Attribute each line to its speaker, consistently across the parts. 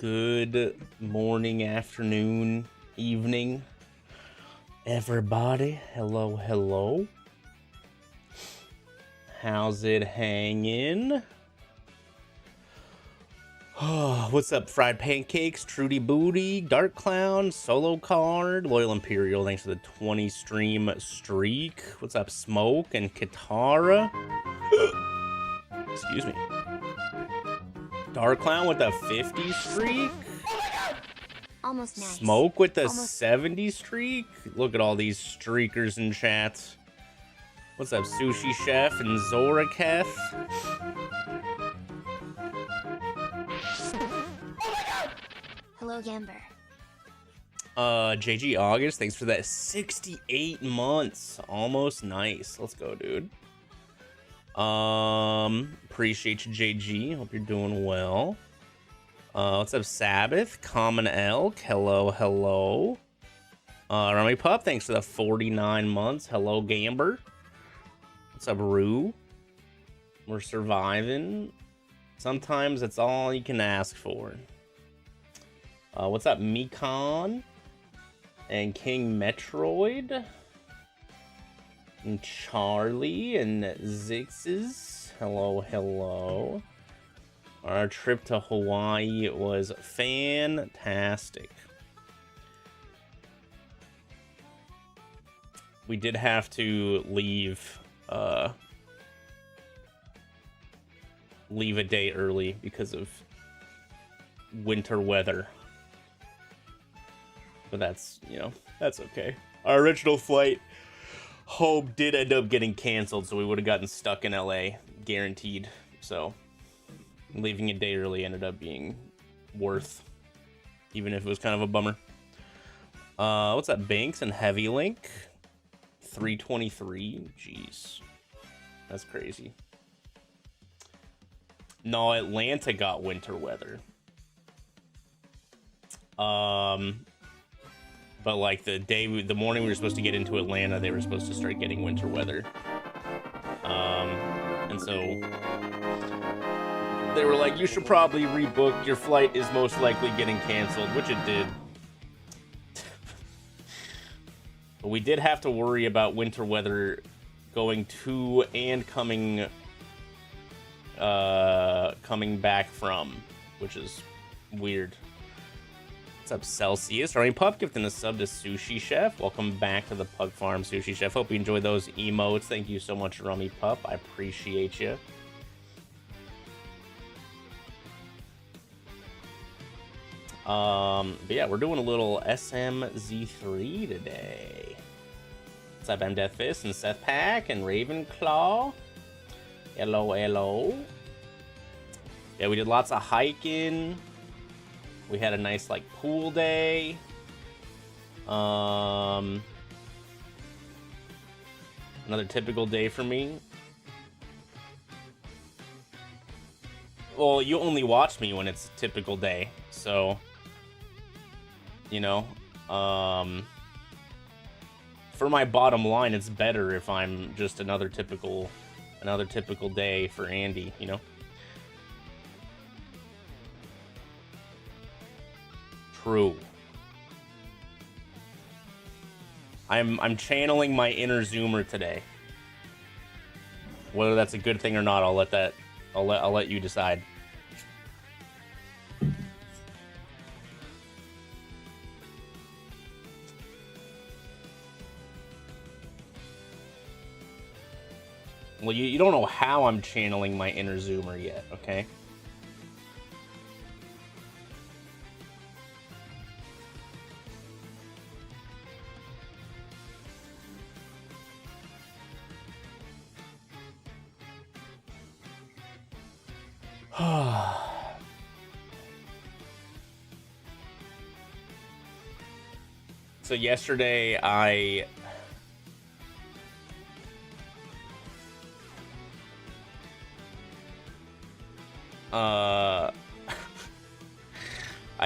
Speaker 1: Good morning, afternoon, evening, everybody. Hello, hello. How's it hanging? Oh, what's up, Fried Pancakes, Trudy Booty, Dark Clown, Solo Card, Loyal Imperial, thanks for the 20 stream streak. What's up, Smoke and Katara? Excuse me. Dark Clown with a 50 streak?
Speaker 2: Almost nice.
Speaker 1: Smoke with the 70 streak? Look at all these streakers in chat. What's up, Sushi Chef and Zoraketh?
Speaker 2: Hello, Gamber.
Speaker 1: JG August, thanks for that 68 months. Almost nice. Let's go, dude. Appreciate you, JG. Hope you're doing well. What's up, Sabbath? Common Elk. Hello, hello. Rummy Pup, thanks for the 49 months. Hello, Gamber. What's up, Rue? We're surviving. Sometimes it's all you can ask for. What's up, Mekon? And King Metroid? And Charlie and Zixes. Hello, hello. Our trip to Hawaii was fantastic. We did have to leave a day early because of winter weather. But that's, you know, that's okay. Our original flight home did end up getting canceled, so we would have gotten stuck in LA, guaranteed. So leaving a day early ended up being worth, even if it was kind of a bummer. What's that? Banks and Heavy Link 323. Jeez, that's crazy. No, Atlanta got winter weather. But like the morning we were supposed to get into Atlanta, they were supposed to start getting winter weather. And so they were like, you should probably rebook. Your flight is most likely getting canceled, which it did. But we did have to worry about winter weather going to and coming back from, which is weird. What's up, Celsius? Rummy Pup gifting a sub to Sushi Chef. Welcome back to the Pug Farm, Sushi Chef. Hope you enjoyed those emotes. Thank you so much, Rummy Pup. I appreciate you. But yeah, we're doing a little SMZ3 today. What's up, M Death Fist and Seth Pack and Ravenclaw? Hello, hello. Yeah, we did lots of hiking. We had a nice, like, pool day. Another typical day for me. Well, you only watch me when it's a typical day, so, you know, for my bottom line, it's better if I'm just another typical day for Andy, you know? True. I'm channeling my inner Zoomer today. Whether that's a good thing or not, I'll let you decide. Well, you don't know how I'm channeling my inner Zoomer yet, okay? So yesterday I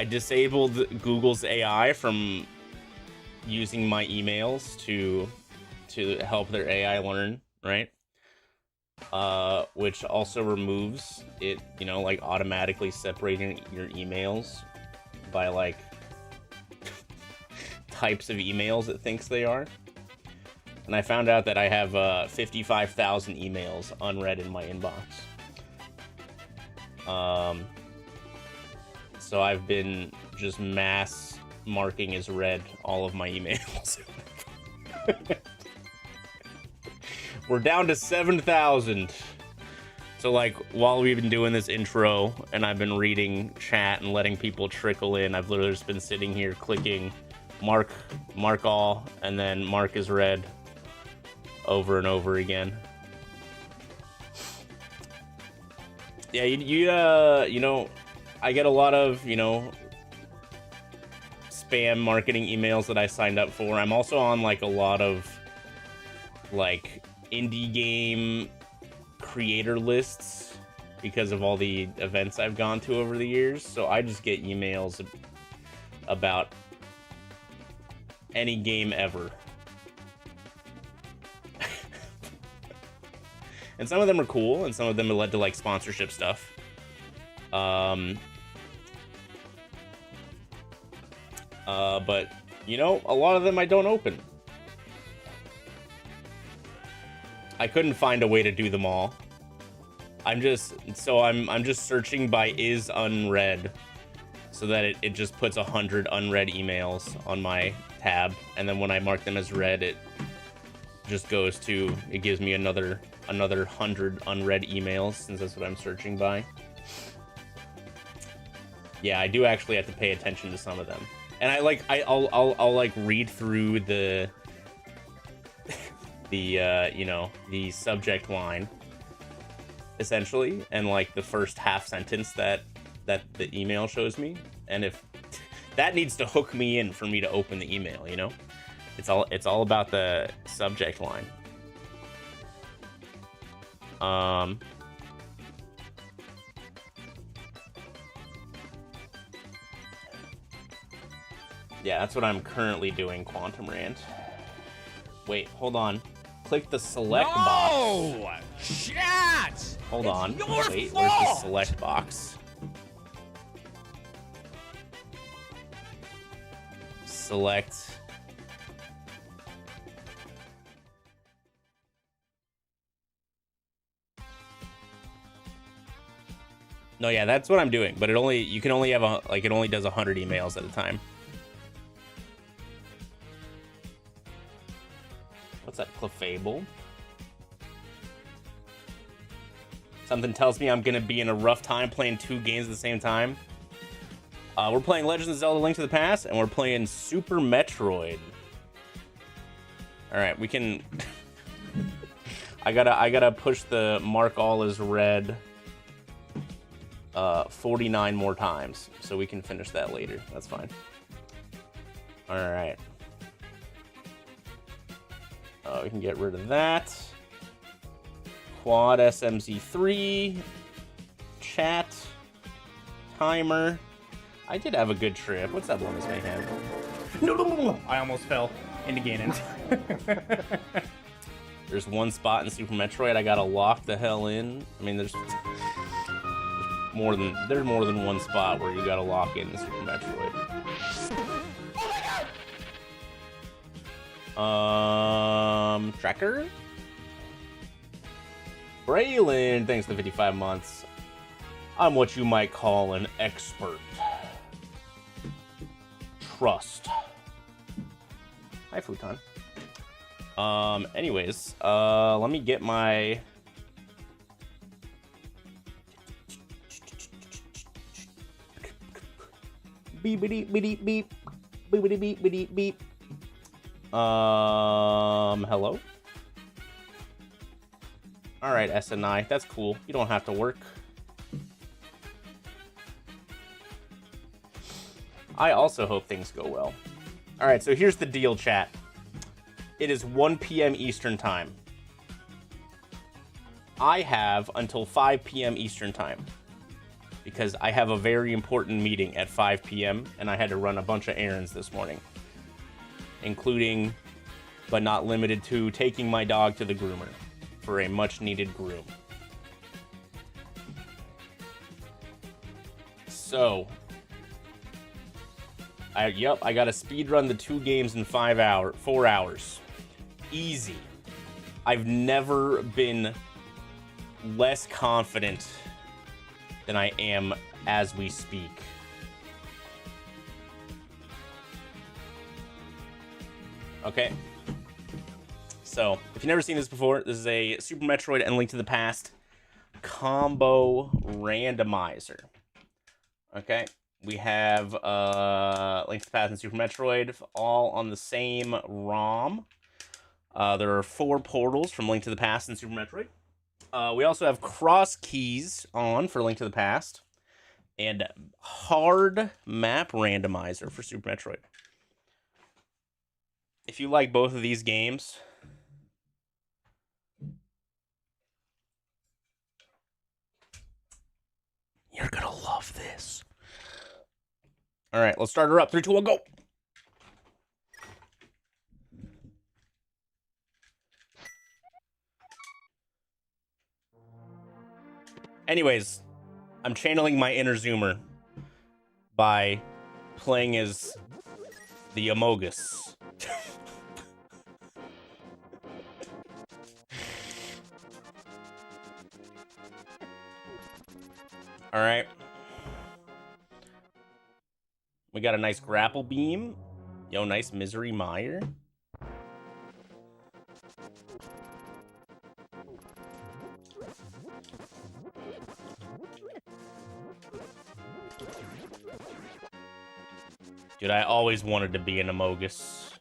Speaker 1: disabled Google's AI from using my emails to help their AI learn, right? Which also removes it, you know, like automatically separating your emails by like types of emails it thinks they are. And I found out that I have 55,000 emails unread in my inbox. So I've been just mass marking as read all of my emails. We're down to 7,000. So like while we've been doing this intro and I've been reading chat and letting people trickle in, I've literally just been sitting here clicking mark all, and then mark as read over and over again. Yeah, you know, I get a lot of, you know, spam marketing emails that I signed up for. I'm also on like a lot of like indie game creator lists because of all the events I've gone to over the years. So I just get emails about any game ever. And some of them are cool, and some of them have led to like sponsorship stuff. But you know, a lot of them I don't open. I couldn't find a way to do them all. I'm just searching by is unread, so that it just puts 100 unread emails on my tab, and then when I mark them as read, it just goes to, it gives me another 100 unread emails, since that's what I'm searching by. Yeah, I do actually have to pay attention to some of them, and I'll like read through the you know, the subject line essentially, and like the first half sentence that the email shows me, and if that needs to hook me in for me to open the email, you know, it's all about the subject line. Yeah, that's what I'm currently doing, Quantum Rant. Wait, hold on. Click the select box.
Speaker 3: No! Chat!
Speaker 1: Hold on. Wait,
Speaker 3: fault!
Speaker 1: where's the select box? Select. No, yeah, that's what I'm doing, but you can only have it only does 100 emails at a time. What's that, Clefable? Something tells me I'm gonna be in a rough time playing 2 games at the same time. We're playing Legends of Zelda: Link to the Past, and we're playing Super Metroid. All right, we can. I gotta push the mark all as read 49 more times, so we can finish that later. That's fine. All right. We can get rid of that. Quad SMZ3. Chat. Timer. I did have a good trip. What's that bonus mayhem?
Speaker 3: No. I almost fell into Ganon.
Speaker 1: There's one spot in Super Metroid I gotta lock the hell in. I mean, there's more than one spot where you gotta lock in Super Metroid. Tracker? Braylon, thanks for the 55 months. I'm what you might call an expert. Trust. Hi, Futon. Anyways, let me get my... Beep, beep, beep, beep, beep, beep, beep, beep, beep. Hello? Alright, SNI, that's cool. You don't have to work. I also hope things go well. Alright, so here's the deal, chat. It is 1 p.m. Eastern Time. I have until 5 p.m. Eastern Time, because I have a very important meeting at 5 p.m. and I had to run a bunch of errands this morning, including, but not limited to, taking my dog to the groomer for a much-needed groom. So, Yep, I gotta speedrun the 2 games in 4 hours. Easy. I've never been less confident than I am as we speak. Okay. So, if you've never seen this before, this is a Super Metroid and Link to the Past combo randomizer. Okay. We have Link to the Past and Super Metroid all on the same ROM. There are 4 portals from Link to the Past and Super Metroid. We also have crosskeys on for Link to the Past. And hard map randomizer for Super Metroid. If you like both of these games, you're gonna love this. All right, let's start her up. 3, 2, 1, go. Anyways, I'm channeling my inner Zoomer by playing as the Amogus. All right. We got a nice grapple beam. Yo, nice Misery Mire. Dude, I always wanted to be an Amogus.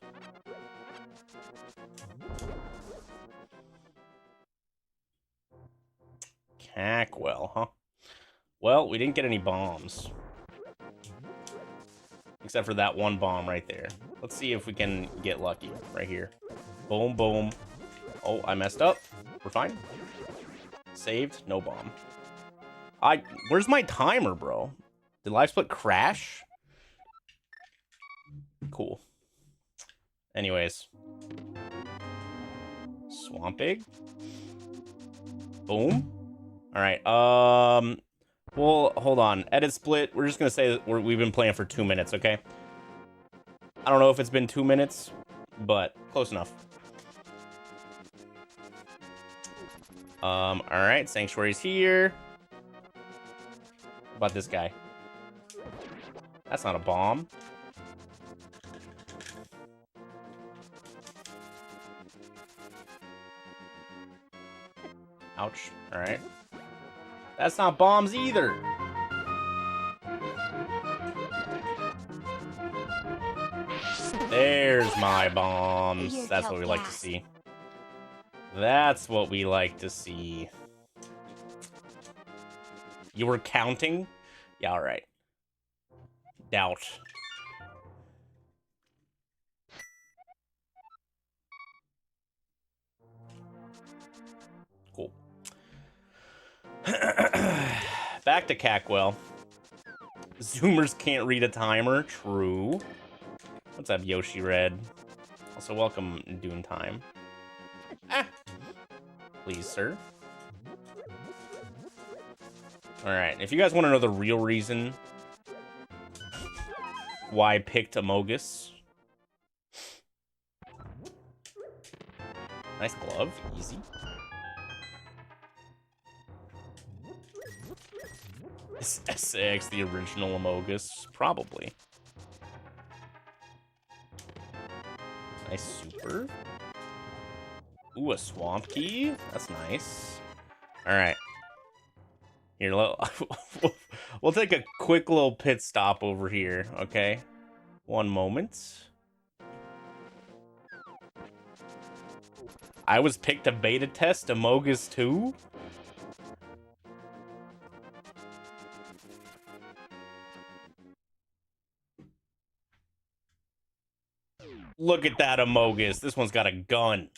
Speaker 1: Cackwell, huh? Well, we didn't get any bombs. Except for that one bomb right there. Let's see if we can get lucky right here. Boom, boom. Oh, I messed up. We're fine. Saved. No bomb. Where's my timer, bro? Did Live Split crash? Cool. Anyways. Swamp Egg. Boom. Alright, well, hold on. Edit split. We're just gonna say that we've been playing for 2 minutes, okay? I don't know if it's been 2 minutes, but close enough. Alright, Sanctuary's here. What about this guy? That's not a bomb. Ouch. Alright. That's not bombs either. There's my bombs. That's what we like to see. That's what we like to see. You were counting? Yeah, alright. Doubt. Cool. Back to Cackwell. Zoomers can't read a timer. True. What's up, Yoshi Red? Also, welcome, Dune Time. Ah! Please, sir. Alright, if you guys want to know the real reason why I picked Amogus. Nice glove. Easy. Is SX the original Amogus? Probably. Nice super. Ooh, a swamp key? That's nice. Alright. Here, we'll take a quick little pit stop over here, okay? One moment. I was picked to beta test Amogus 2? Look at that Amogus. This one's got a gun.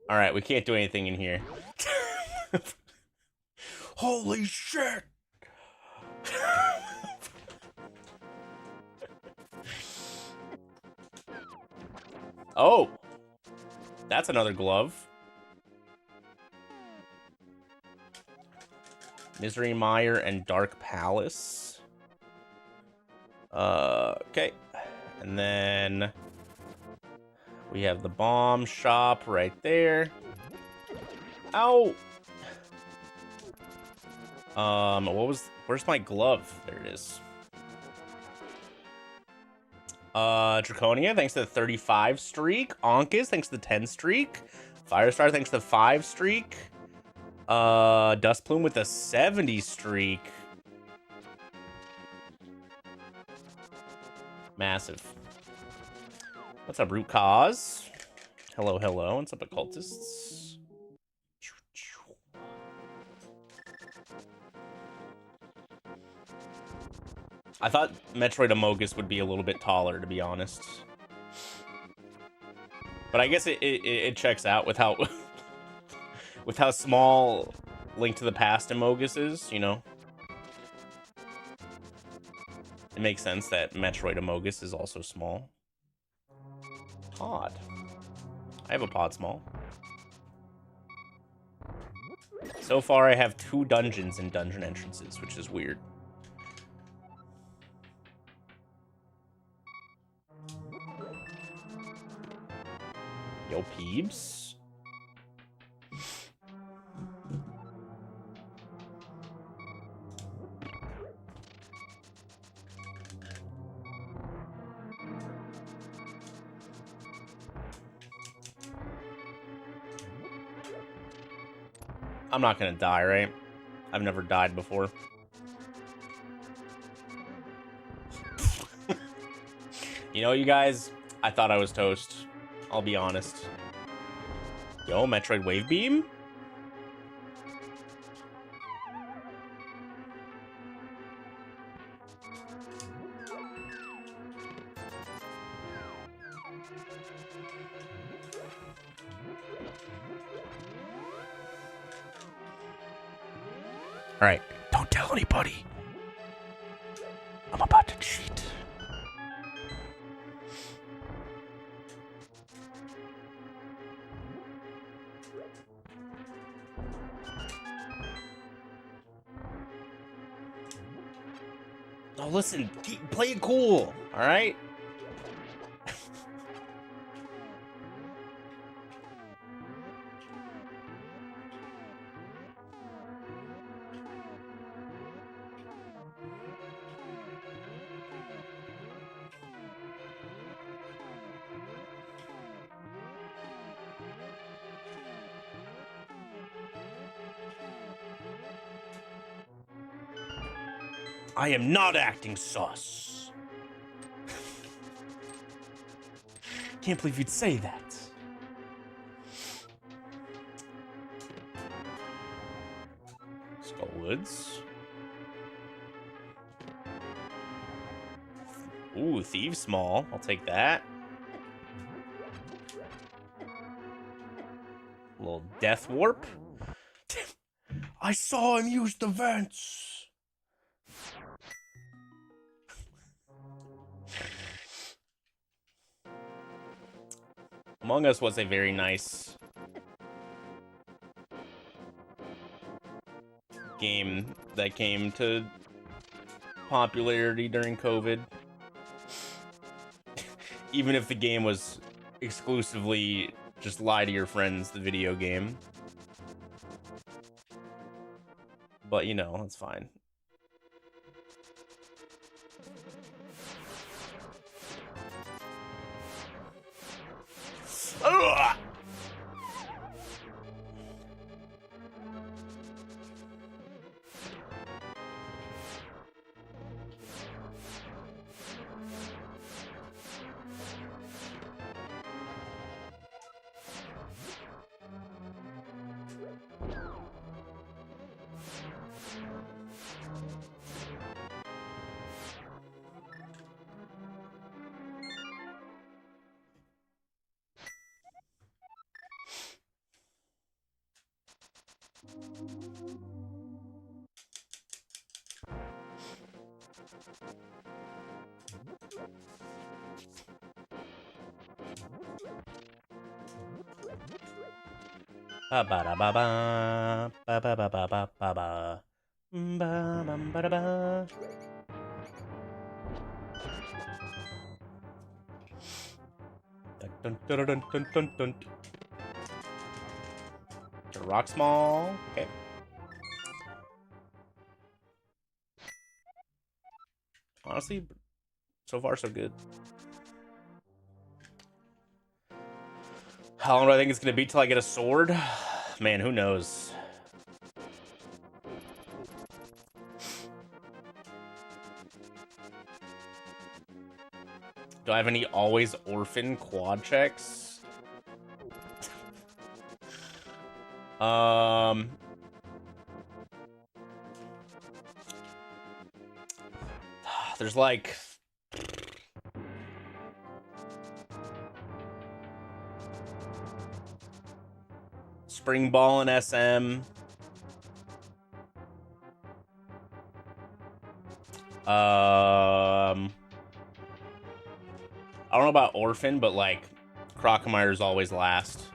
Speaker 1: Alright, we can't do anything in here. Holy shit! Oh! That's another glove. Misery Mire and Dark Palace. Okay. And then we have the bomb shop right there. Ow! Where's my glove? There it is. Draconia, thanks to the 35 streak. Onkus, thanks to the 10 streak. Firestar, thanks to the 5 streak. Dustplume with the 70 streak. Massive. What's up, Root Cause? Hello, hello. What's up, occultists? I thought Metroid Amogus would be a little bit taller, to be honest. But I guess it checks out with how with how small Link to the Past Amogus is, you know. It makes sense that Metroid Amogus is also small. Pod. I have a pod small. So far, I have 2 dungeons and dungeon entrances, which is weird. Yo, peeps. I'm not gonna die, right? I've never died before. You know, you guys, I thought I was toast. I'll be honest. Yo, Metroid Wave Beam? Alright, don't tell anybody. I'm about to cheat. Oh, listen, play it cool, alright? I am not acting sus. Can't believe you'd say that. Skullwoods. Ooh, Thieves Small. I'll take that. A little Death Warp. I saw him use the vents. Among Us was a very nice game that came to popularity during COVID. Even if the game was exclusively just lie to your friends, the video game. But, you know, that's fine. Ugh! Ba ba da ba ba ba ba ba ba ba ba ba Ba, bum, ba, da, ba. Dun, dun, dun, dun, dun, dun, dun. Rock small. Okay. Honestly, so far so good. How long do I think it's gonna be till I get a sword? Man, who knows? Do I have any always orphan quad checks? There's like Spring Ball and SM. I don't know about Orphan, but like Crocamire's always last.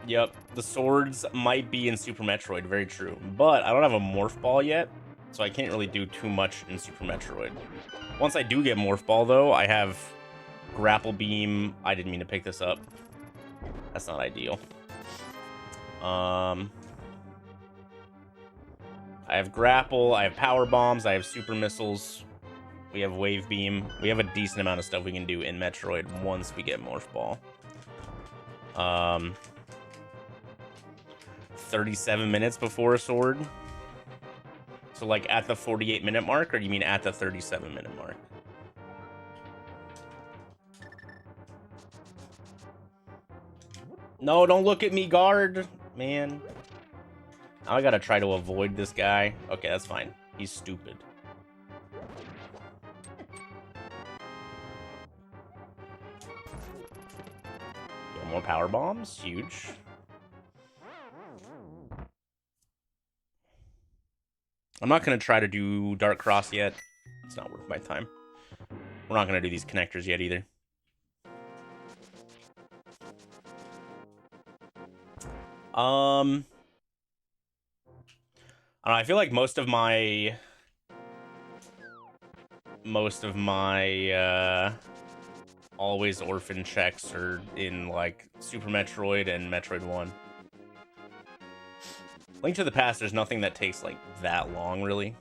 Speaker 1: Yep, the swords might be in Super Metroid, very true. But I don't have a Morph Ball yet, so I can't really do too much in Super Metroid. Once I do get Morph Ball, though, I have Grapple Beam. I didn't mean to pick this up. That's not ideal. I have Grapple, I have Power Bombs, I have Super Missiles, we have Wave Beam. We have a decent amount of stuff we can do in Metroid once we get Morph Ball. 37 minutes before a sword. So like at the 48-minute mark, or do you mean at the 37-minute mark? No, don't look at me, guard, man. Now I gotta try to avoid this guy. Okay, that's fine. He's stupid. More power bombs, huge. I'm not gonna try to do Dark Cross yet. It's not worth my time. We're not gonna do these connectors yet either. I don't know, I feel like most of my always orphan checks are in like Super Metroid and Metroid 1. Link to the Past, there's nothing that takes like that long, really.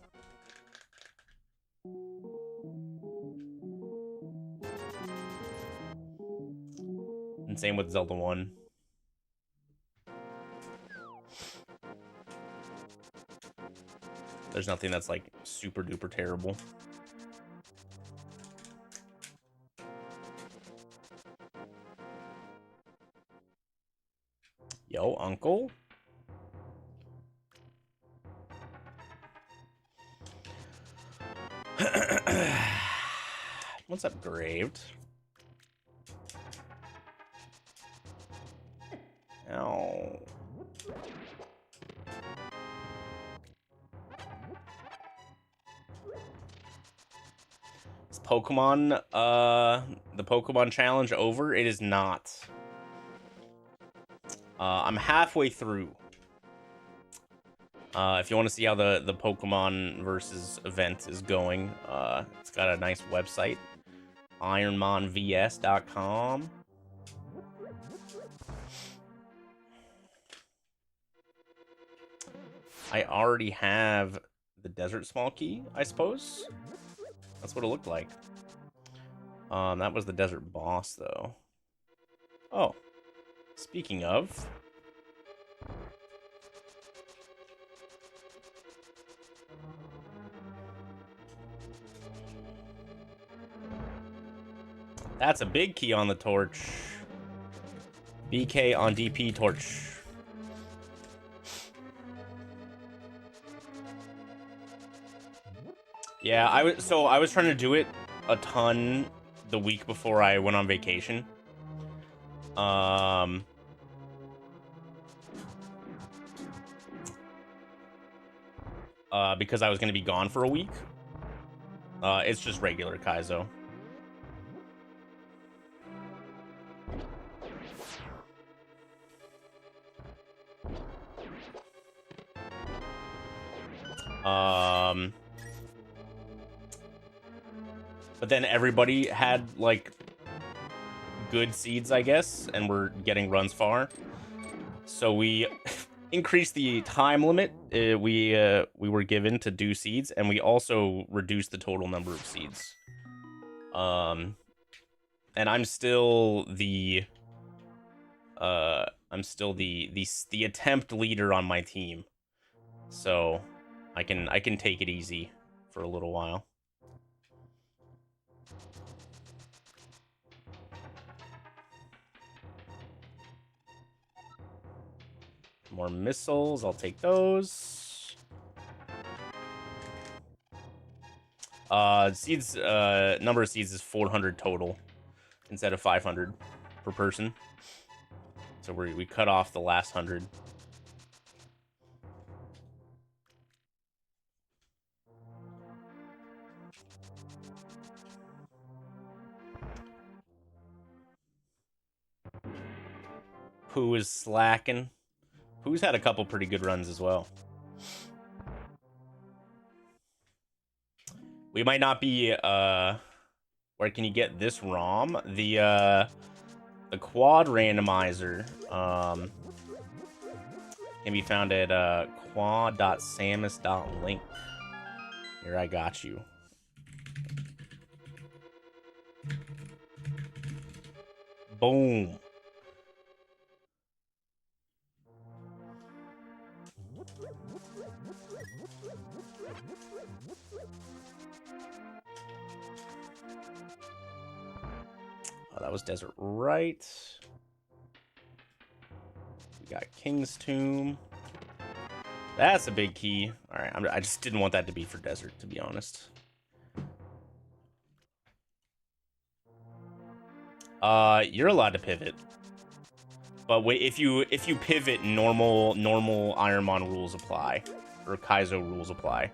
Speaker 1: And same with Zelda 1. There's nothing that's like super duper terrible. Yo, uncle. What's up, Graved? Ow. Is Pokemon, the Pokemon challenge over? It is not. I'm halfway through. If you want to see how the Pokemon versus event is going, it's got a nice website, ironmonvs.com. I already have the Desert Small Key, I suppose. That's what it looked like. That was the Desert Boss, though. Oh, speaking of... That's a big key on the torch. BK on DP torch. Yeah, I was trying to do it a ton the week before I went on vacation. Because I was going to be gone for a week. It's just regular Kaizo. But then everybody had like good seeds, I guess, and we're getting runs far. So we increased the time limit we were given to do seeds, and we also reduced the total number of seeds. And I'm still the attempt leader on my team. So I can take it easy for a little while. More missiles, I'll take those. Seeds, number of seeds is 400 total instead of 500 per person. So we cut off the last 100. Pooh is slacking. Pooh's had a couple pretty good runs as well. We might not be, where can you get this ROM? The quad randomizer, can be found at, quad.samus.link. Here, I got you. Boom. Oh, that was Desert Right. We got King's Tomb. That's a big key. All right, I just didn't want that to be for Desert, to be honest. You're allowed to pivot, but wait, if you pivot, normal Ironmon rules apply, or Kaizo rules apply.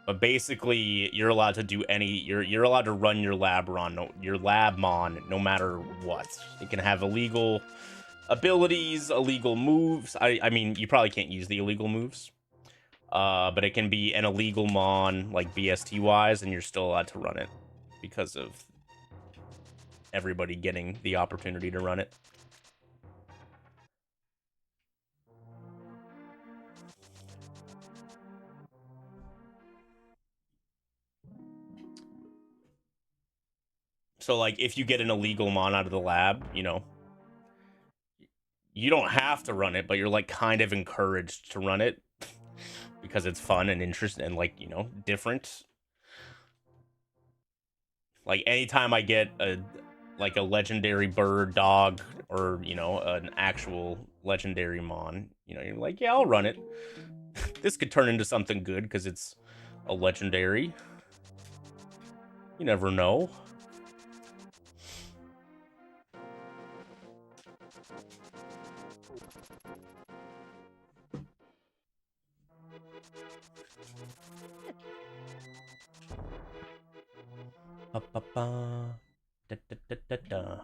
Speaker 1: But basically, you're allowed to do any. You're allowed to run your Labmon, no matter what. It can have illegal abilities, illegal moves. I mean, you probably can't use the illegal moves, but it can be an illegal mon, like BST wise, and you're still allowed to run it because of everybody getting the opportunity to run it. So, like, if you get an illegal mon out of the lab, you know, you don't have to run it, but you're, like, kind of encouraged to run it because it's fun and interesting and, like, you know, different. Like, anytime I get a legendary bird, dog, or, you know, an actual legendary mon, you know, you're like, yeah, I'll run it. This could turn into something good because it's a legendary. You never know. Ba-ba-ba. Da-da-da-da-da.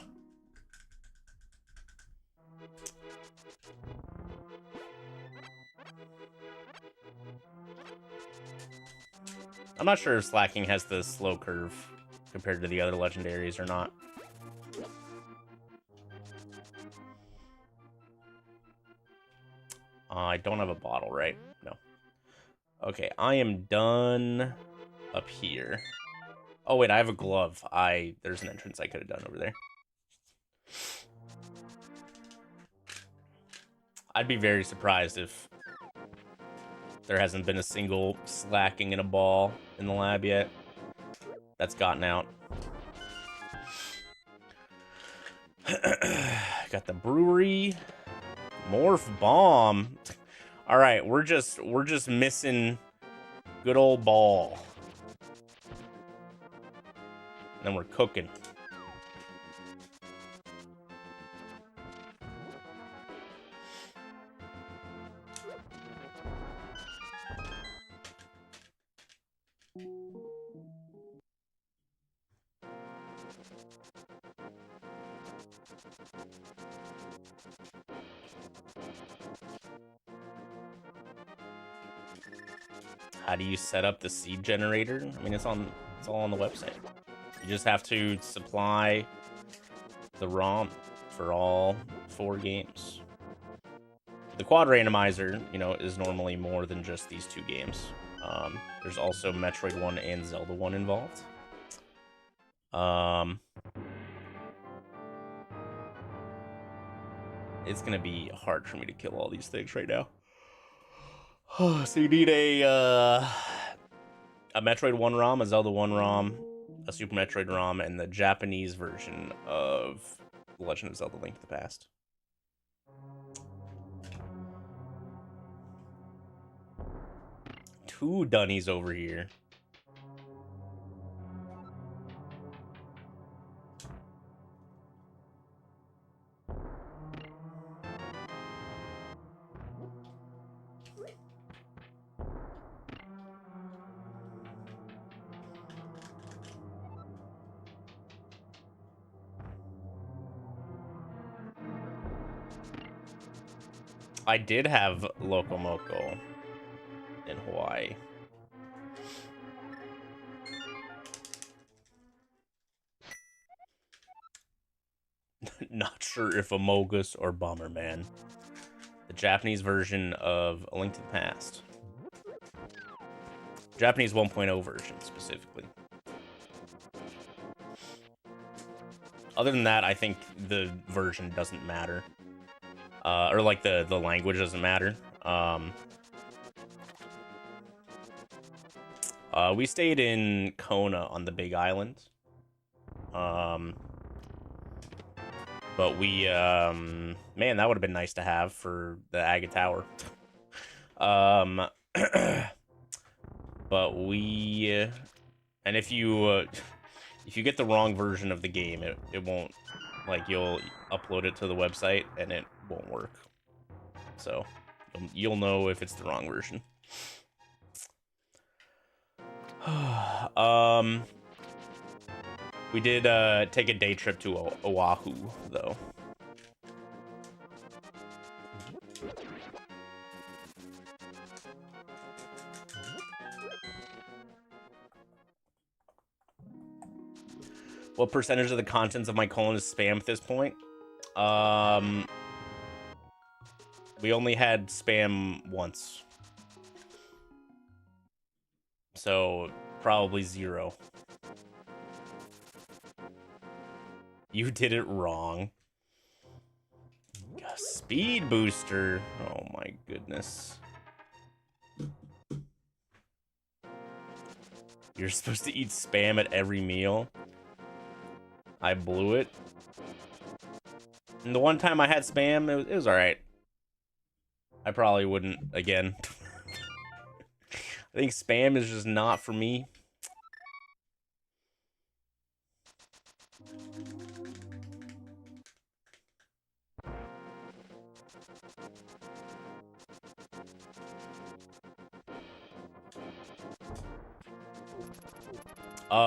Speaker 1: I'm not sure if Slacking has the slow curve compared to the other legendaries or not. I don't have a bottle, right? No. Okay, I am done up here. Oh, wait, I have a glove. There's an entrance I could have done over there. I'd be very surprised if there hasn't been a single Slacking in a ball in the lab yet that's gotten out. Got the brewery. Morph bomb. All right, we're just missing good old ball. then we're cooking. How do you set up the seed generator? I mean, it's all on the website. You just have to supply the ROM for all 4 games. The quad randomizer, you know, is normally more than just these 2 games. There's also Metroid 1 and Zelda 1 involved. It's gonna be hard for me to kill all these things right now. So you need a Metroid 1 ROM, a Zelda 1 ROM, a Super Metroid ROM, and the Japanese version of The Legend of Zelda: Link to the Past. Two dunnies over here. I did have Locomoco in Hawaii. Not sure if Amogus or Bomberman. The Japanese version of A Link to the Past. Japanese 1.0 version, specifically. Other than that, I think the version doesn't matter. Or, like, the language doesn't matter. We stayed in Kona on the Big Island. But we, man, that would have been nice to have for the Aga Tower. But we, and if you get the wrong version of the game, it won't, like, you'll upload it to the website and it won't work. So you'll know if it's the wrong version. We did take a day trip to Oahu, though. What percentage of the contents of my colon is spam at this point? We only had spam once. So, probably 0. You did it wrong. A speed booster. Oh my goodness. You're supposed to eat spam at every meal. I blew it. And the one time I had spam, it was alright. I probably wouldn't again. I think spam is just not for me.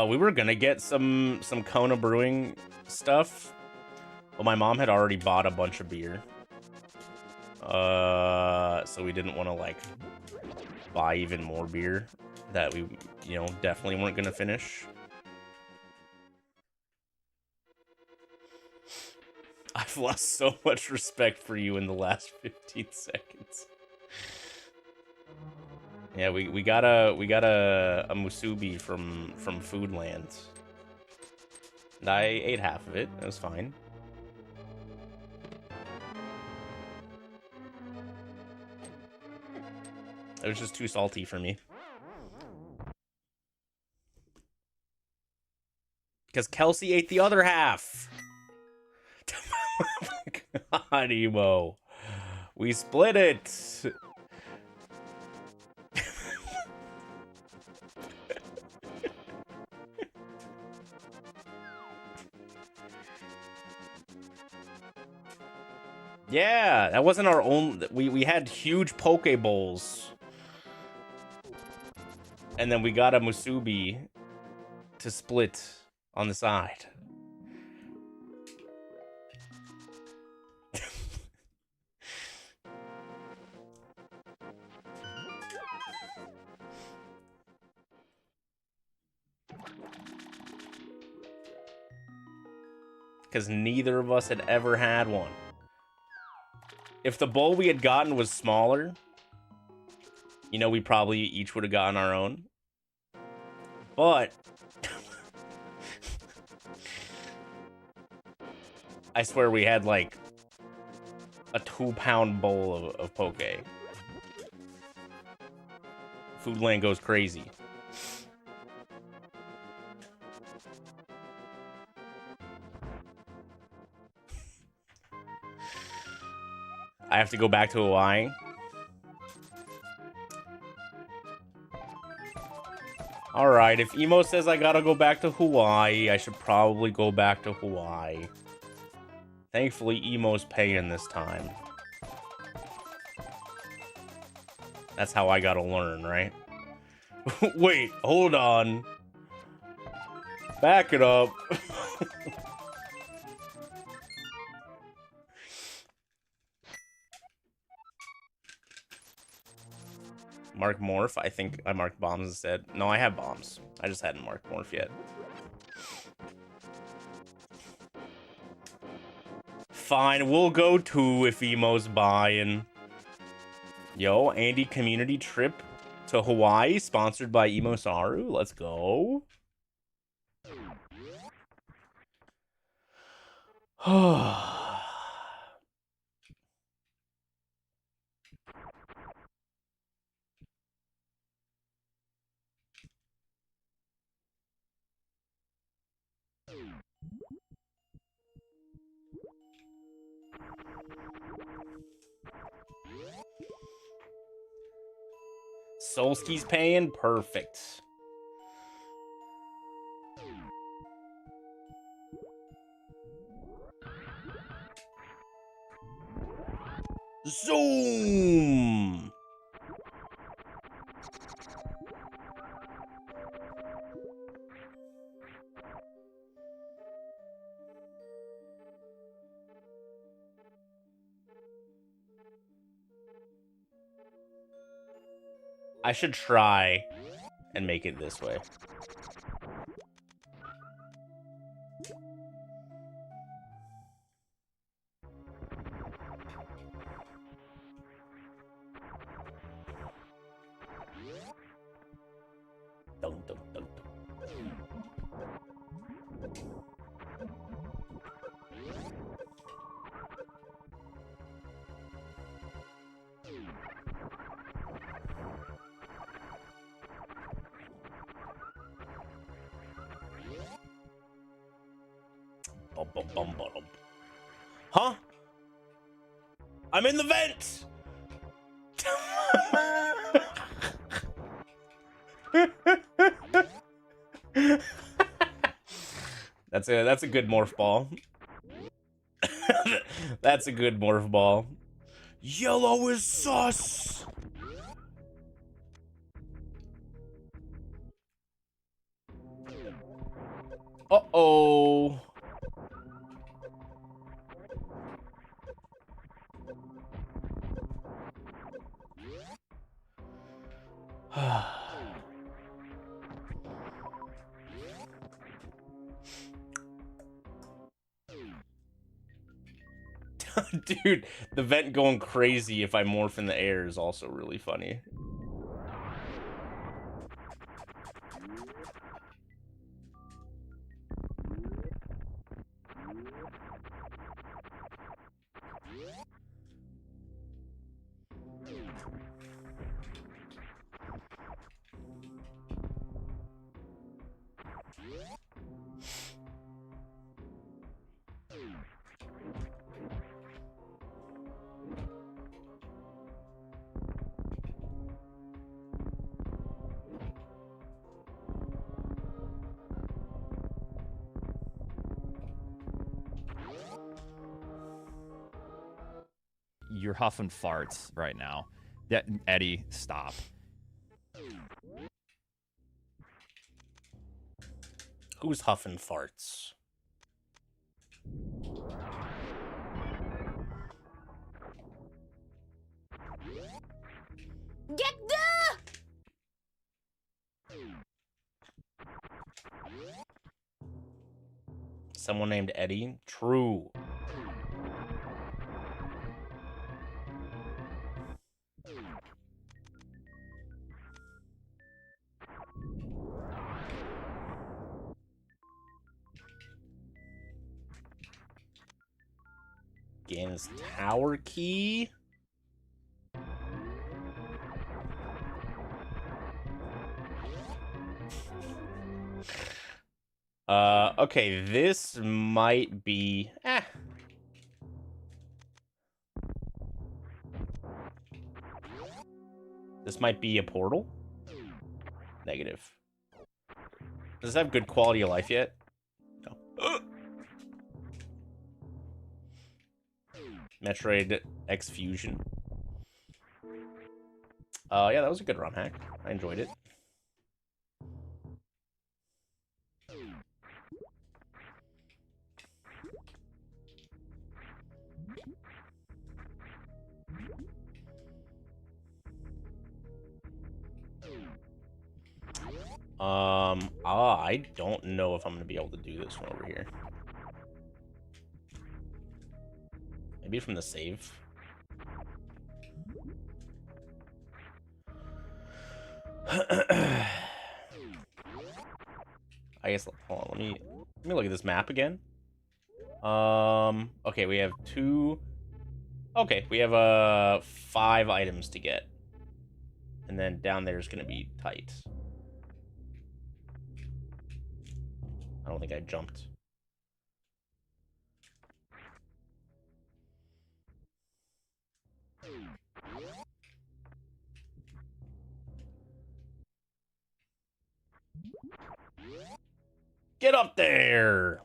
Speaker 1: We were gonna get some Kona Brewing stuff, but my mom had already bought a bunch of beer. So we didn't want to, like, buy even more beer that we, you know, definitely weren't gonna finish. I've lost so much respect for you in the last 15 seconds. Yeah, we got a musubi from Foodland. And I ate half of it. It was fine. It was just too salty for me. Because Kelsey ate the other half. God, Emo. We split it. Yeah, that wasn't our own. We had huge poke bowls, and then we got a musubi to split on the side. Because neither of us had ever had one. If the bowl we had gotten was smaller, you know, we probably each would have gotten our own. But I swear we had like a 2-pound bowl of poke. Foodland goes crazy. I have to go back to Hawaii. Alright, if Emo says I gotta go back to Hawaii, I should probably go back to Hawaii. Thankfully, Emo's paying this time. That's how I gotta learn, right? Wait, hold on. Back it up. Mark Morph? I think I marked bombs instead. No, I have bombs. I just hadn't marked Morph yet. Fine, we'll go 2 if Emo's buying. Yo, Andy community trip to Hawaii, sponsored by Emo Saru. Let's go. Solski's paying? Perfect. Zoom! I should try and make it this way. Dun, dun, dun, dun. Bum, bum, bum, bum. Huh? I'm in the vent! That's a good morph ball. That's a good morph ball. Yellow is sus. Uh-oh. Dude, the vent going crazy if I morph in the air is also really funny.
Speaker 4: You're huffing farts right now. Yeah, Eddie, stop.
Speaker 1: Who's huffing farts?
Speaker 2: Get the!
Speaker 1: Someone named Eddie? True. Gan's tower key? Okay, this might be... This might be a portal? Negative. Does this have good quality of life yet? No. Metroid X Fusion. Yeah, that was a good ROM hack. I enjoyed it. I don't know if I'm gonna be able to do this one over here. Maybe from the save. I guess, hold on, let me look at this map again. Okay, we have we have 5 items to get. And then down there is gonna be tight. I don't think I jumped. Get up there!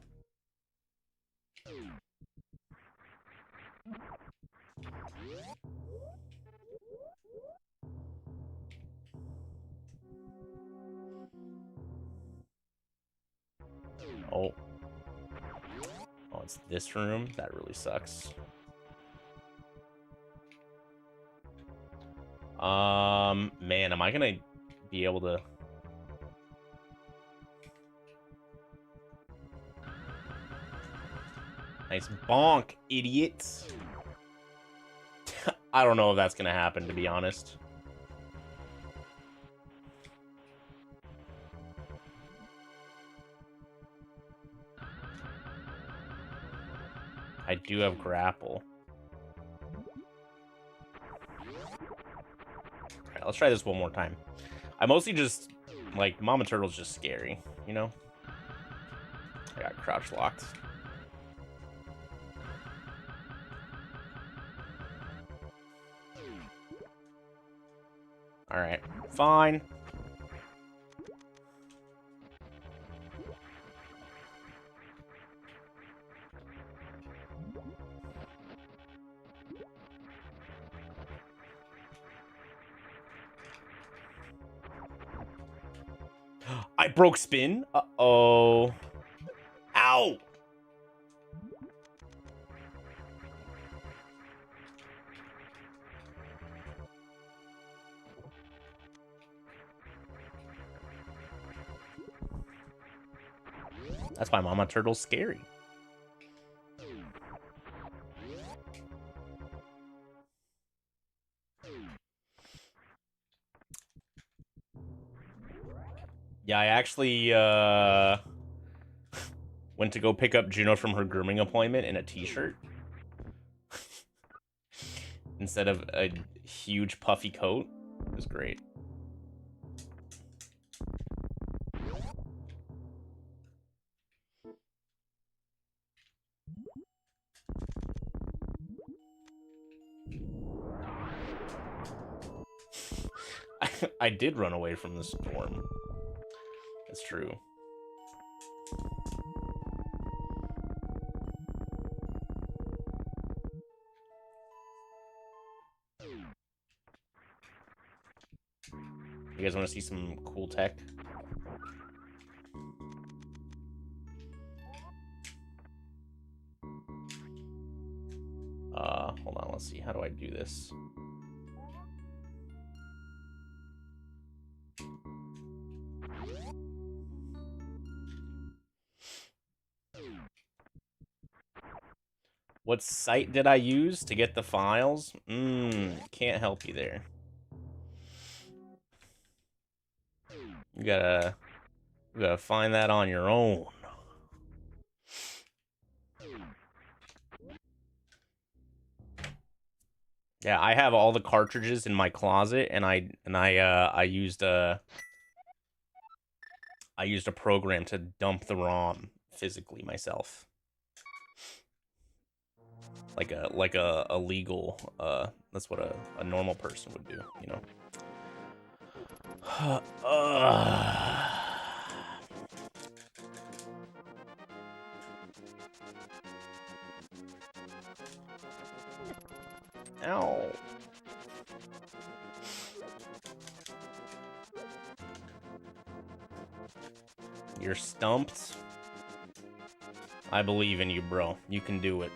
Speaker 1: Oh. Oh, it's this room? That really sucks. Man, am I gonna be able to... Nice bonk, idiots. I don't know if that's gonna happen, to be honest. I do have grapple. Alright, let's try this one more time. I mostly just, like, Mama Turtle's just scary, you know? I got crouch locked. Alright, fine. I broke spin? Uh-oh. Ow! That's why Mama Turtle's scary. Yeah, I actually went to go pick up Juno from her grooming appointment in a t-shirt instead of a huge puffy coat. It was great. I did run away from the storm. That's true. You guys want to see some cool tech? Hold on, let's see. How do I do this? What site did I use to get the files? Can't help you there. You gotta find that on your own. Yeah, I have all the cartridges in my closet, and I used a program to dump the ROM physically myself. Like a legal, that's what a normal person would do, you know. Ow. You're stumped. I believe in you, bro. You can do it.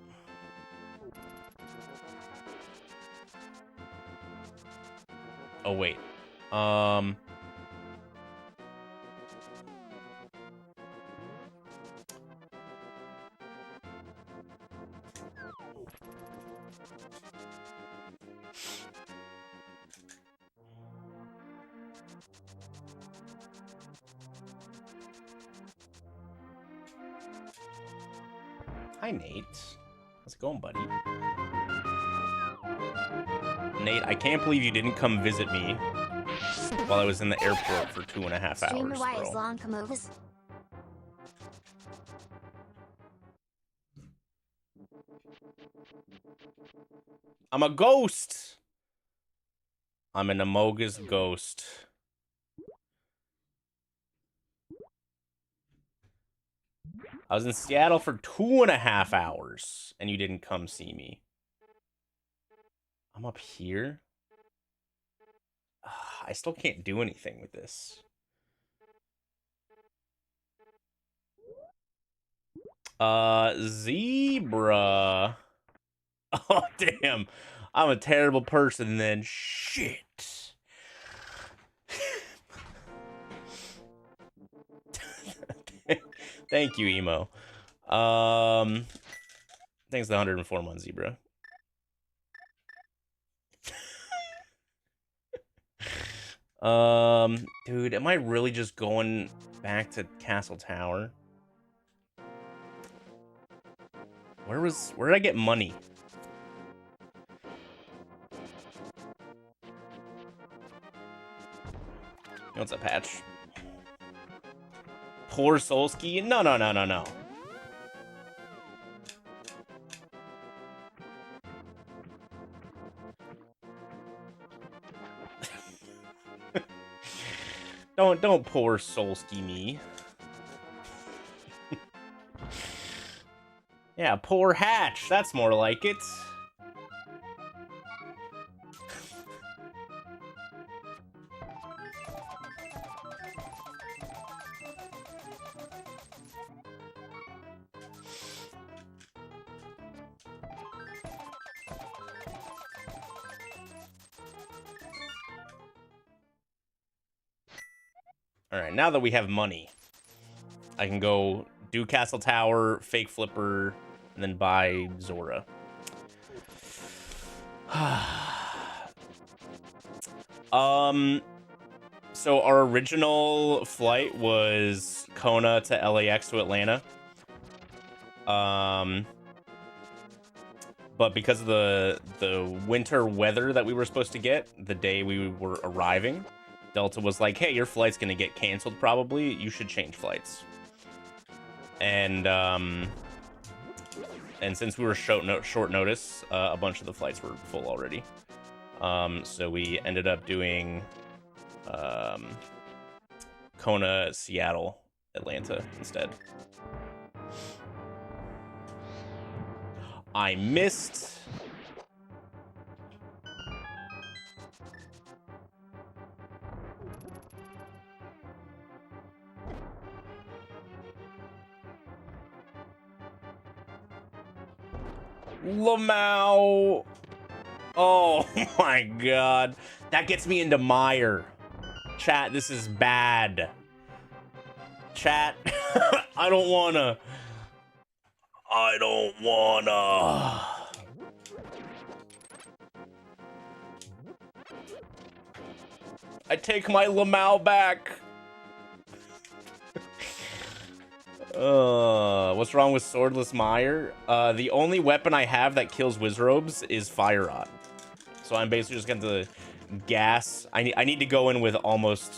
Speaker 1: Oh, wait. Hi, Nate. How's it going, buddy? Nate, I can't believe you didn't come visit me while I was in the airport for 2.5
Speaker 2: Streamer
Speaker 1: hours,
Speaker 2: why is
Speaker 1: bro.
Speaker 2: long come over?
Speaker 1: I'm a ghost! I'm an Amogus ghost. I was in Seattle for 2.5 hours, and you didn't come see me. I'm up here? I still can't do anything with this. Zebra. Oh, damn. I'm a terrible person then. Shit. Thank you, Emo. Thanks to the 104 month Zebra. Dude, am I really just going back to Castle Tower? Where did I get money? What's up, Patch? Poor Solski? No. Don't poor Solski me. Yeah, poor Hatch. That's more like it. Alright, now that we have money, I can go do Castle Tower, fake Flipper, and then buy Zora. So our original flight was Kona to LAX to Atlanta. But because of the winter weather that we were supposed to get the day we were arriving, Delta was like, hey, your flight's gonna get canceled probably. You should change flights. And since we were short notice, a bunch of the flights were full already. So we ended up doing Kona, Seattle, Atlanta instead. I missed. Lamau. Oh my god. That gets me into mire. Chat, this is bad. Chat, I don't wanna. I take my Lamau back. What's wrong with swordless mire? The only weapon I have that kills wizrobes is fire rod. So I'm basically just going to gas. I need to go in with almost.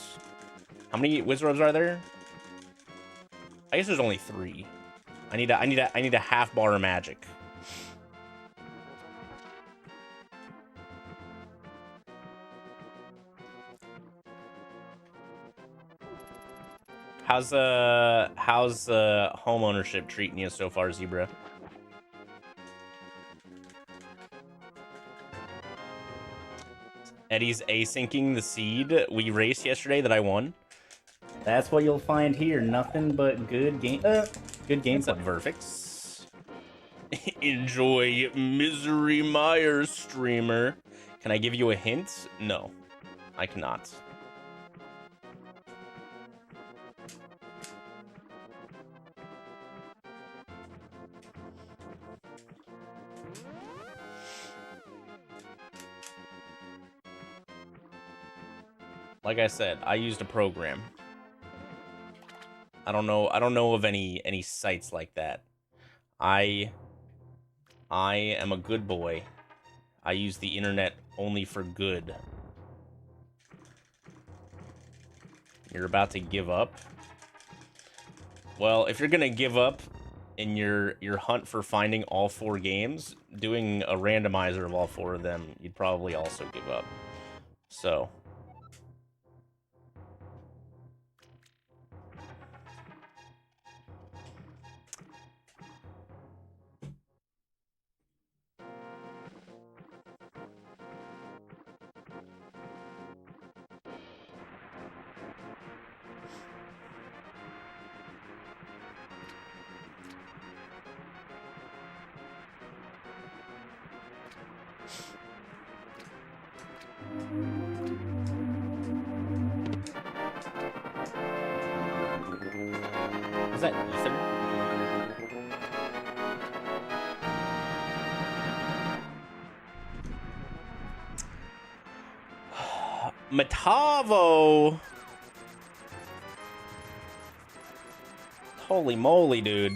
Speaker 1: How many wizrobes are there? I guess there's only 3. I need a half bar of magic. How's home ownership treating you so far, Zebra? Eddie's asyncing the seed we raced yesterday that I won.
Speaker 3: That's what you'll find here. Nothing but good game. Good gameplay.
Speaker 1: What's up, Verfix? Enjoy Misery Myers, streamer. Can I give you a hint? No, I cannot. Like I said, I used a program. I don't know of any sites like that. I am a good boy. I use the internet only for good. You're about to give up? Well, if you're gonna give up in your hunt for finding all 4 games, doing a randomizer of all 4 of them, you'd probably also give up. So is that Ether? Matavo. Holy moly, dude.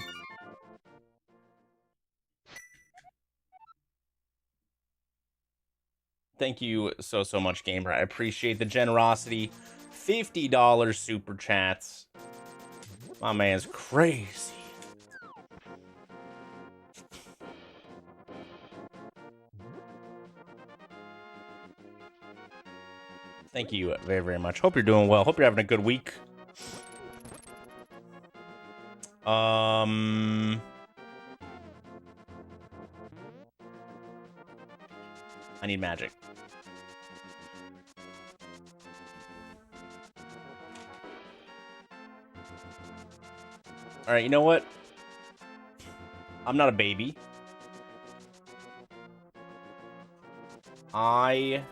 Speaker 1: Thank you so much, Gamer. I appreciate the generosity. $50 super chats. My man's crazy. Thank you very, very much. Hope you're doing well. Hope you're having a good week. I need magic. All right, you know what? I'm not a baby. I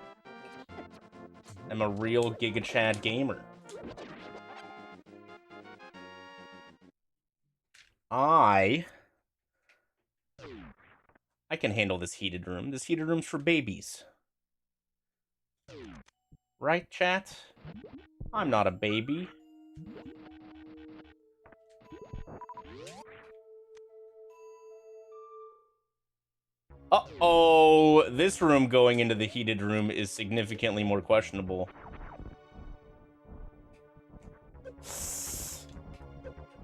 Speaker 1: am a real Giga Chad gamer. I can handle this heated room. This heated room's for babies. Right, chat? I'm not a baby. Uh-oh, this room going into the heated room is significantly more questionable.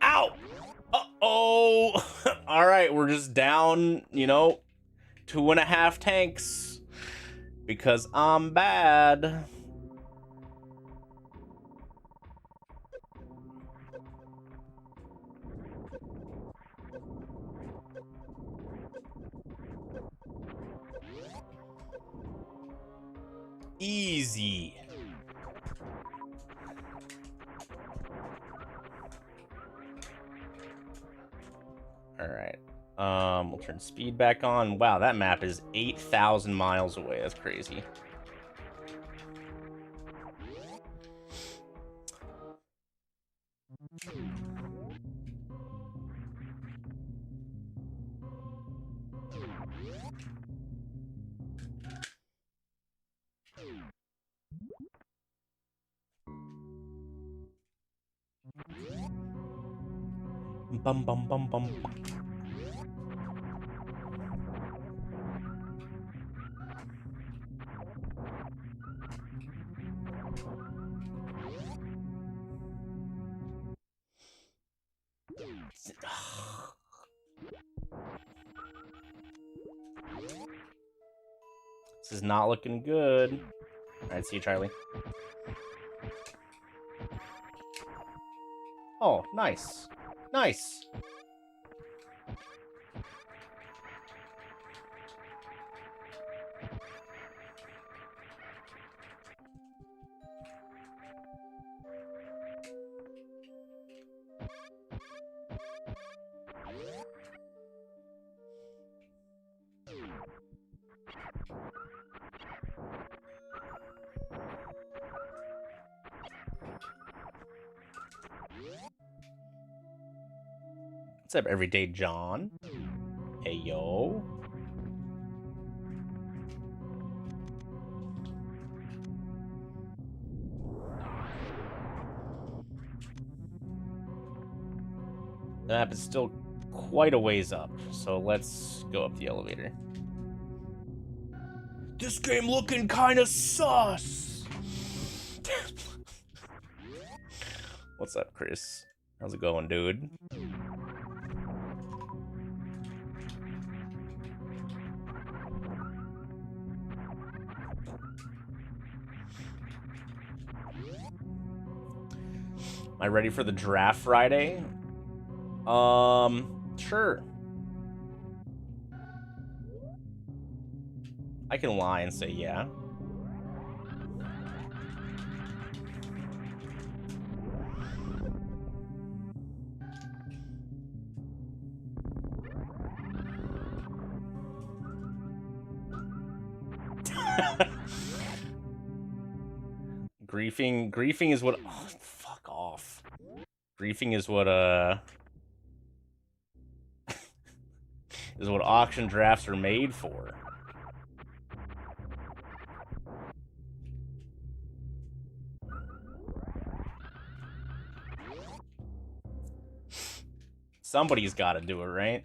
Speaker 1: Ow! Uh-oh! Alright, we're just down, 2.5 tanks. Because I'm bad. Easy. All right. We'll turn speed back on. Wow, that map is 8,000 miles away. That's crazy. Bum bum bum bum. This is not looking good. Alright, see you, Charlie. Oh, nice. Nice. What's up, Everyday John? Hey, yo. The map is still quite a ways up, so let's go up the elevator. This game looking kind of sus. What's up, Chris? How's it going, dude? Am I ready for the draft Friday? Sure. I can lie and say yeah. Griefing is what... Oh, fuck off. Griefing is what, is what auction drafts are made for. Somebody's got to do it, right?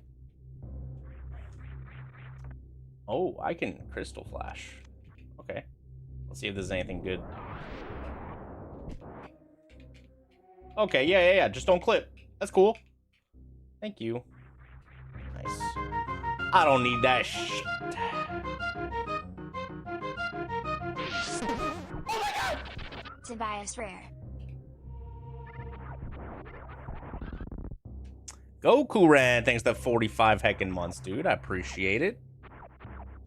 Speaker 1: Oh, I can crystal flash. Okay. Let's see if there's anything good. Okay, yeah. Just don't clip. That's cool. Thank you. Nice. I don't need that shit.
Speaker 2: Tobias Rare.
Speaker 1: Go, Kuran. Thanks to 45 heckin' months, dude. I appreciate it.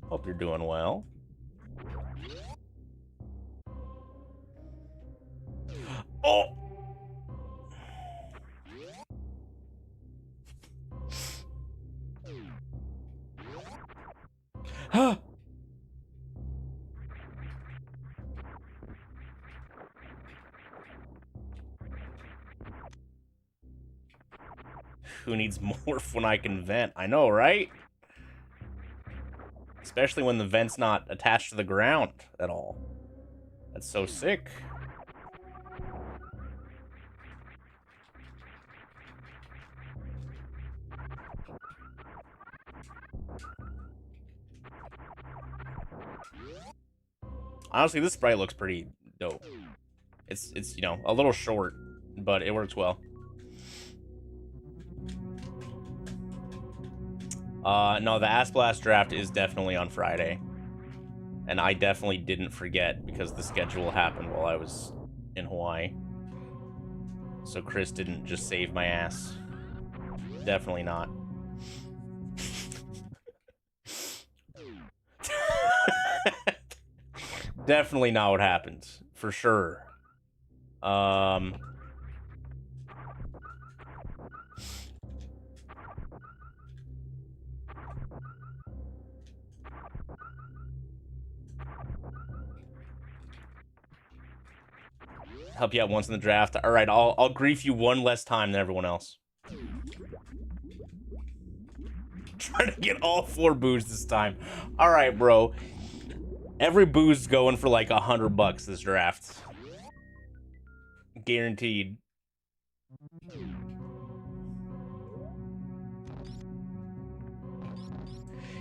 Speaker 1: Hope you're doing well. Oh! Huh! Who needs morph when I can vent? I know, right? Especially when the vent's not attached to the ground at all. That's so sick. Honestly, this sprite looks pretty dope. It's you know, a little short, but it works well. No, the Ass Blast draft is definitely on Friday. And I definitely didn't forget because the schedule happened while I was in Hawaii. So Chris didn't just save my ass. Definitely not. Definitely not what happened. For sure. help you out once in the draft. All right, I'll grief you one less time than everyone else. Trying to get all 4 boos this time. All right, bro. Every boo's going for like $100 this draft. Guaranteed.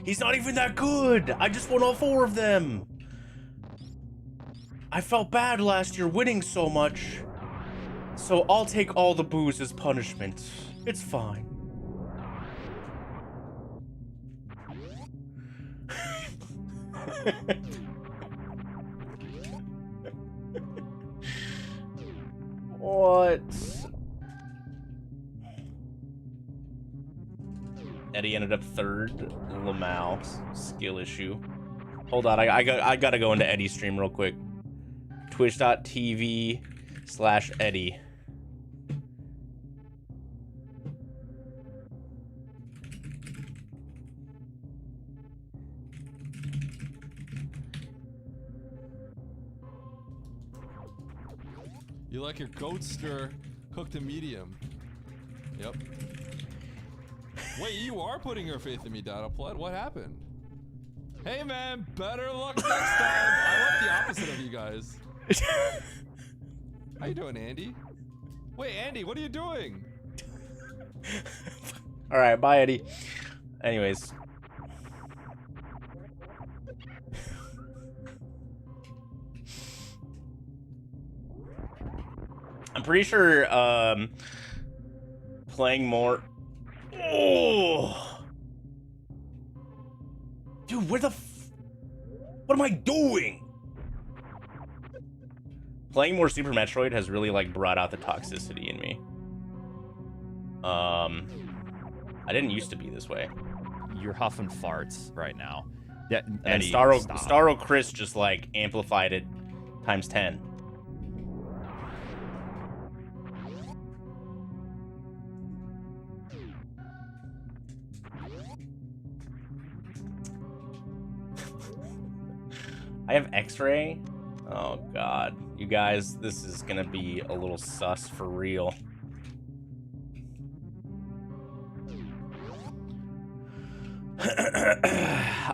Speaker 1: He's not even that good. I just won all 4 of them. I felt bad last year winning so much. So I'll take all the boos as punishment. It's fine. What? Eddie ended up 3rd. Lamau, skill issue. Hold on, I gotta go into Eddie's stream real quick. Twitch.tv/Eddie.
Speaker 5: You like your goat stir cooked to medium. Yep. Wait, you are putting your faith in me, Dadaplet. What happened? Hey, man, better luck next time. I like the opposite of you guys. How you doing, Andy? Wait, Andy, what are you doing?
Speaker 1: All right, bye, Eddie. Anyways. I'm pretty sure playing more. Oh, dude, what am I doing? Playing more Super Metroid has really like brought out the toxicity in me. I didn't used to be this way.
Speaker 4: You're huffing farts right now. Yeah,
Speaker 1: And
Speaker 4: Eddie,
Speaker 1: then
Speaker 4: stop.
Speaker 1: Starro Chris just like amplified it times 10. I have X-ray. Oh god, you guys, this is gonna be a little sus for real.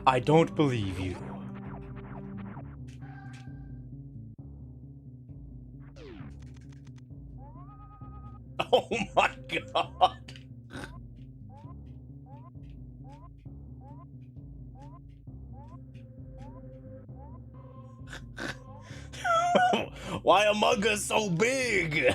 Speaker 1: I don't believe you. Oh my god. Why Among Us so big?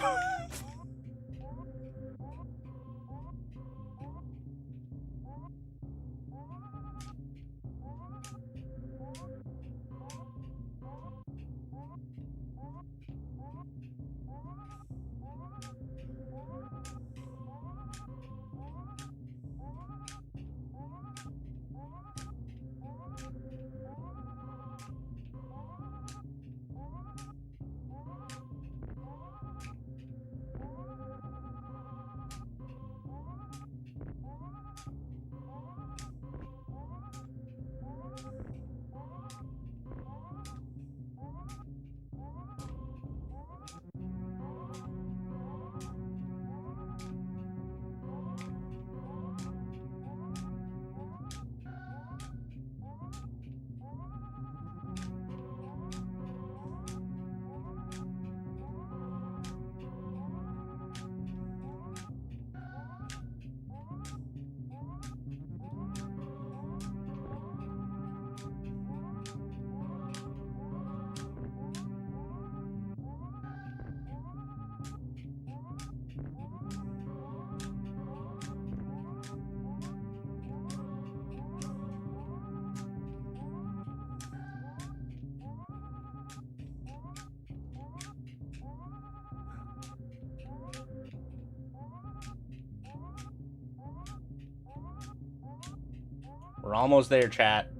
Speaker 1: We're almost there, chat.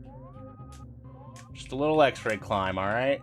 Speaker 1: Just a little X-ray climb, all right?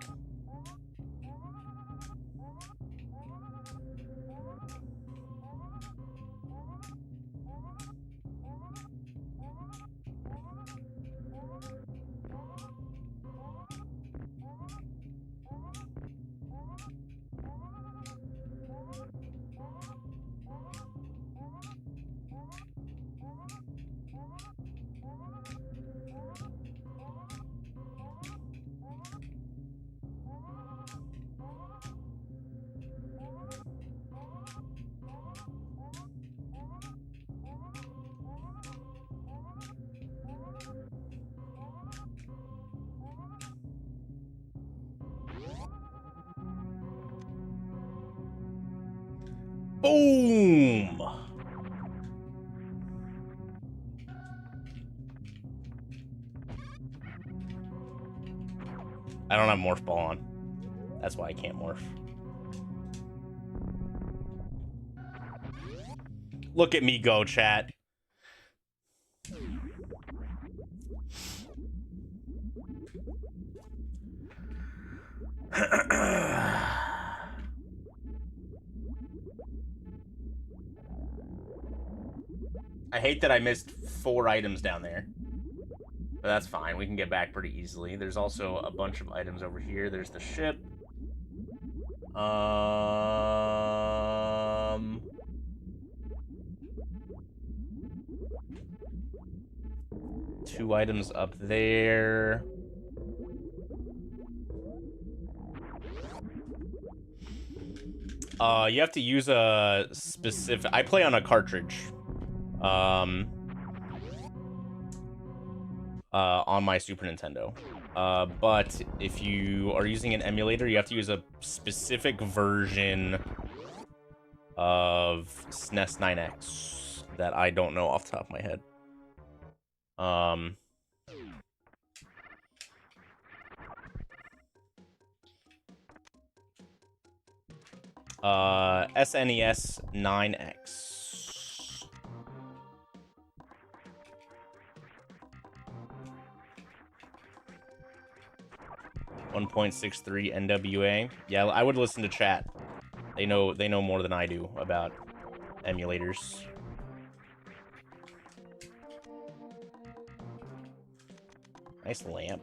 Speaker 1: Boom! I don't have morph ball on. That's why I can't morph. Look at me go, chat. I hate that I missed 4 items down there. But that's fine. We can get back pretty easily. There's also a bunch of items over here. There's the ship. 2 items up there. You have to use a specific... I play on a cartridge. On my Super Nintendo. But if you are using an emulator, you have to use a specific version of SNES 9X that I don't know off the top of my head. SNES 9X. 1.63 NWA. Yeah, I would listen to chat. They know more than I do about emulators. Nice lamp.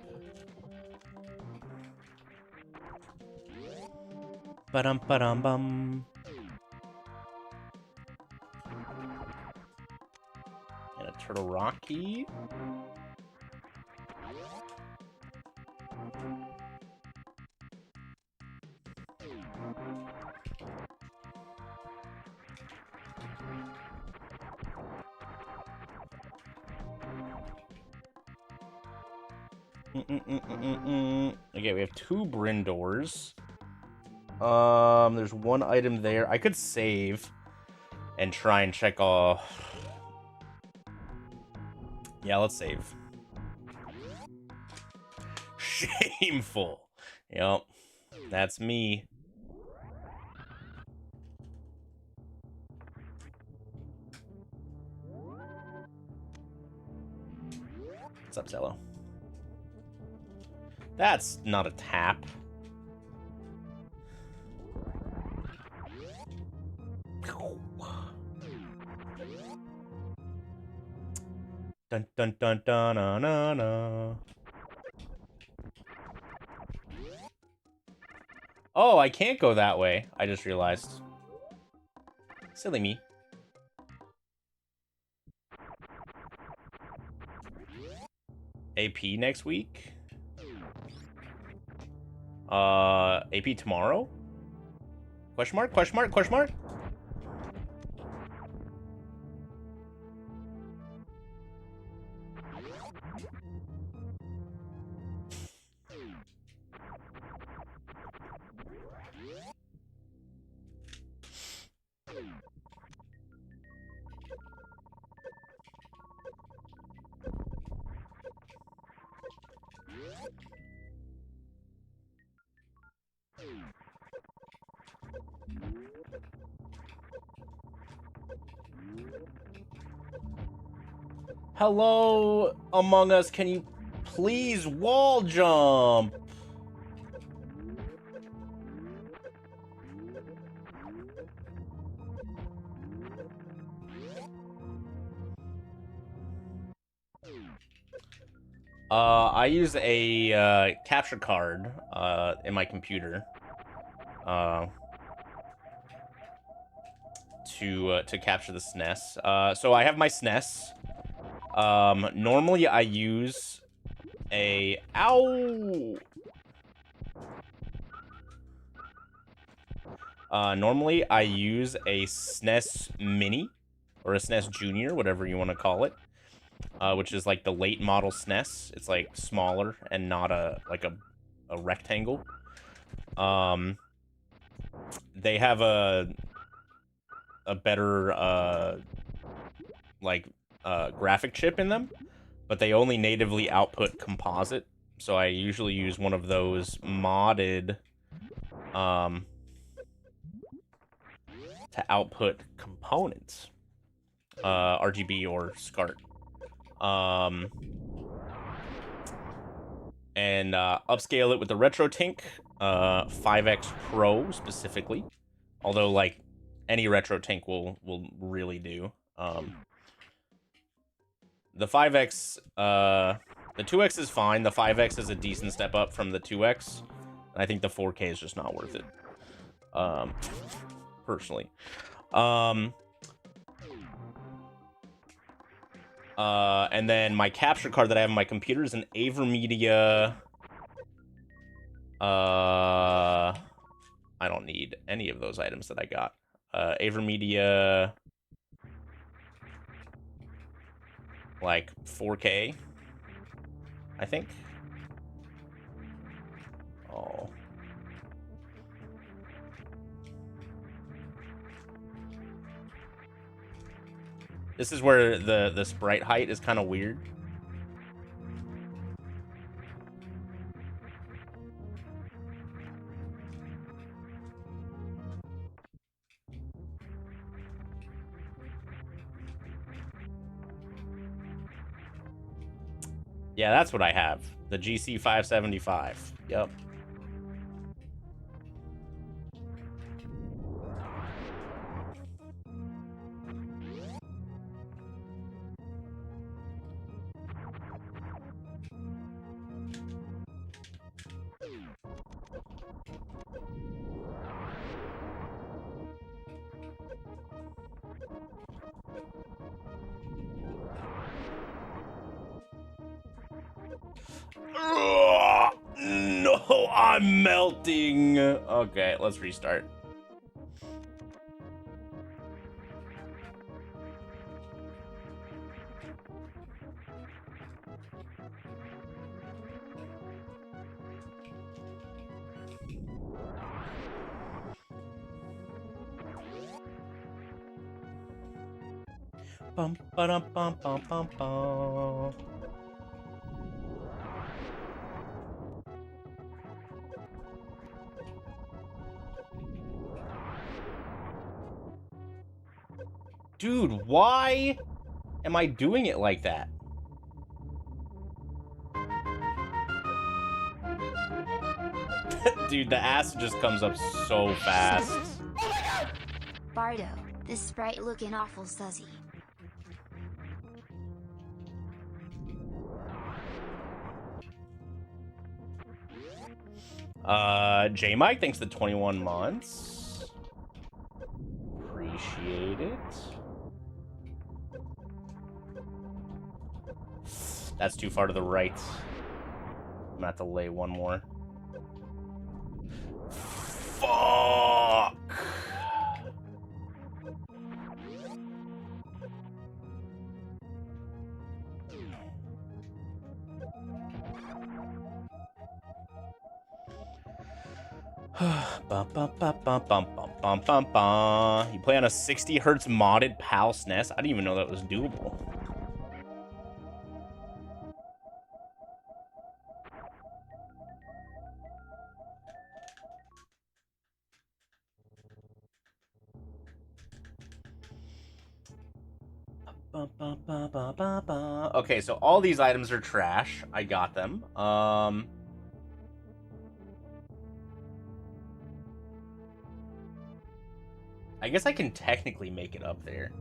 Speaker 1: Ba-dum-ba-dum-bum. And a turtle rocky. Okay, we have 2 Bryn doors. There's 1 item there. I could save and try and check all. Yeah, let's save. Shameful. Yep, that's me. What's up, Zello? That's not a tap. Dun dun dun dun na na na. Oh, I can't go that way. I just realized. Silly me. AP next week? AP tomorrow? Question mark? Question mark? Question mark? Hello, Among Us, can you please wall jump? I use a capture card in my computer to capture the SNES. So I have my SNES. Normally I use a... Ow! Normally I use a SNES Mini, or a SNES Junior, whatever you want to call it, which is like the late model SNES. It's like smaller and not a rectangle. They have a a better graphic chip in them, but they only natively output composite. So I usually use one of those modded to output components, RGB or SCART. And upscale it with the RetroTink 5X Pro specifically. Although, like, any RetroTink will really do. The 5X, the 2X is fine. The 5X is a decent step up from the 2X. I think the 4K is just not worth it. Personally. And then my capture card that I have on my computer is an AverMedia. I don't need any of those items that I got. AverMedia, like 4K, I think. Oh. This is where the sprite height is kind of weird. Yeah, that's what I have. The GC 575. Yep. No, I'm melting. Okay, let's restart. Bum ba dum bum bum bum bum. Dude, why am I doing it like that? Dude, the acid just comes up so fast.
Speaker 2: Bardo, this sprite looking awful sussy.
Speaker 1: J Mike, thanks to 21 months. Appreciate it. That's too far to the right. I'm gonna have to lay one more. Fuck! Bum, bum, bum, bum, bum, bum, bum, bum. You play on a 60 hertz modded PAL SNES? I didn't even know that was doable. Okay, so all these items are trash. I got them. I guess I can technically make it up there.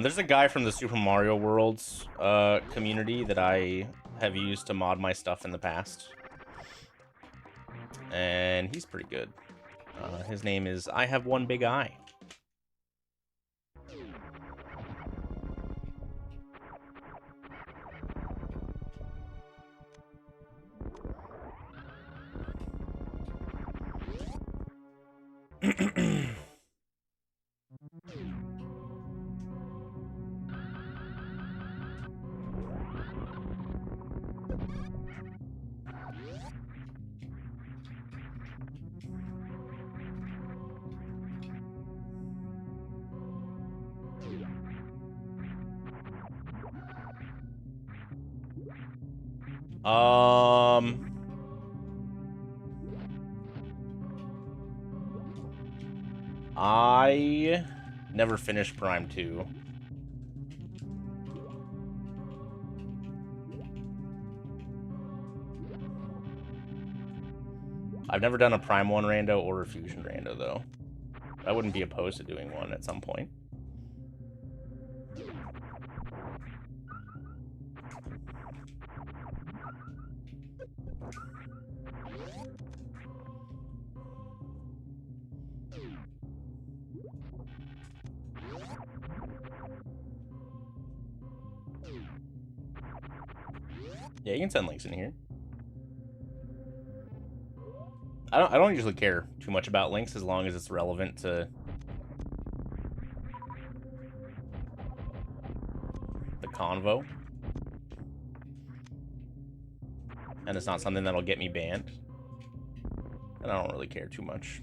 Speaker 1: There's a guy from the Super Mario Worlds community that I have used to mod my stuff in the past. And he's pretty good. His name is I Have One Big Eye. I never finished Prime 2. I've never done a Prime 1 rando or a Fusion rando, though. I wouldn't be opposed to doing one at some point. Yeah, you can send links in here. I don't usually care too much about links as long as it's relevant to the convo. And it's not something that'll get me banned. And I don't really care too much.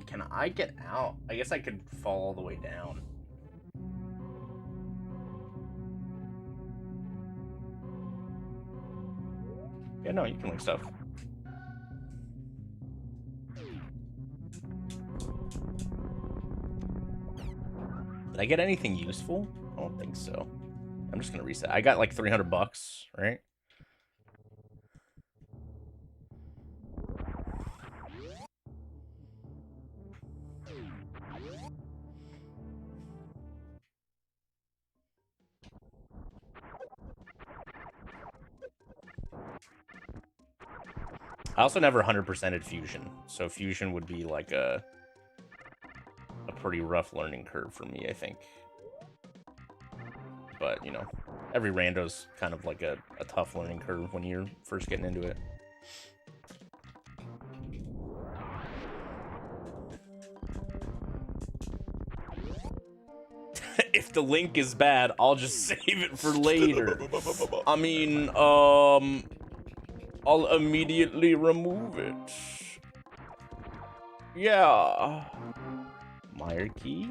Speaker 1: Can I get out? I guess I could fall all the way down. Yeah, no, you can link stuff. Did I get anything useful? I don't think so. I'm just gonna reset. I got like 300 bucks, right? I also never 100%ed Fusion, so Fusion would be like a pretty rough learning curve for me, I think. But, you know, every rando's kind of like a tough learning curve when you're first getting into it. If the link is bad, I'll just save it for later. I mean, I'll immediately remove it. Yeah. Meyer key.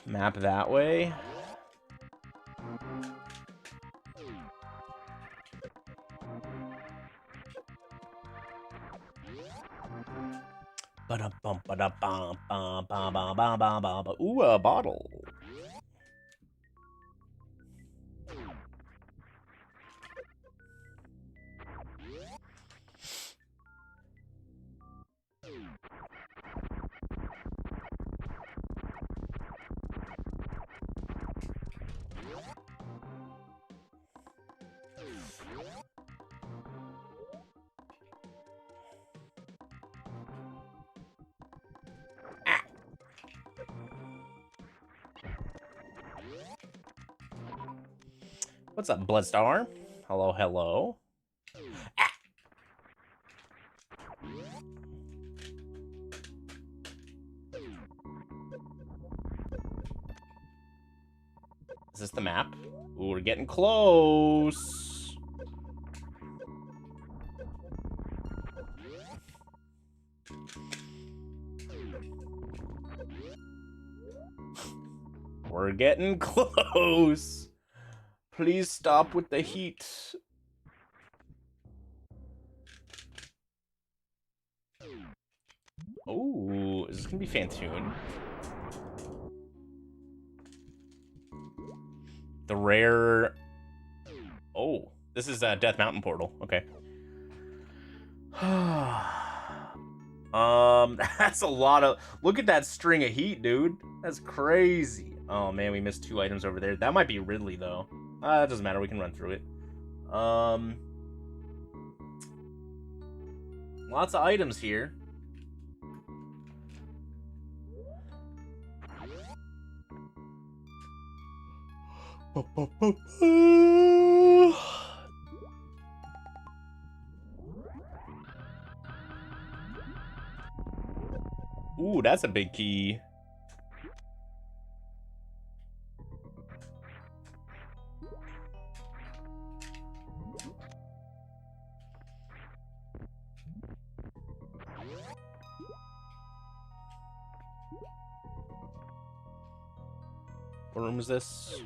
Speaker 1: Map that way. Ooh, a bottle. What's up, Bloodstar? Hello, hello. Ah. Is this the map? Ooh, we're getting close. We're getting close. Please stop with the heat. Oh, is this gonna be Fantoon? The rare... Oh, this is Death Mountain Portal. Okay. That's a lot of... Look at that string of heat, dude. That's crazy. Oh, man, we missed 2 items over there. That might be Ridley, though. That doesn't matter. We can run through it. Lots of items here. Ooh, that's a big key. room is this?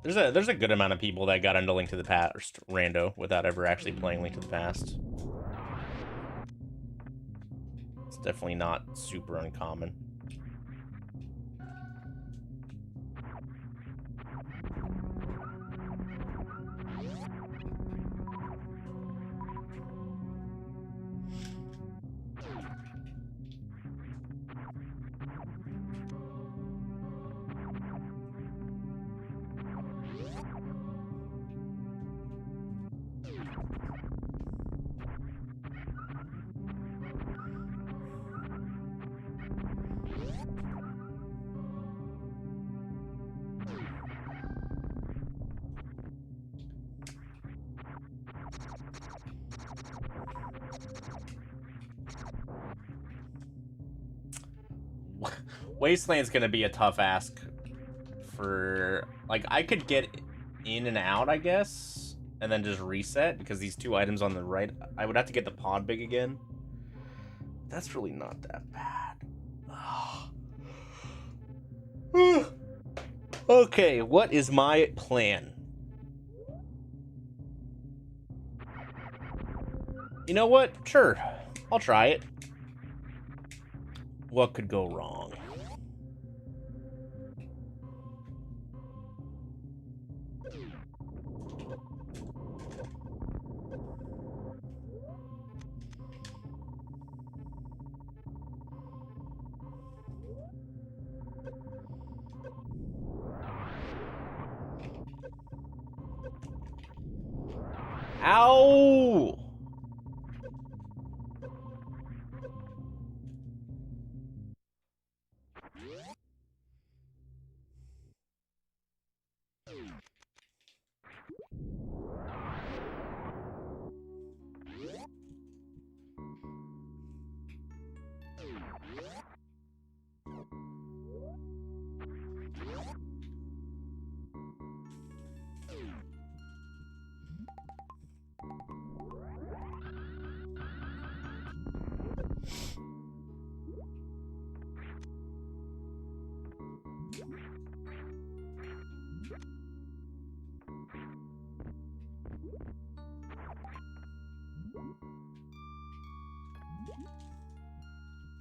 Speaker 1: There's a good amount of people that got into Link to the Past rando without ever actually playing Link to the Past. It's definitely not super uncommon. Wasteland's gonna be a tough ask for, like, I could get in and out, I guess, and then just reset, because these two items on the right, I would have to get the pod big again. That's really not that bad. Okay, what is my plan? You know what? Sure, I'll try it. What could go wrong? Ow!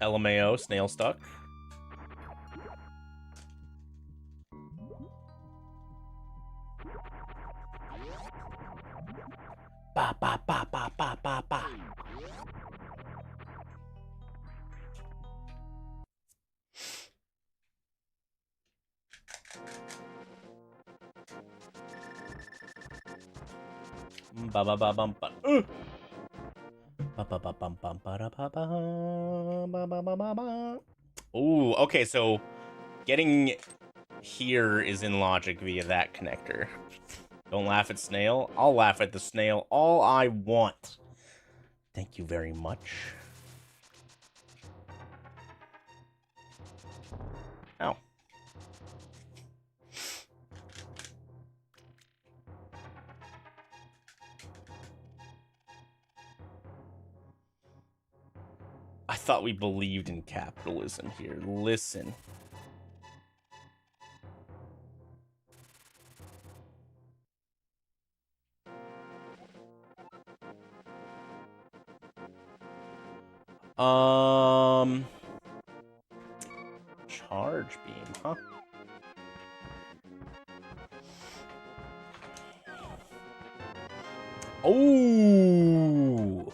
Speaker 1: LMAO, snail stuck. Ba ba ba ba ba ba ba. Ba ba ba bum ba. Ba ba ba bum bum ba da ba ba ba ba ba ba ba. Ooh, okay, so getting here is in logic via that connector. Don't laugh at snail. I'll laugh at the snail all I want. Thank you very much. Ow. I thought we believed in capitalism here. Listen. Charge beam, huh? Oh,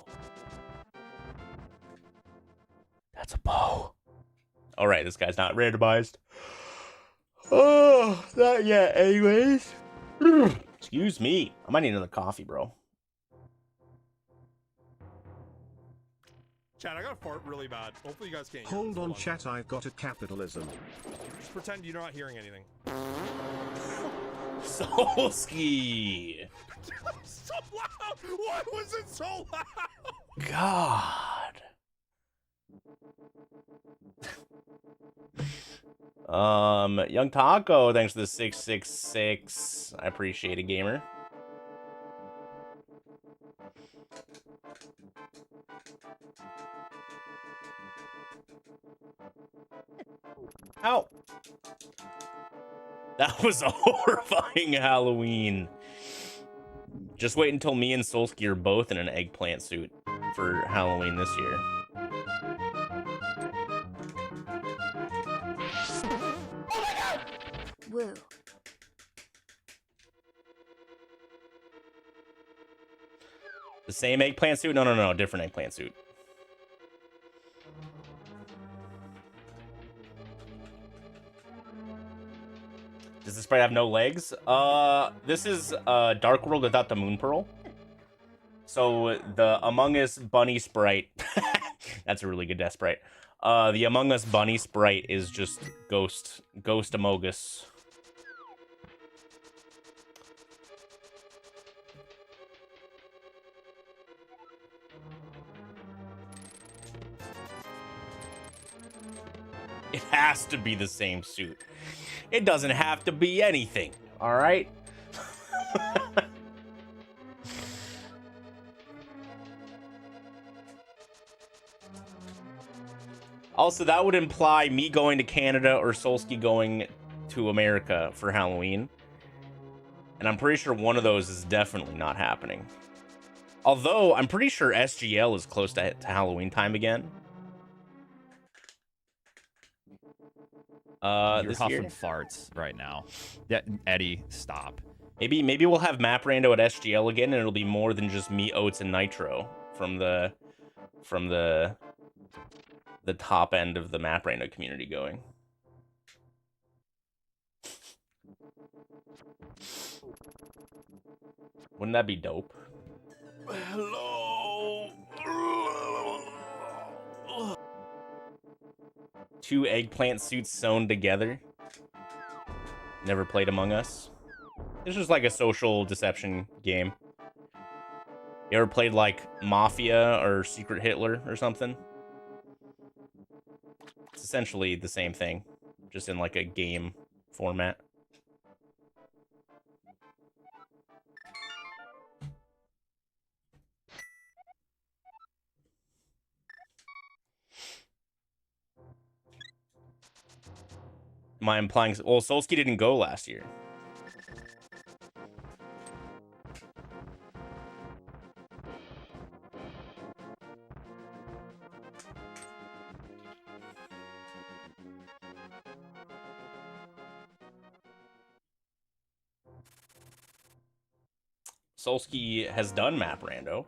Speaker 1: that's a bow. All right, this guy's not randomized. Oh, not yet. Anyways, excuse me. I might need another coffee, bro.
Speaker 6: Chat, I got to fart really bad. Hopefully you guys can't hear
Speaker 7: Hold
Speaker 6: this.
Speaker 7: on, chat, I've got a capitalism.
Speaker 6: Just pretend you're not hearing anything.
Speaker 1: Solski.
Speaker 6: So loud! Why was it so loud?
Speaker 1: God. Young Taco, thanks for the 666. I appreciate it, gamer. Ow. That was a horrifying Halloween. Just wait until me and Solsky are both in an eggplant suit for Halloween this year.
Speaker 2: Woo.
Speaker 1: The same eggplant suit? No, different eggplant suit. Does the sprite have no legs? This is Dark World without the Moon Pearl. So the Among Us bunny sprite, that's a really good death sprite. The Among Us bunny sprite is just Ghost Amogus. It has to be the same suit. It doesn't have to be anything, all right? Also, that would imply me going to Canada or Solsky going to America for Halloween. And I'm pretty sure one of those is definitely not happening. Although, I'm pretty sure SGL is close to Halloween time again.
Speaker 4: You're
Speaker 1: This
Speaker 4: huffing
Speaker 1: year?
Speaker 4: farts right now. Yeah, Eddie, stop.
Speaker 1: Maybe we'll have maprando at SGL again, and it'll be more than just meat, oats, and nitro from the top end of the maprando community going. Wouldn't that be dope? Hello. Two eggplant suits sewn together. Never played Among Us. This is like a social deception game. You ever played like Mafia or Secret Hitler or something? It's essentially the same thing, just in like a game format. Am I implying... Well, Solsky didn't go last year. Solsky has done maprando.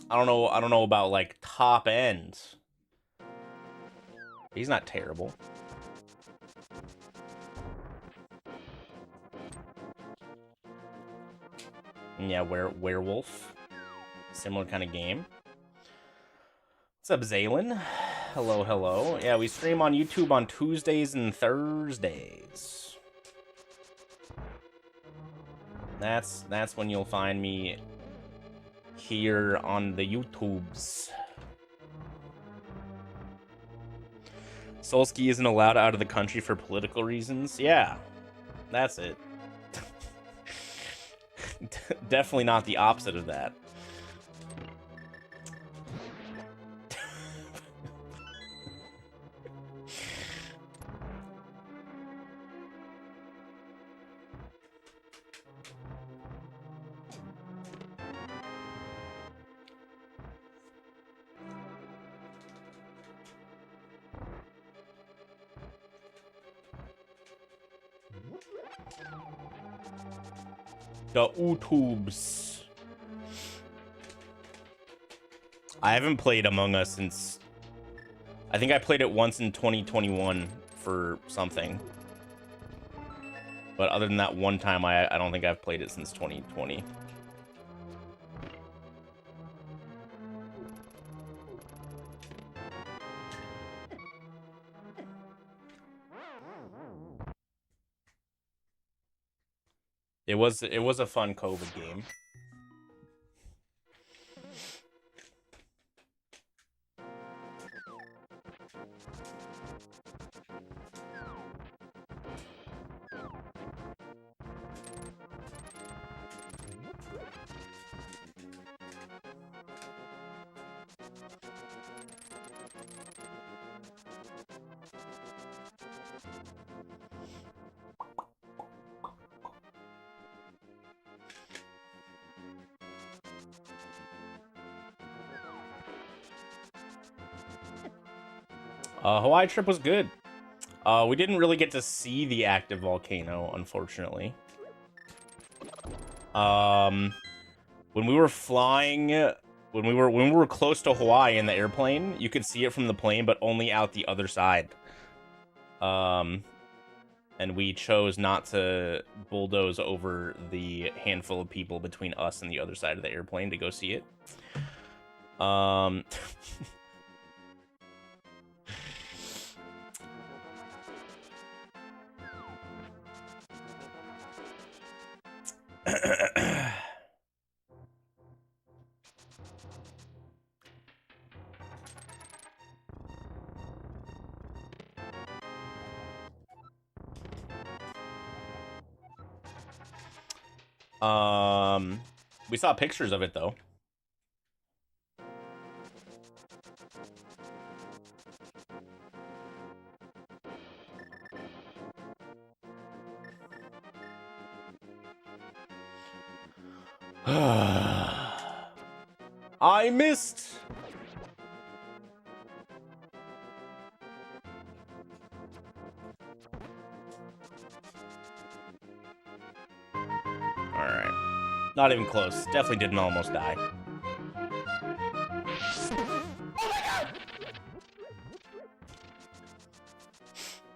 Speaker 1: I don't know about like top end. He's not terrible. Yeah, werewolf. Similar kind of game. What's up, Zaylin? Hello. Yeah, we stream on YouTube on Tuesdays and Thursdays. That's when you'll find me here on the YouTubes. Solsky isn't allowed out of the country for political reasons. Yeah, that's it. Definitely not the opposite of that. The YouTubes. I haven't played Among Us since... I think I played it once in 2021 for something. But other than that one time, I don't think I've played it since 2020. It was a fun COVID game. Hawaii trip was good. We didn't really get to see the active volcano, unfortunately. When we were flying, when we were close to Hawaii in the airplane, you could see it from the plane, but only out the other side. And we chose not to bulldoze over the handful of people between us and the other side of the airplane to go see it. We saw pictures of it though. I missed. All right. Not even close. Definitely didn't almost die.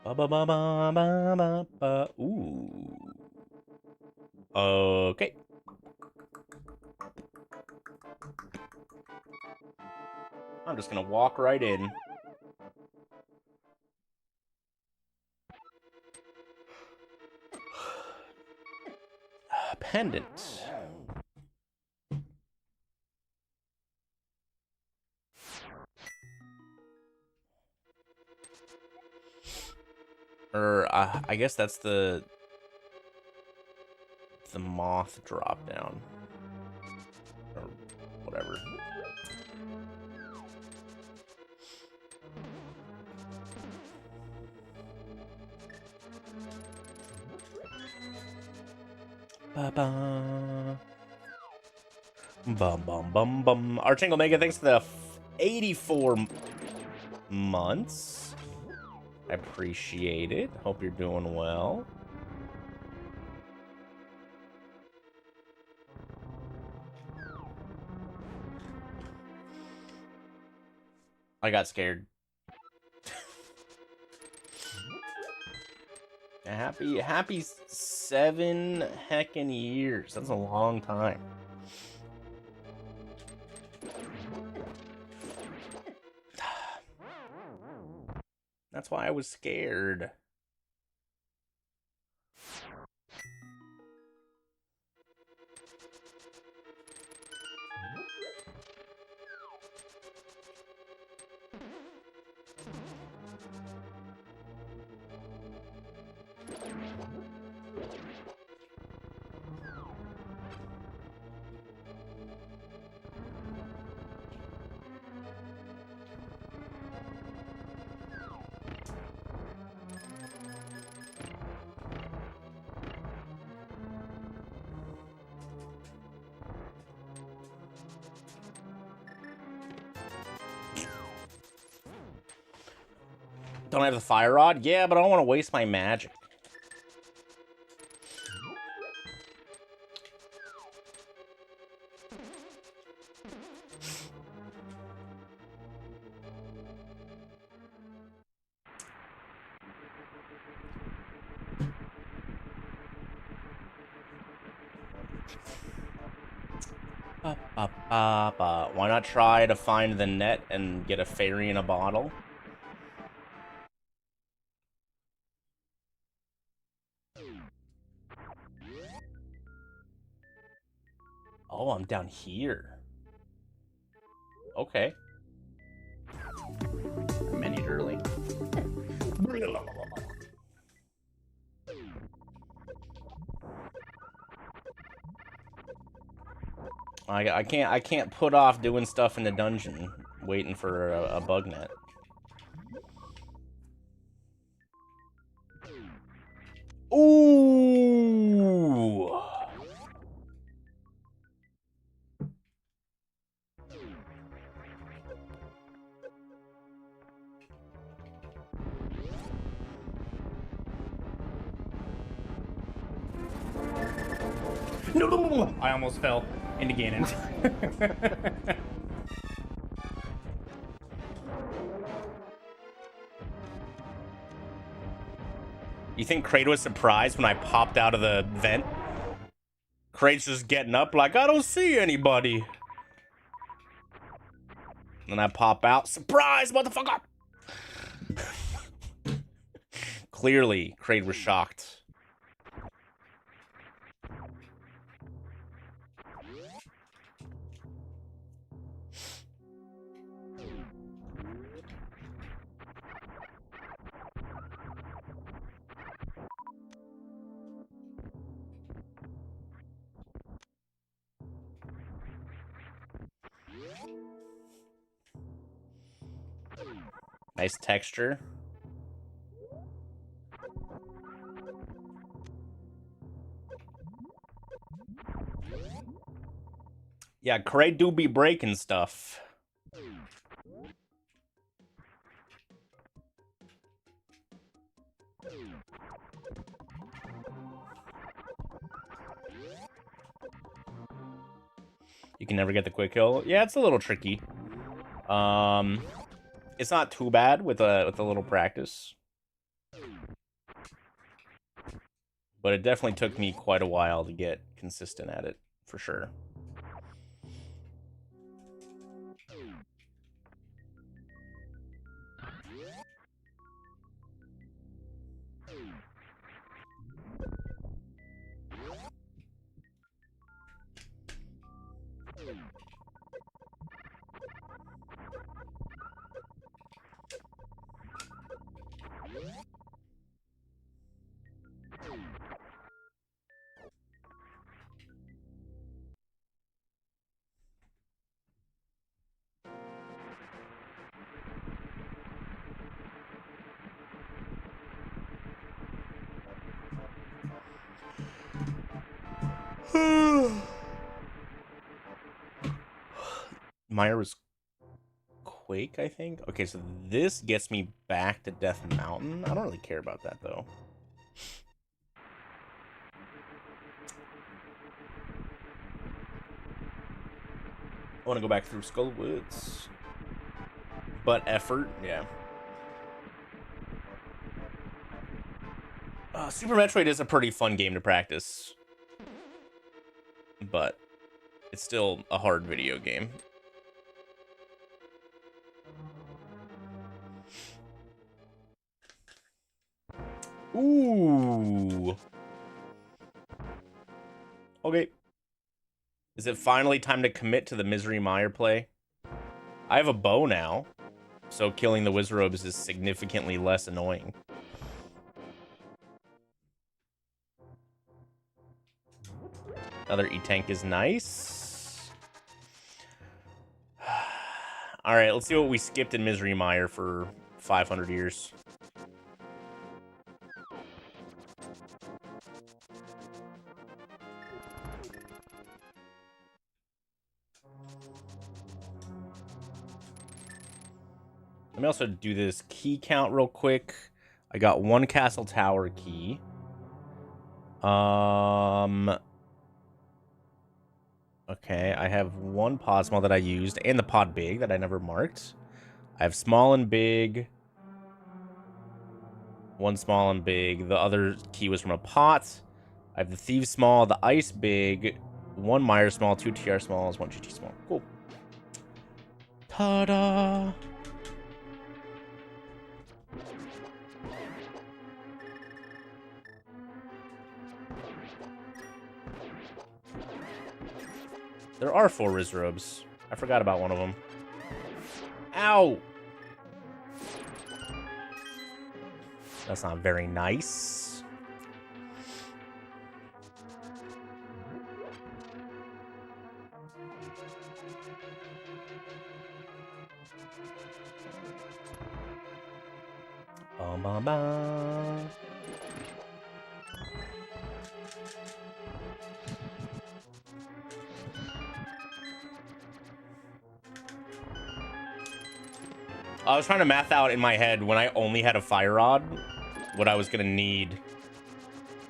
Speaker 1: Ba ba ba ba ba ba ba. Ooh. Okay. I'm just gonna walk right in. Pendant. Or I guess that's the moth drop down or whatever. Ba-ba. Bum bum bum bum. Archangle Mega, thanks for the 84 months. I appreciate it. Hope you're doing well. I got scared. Happy 7 heckin' years. That's a long time. That's why I was scared. Don't have the fire rod? Yeah, but I don't want to waste my magic. Why not try to find the net and get a fairy in a bottle? Oh, I'm down here. Okay. I menued early. I can't put off doing stuff in the dungeon, waiting for a bug net. Ooh.
Speaker 3: I almost fell into Ganon.
Speaker 1: You think Kraid was surprised when I popped out of the vent? Kraid's just getting up like, I don't see anybody. Then I pop out, surprise, motherfucker! Clearly, Kraid was shocked. Nice texture. Yeah, Kraid do be breaking stuff. You can never get the quick kill. Yeah, it's a little tricky. It's not too bad with a little practice. But it definitely took me quite a while to get consistent at it, for sure. Meyer was Quake, I think. Okay, so this gets me back to Death Mountain. I don't really care about that, though. I want to go back through Skull Woods. But effort, yeah. Super Metroid is a pretty fun game to practice. But it's still a hard video game. Ooh. Okay. Is it finally time to commit to the Misery Mire play? I have a bow now, so killing the Wizrobes is significantly less annoying. Another E-Tank is nice. Alright, let's see what we skipped in Misery Mire for 500 years. Let me also do this key count real quick. I got one Castle Tower key. Okay, I have one pod small that I used, and the pod big that I never marked. I have small and big. One small and big. The other key was from a pot. I have the Thieves small, the Ice big, one Mire small, two TR smalls, one GT small. Cool. Ta-da! There are 4 Wizrobes. I forgot about one of them. Ow! That's not very nice. Bum, bum, bum. I was trying to math out in my head when I only had a fire rod what I was gonna need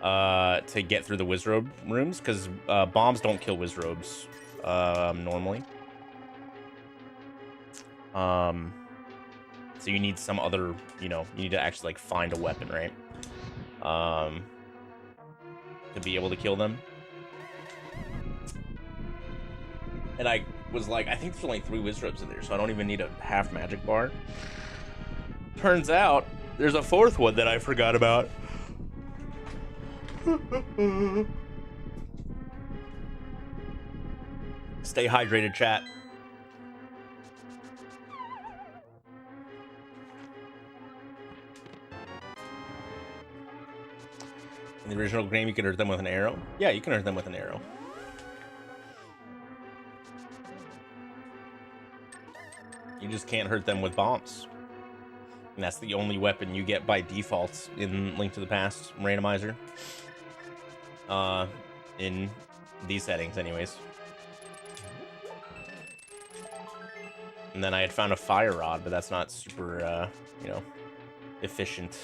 Speaker 1: to get through the wizrobe rooms, because bombs don't kill wizrobes normally. So you need some other, you need to actually like find a weapon, right? To be able to kill them. And I was like, I think there's only 3 wizrobes in there, so I don't even need a half magic bar. Turns out there's a 4th one that I forgot about. Stay hydrated, chat. In the original game, you can hurt them with an arrow. Yeah, you can hurt them with an arrow. You just can't hurt them with bombs. And that's the only weapon you get by default in Link to the Past randomizer. In these settings, anyways. And then I had found a fire rod, but that's not super, efficient.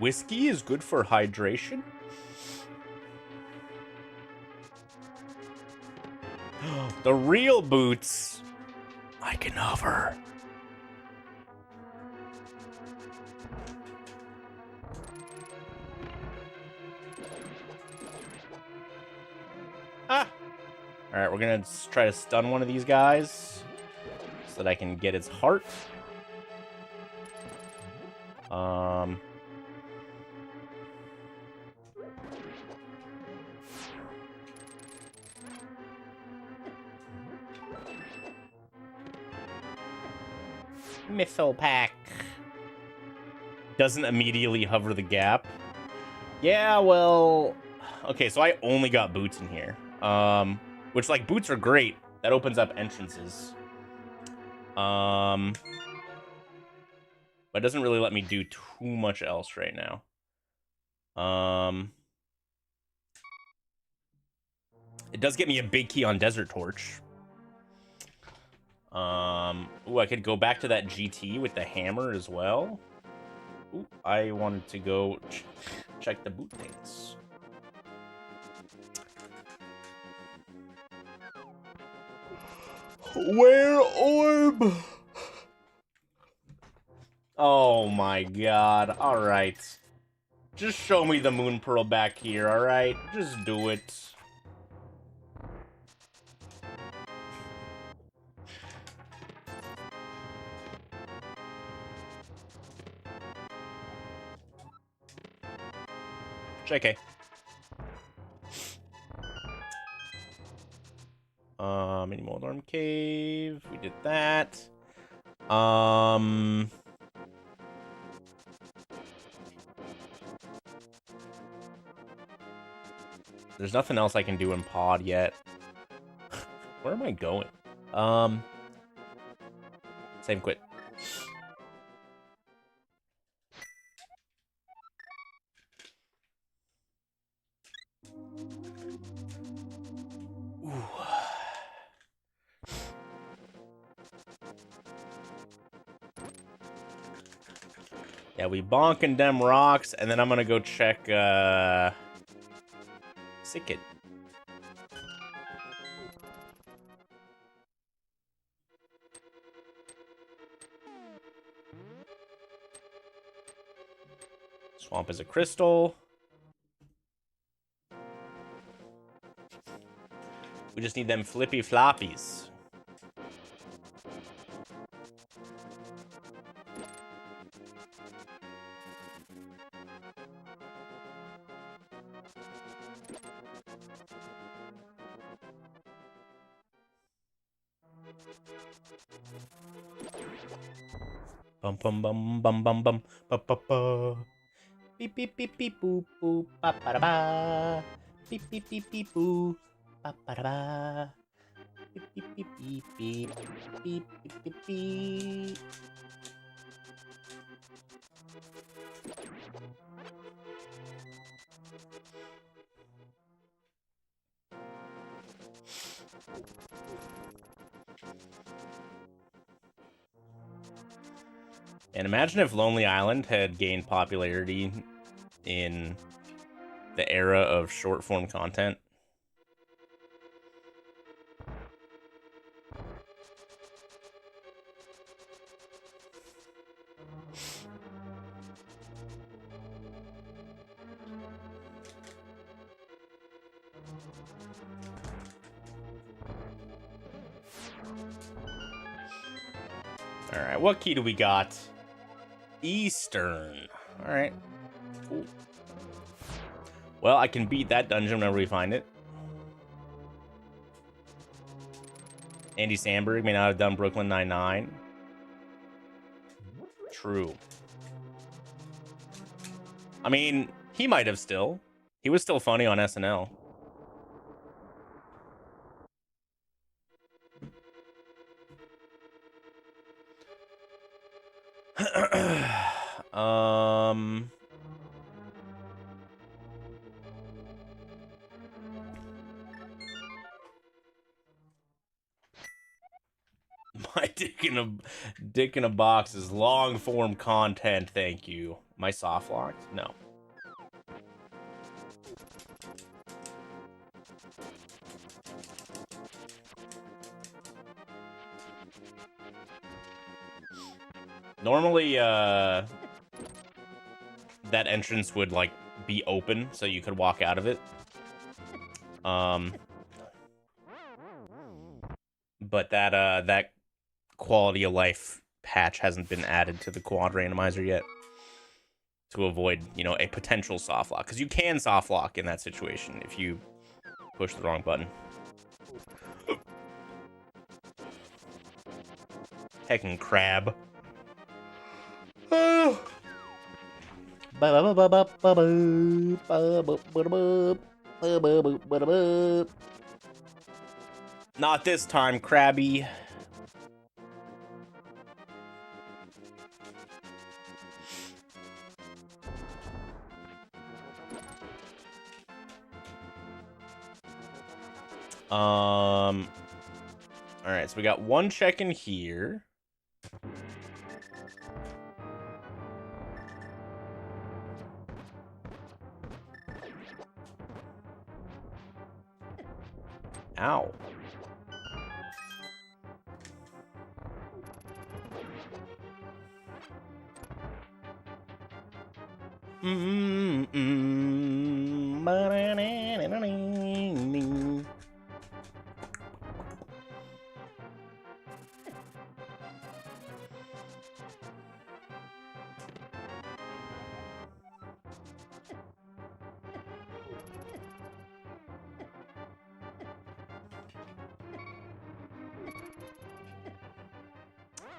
Speaker 1: Whiskey is good for hydration? The real boots. I can hover. Ah! Alright, we're gonna try to stun one of these guys so that I can get its heart. Missile pack. Doesn't immediately hover the gap. Yeah, well... Okay, so I only got boots in here. Which, like, boots are great. That opens up entrances. But it doesn't really let me do too much else right now. It does get me a big key on Desert Torch. Ooh, I could go back to that GT with the hammer as well. Ooh, I wanted to go check the boot things. Where orb? Oh my god, alright. Just show me the moon pearl back here, alright? Just do it. JK. Minimal alarm cave. We did that. There's nothing else I can do in pod yet. Where am I going? Save quit. Ooh. Yeah, we bonking them rocks, and then I'm gonna go check, Sicket. Swamp is a crystal. We just need them flippy floppies. Bum bum bum bum bum bum ba ba ba. Beep beep beep beep boop boop ba ba da ba. Beep beep beep beep boop ba ba da ba. Beep beep beep beep beep beep beep beep beep. And imagine if Lonely Island had gained popularity in the era of short form content. All right, what key do we got? Eastern. All right, cool. Well, I can beat that dungeon whenever we find it. Andy Samberg may not have done Brooklyn Nine-Nine. True. I mean, he might have still. He was still funny on SNL. My dick in a box is long form content, thank you. My soft locked? No. Normally, that entrance would, like, be open, so you could walk out of it. But that quality of life patch hasn't been added to the quad randomizer yet to avoid, you know, a potential soft lock. Because you can soft lock in that situation if you push the wrong button. Heckin' crab. Not this time, Krabby. All right, so we got one check in here. Ow.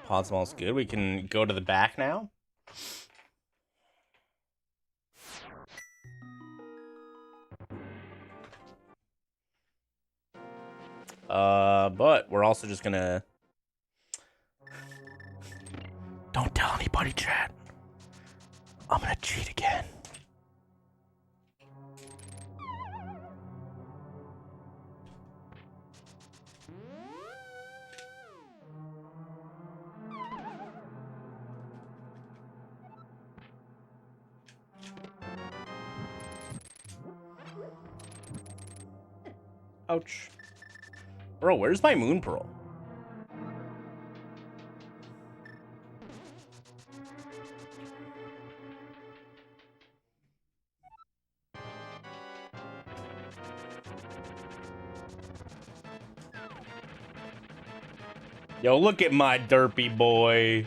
Speaker 1: Pod smells good. We can go to the back now. But we're also just gonna... Don't tell anybody, chat. I'm gonna cheat again. Ouch. Bro, where's my moon pearl? Yo, look at my derpy boy.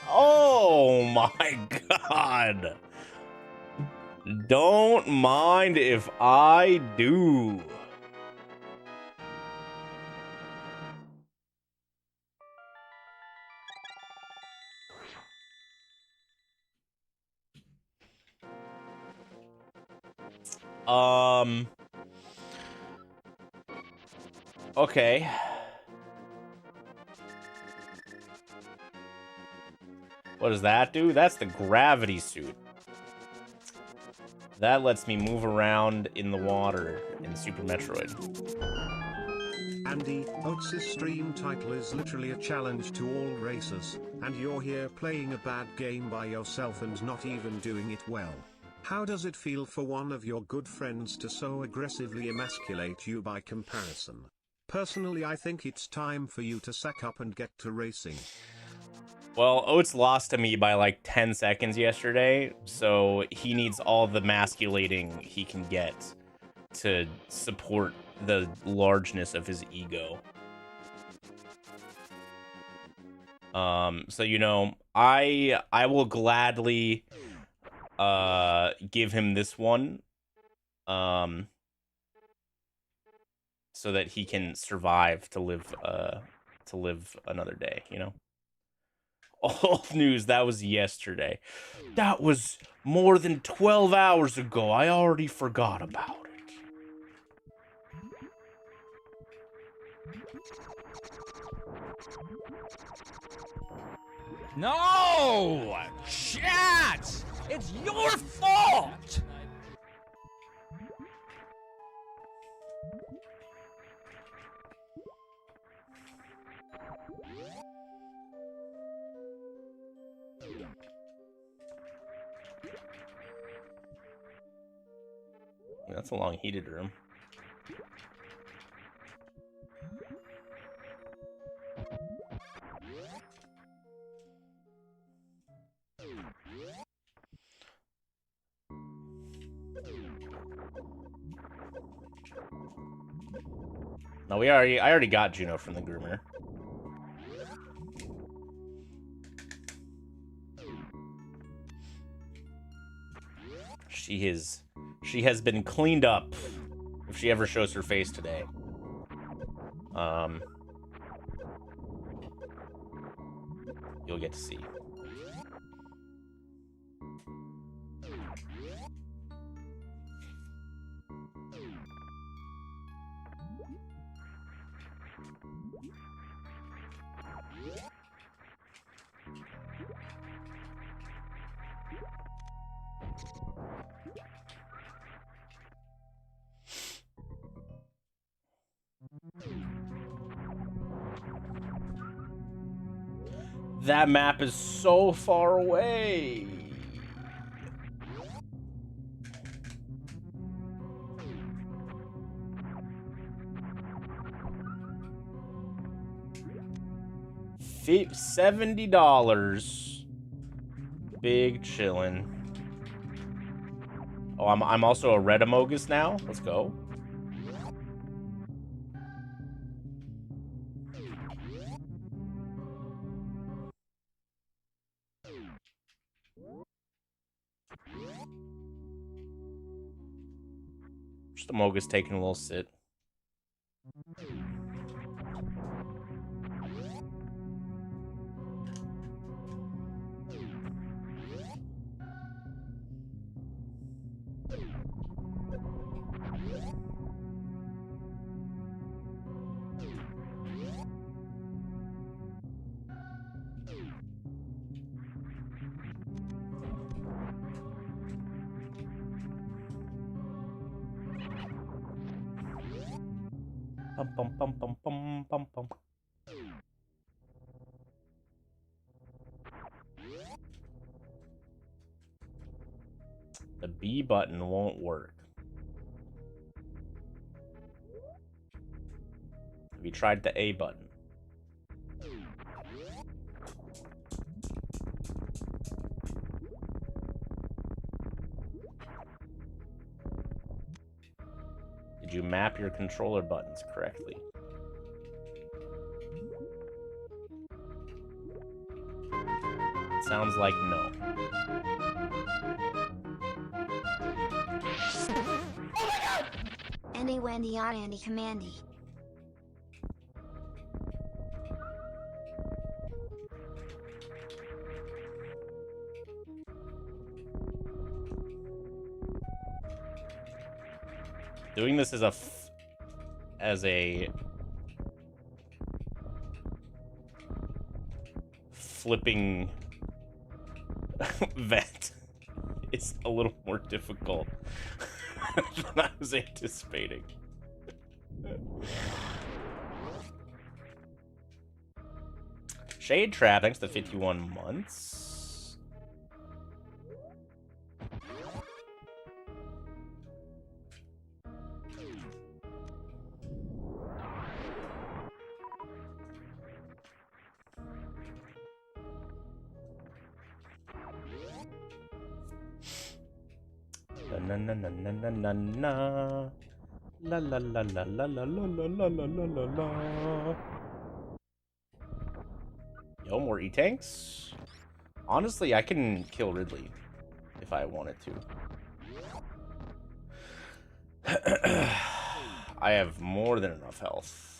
Speaker 1: Oh my god. Don't mind if I do. Okay. What does that do? That's the gravity suit. That lets me move around in the water in Super Metroid.
Speaker 7: Andy, Oats' stream title is literally a challenge to all racers, and you're here playing a bad game by yourself and not even doing it well. How does it feel for one of your good friends to so aggressively emasculate you by comparison? Personally, I think it's time for you to sack up and get to racing.
Speaker 1: Well, Oates lost to me by like 10 seconds yesterday, so he needs all the masculating he can get to support the largeness of his ego. So you know, I will gladly give him this one so that he can survive to live another day, you know. Old news, that was yesterday. That was more than 12 hours ago. I already forgot about it.
Speaker 4: No! Chat! It's your fault!
Speaker 1: That's a long heated room. No, I already got Juno from the groomer. She has been cleaned up if she ever shows her face today. You'll get to see. That map is so far away. $70. Big chillin'. Oh, I'm also a red Amogus now. Let's go. Just Amogus taking a little sit. Bum, bum, bum, bum, bum, bum, bum. The B button won't work. Have you tried the A button? Did you map your controller buttons correctly? It sounds like no.
Speaker 2: Andy Wendy on Andy Commandy.
Speaker 1: Doing this as a flipping Vet is a little more difficult than I was anticipating. Shade Trap, thanks to 51 months. Na na na na na na na. La la la la la la la la la la la la. Yo, more E-tanks? Honestly, I can kill Ridley if I wanted to. I have more than enough health.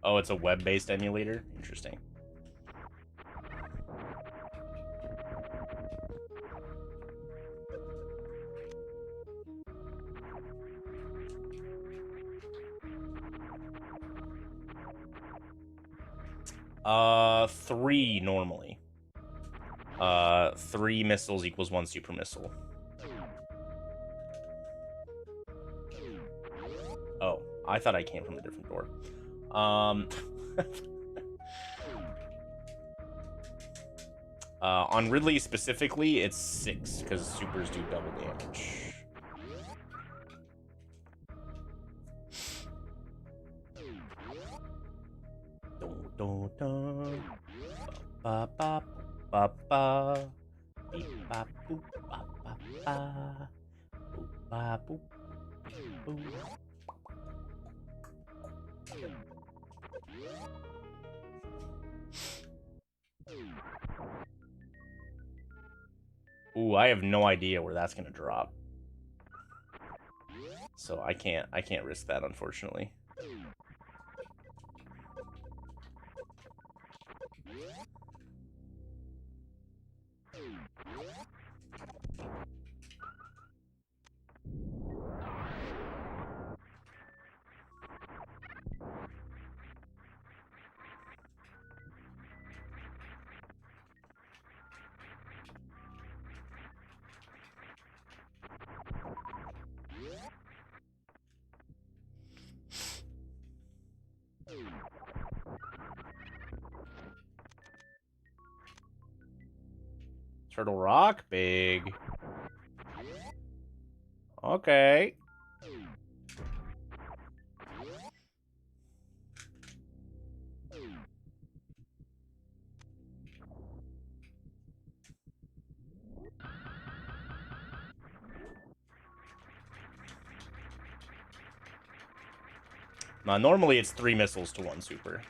Speaker 1: Oh, it's a web-based emulator? Interesting. Three normally. 3 missiles equals 1 super missile. Oh, I thought I came from a different door. On Ridley specifically, it's 6, because supers do double damage. Dun, dun, ba ba ba ba beep ba boop ba ba ba boop ba boop boop. Ooh, I have no idea where that's gonna drop. So I can't risk that, unfortunately. Turtle Rock? Big. Okay. Normally it's 3 missiles to 1 super.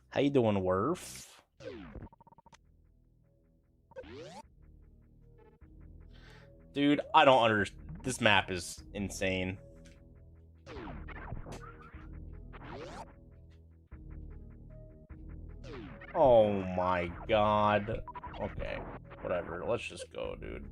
Speaker 1: How you doing, Worf? Dude, I don't understand. This map is insane. Oh my god. Okay, whatever. Let's just go, dude.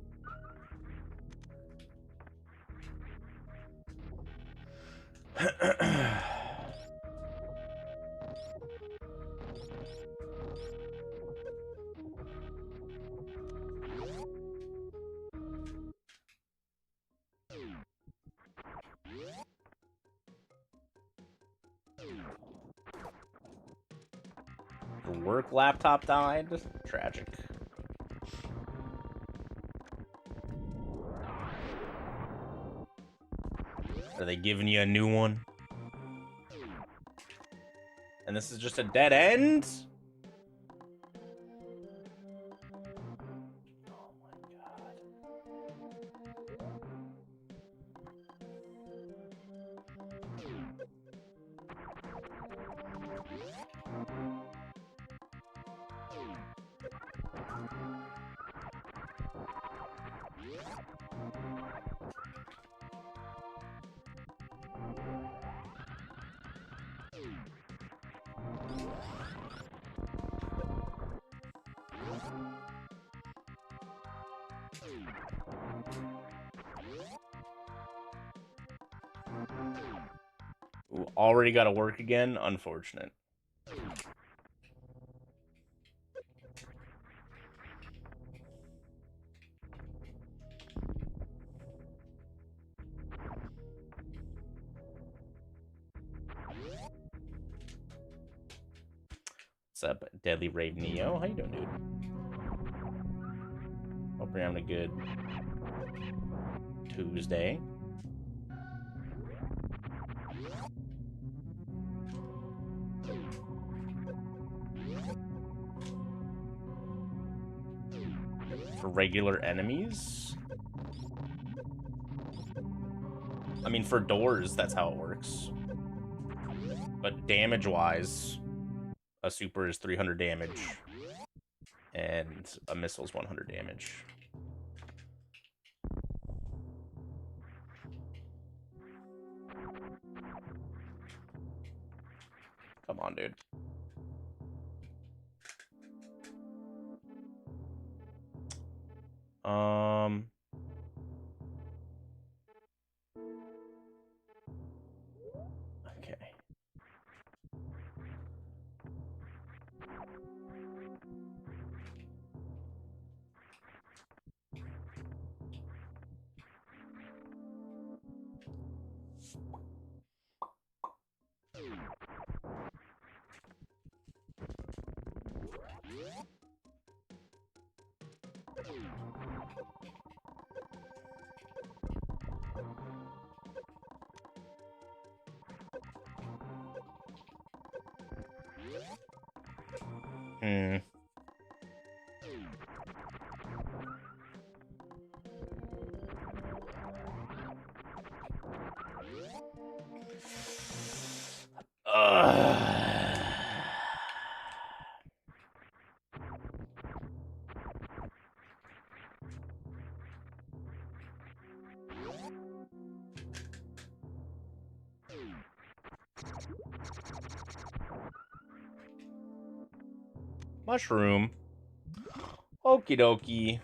Speaker 1: Your work laptop died? Tragic. Are they giving you a new one? And this is just a dead end? Oh my god. Ooh, already got to work again? Unfortunate. What's up, Deadly Rave Neo? How you doing, dude? Hope you're having a good Tuesday. For regular enemies? I mean, for doors, that's how it works. But damage-wise, a super is 300 damage, and a missile's 100 damage. Come on, dude. Okay. Hmm. Mushroom. Okie dokie.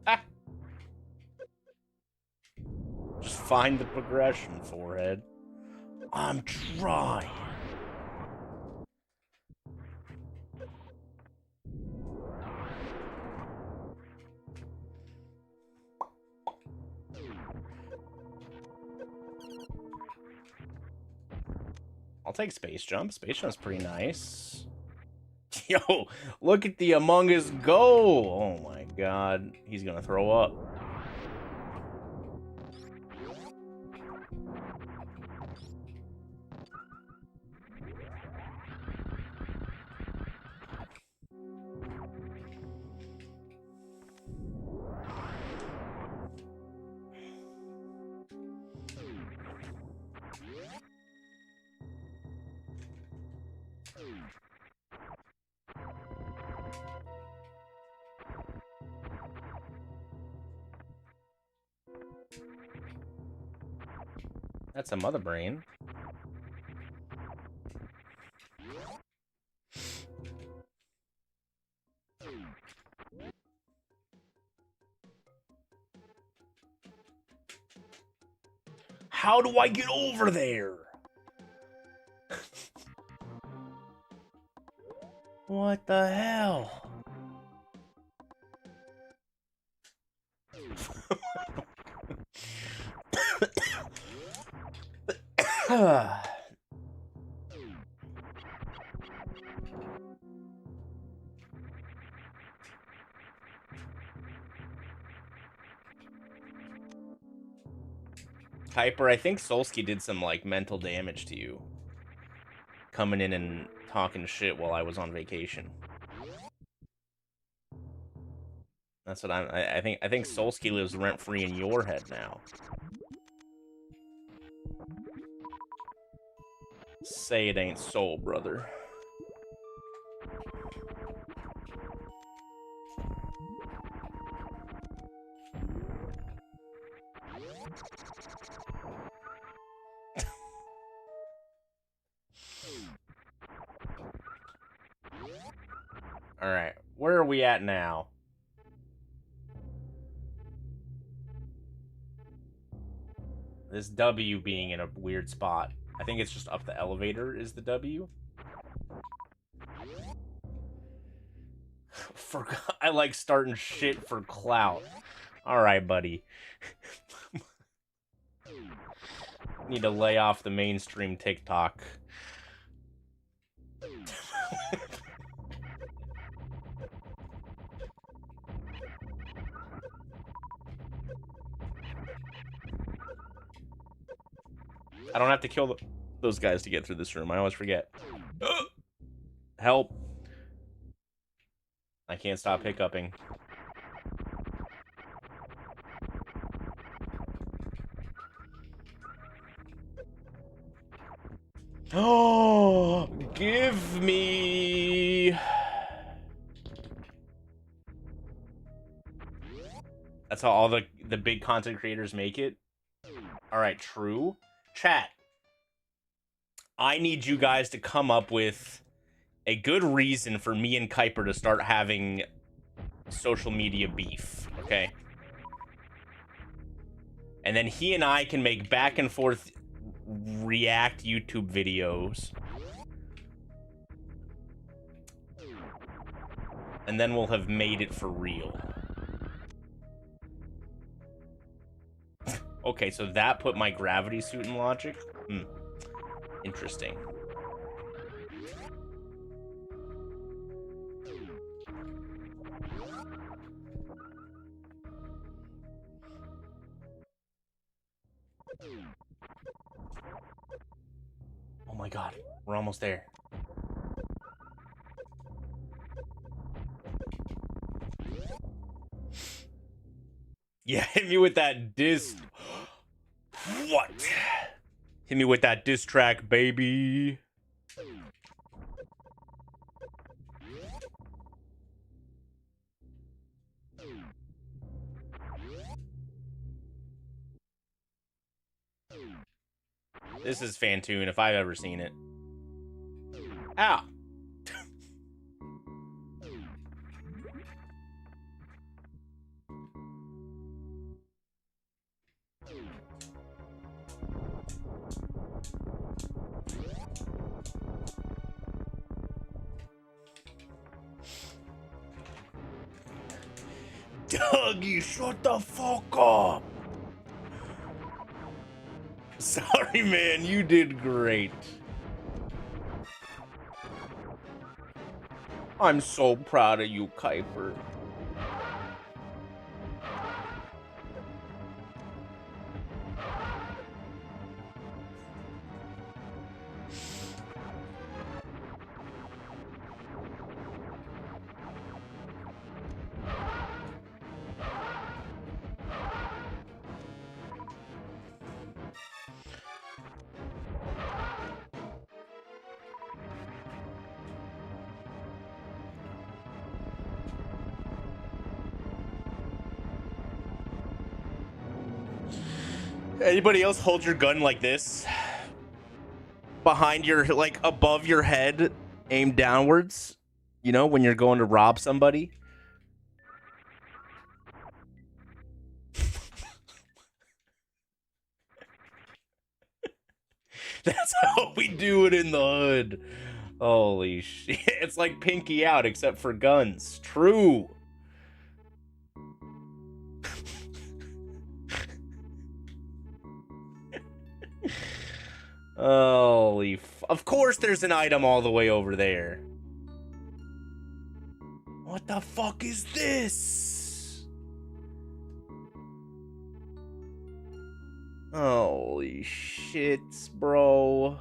Speaker 1: Ah. Just find the progression, forehead. I'm trying. I'll take Space Jump. Space Jump's pretty nice. Yo, look at the Among Us go! Oh my god. He's gonna throw up. That's a mother brain. How do I get over there? What the hell? Kuiper, I think Solsky did some, like, mental damage to you. Coming in and talking shit while I was on vacation. That's what I think Solsky lives rent-free in your head now. Say it ain't so, brother. Alright, where are we at now? This W being in a weird spot. I think it's just up the elevator is the W. I like starting shit for clout. Alright, buddy. Need to lay off the mainstream TikTok. I don't have to kill those guys to get through this room. I always forget. Help. I can't stop hiccuping. Oh, give me... That's how all the big content creators make it? Alright, true. Chat. I need you guys to come up with a good reason for me and Kuiper to start having social media beef, okay? And then he and I can make back and forth react YouTube videos. And then we'll have made it for real. Okay, so that put my gravity suit in logic? Interesting. Oh my god, we're almost there. Yeah, hit me with that diss. What? Hit me with that diss track, baby. This is Fantoon if I've ever seen it. Ow. Dougie, shut the fuck up. Sorry, man, you did great. I'm so proud of you, Kuiper. Anybody else hold your gun like this? Behind your, like, above your head, aimed downwards? You know, when you're going to rob somebody? That's how we do it in the hood. Holy shit. It's like Pinky Out, except for guns. True. Holy of course there's an item all the way over there. What the fuck is this? Holy shit, bro.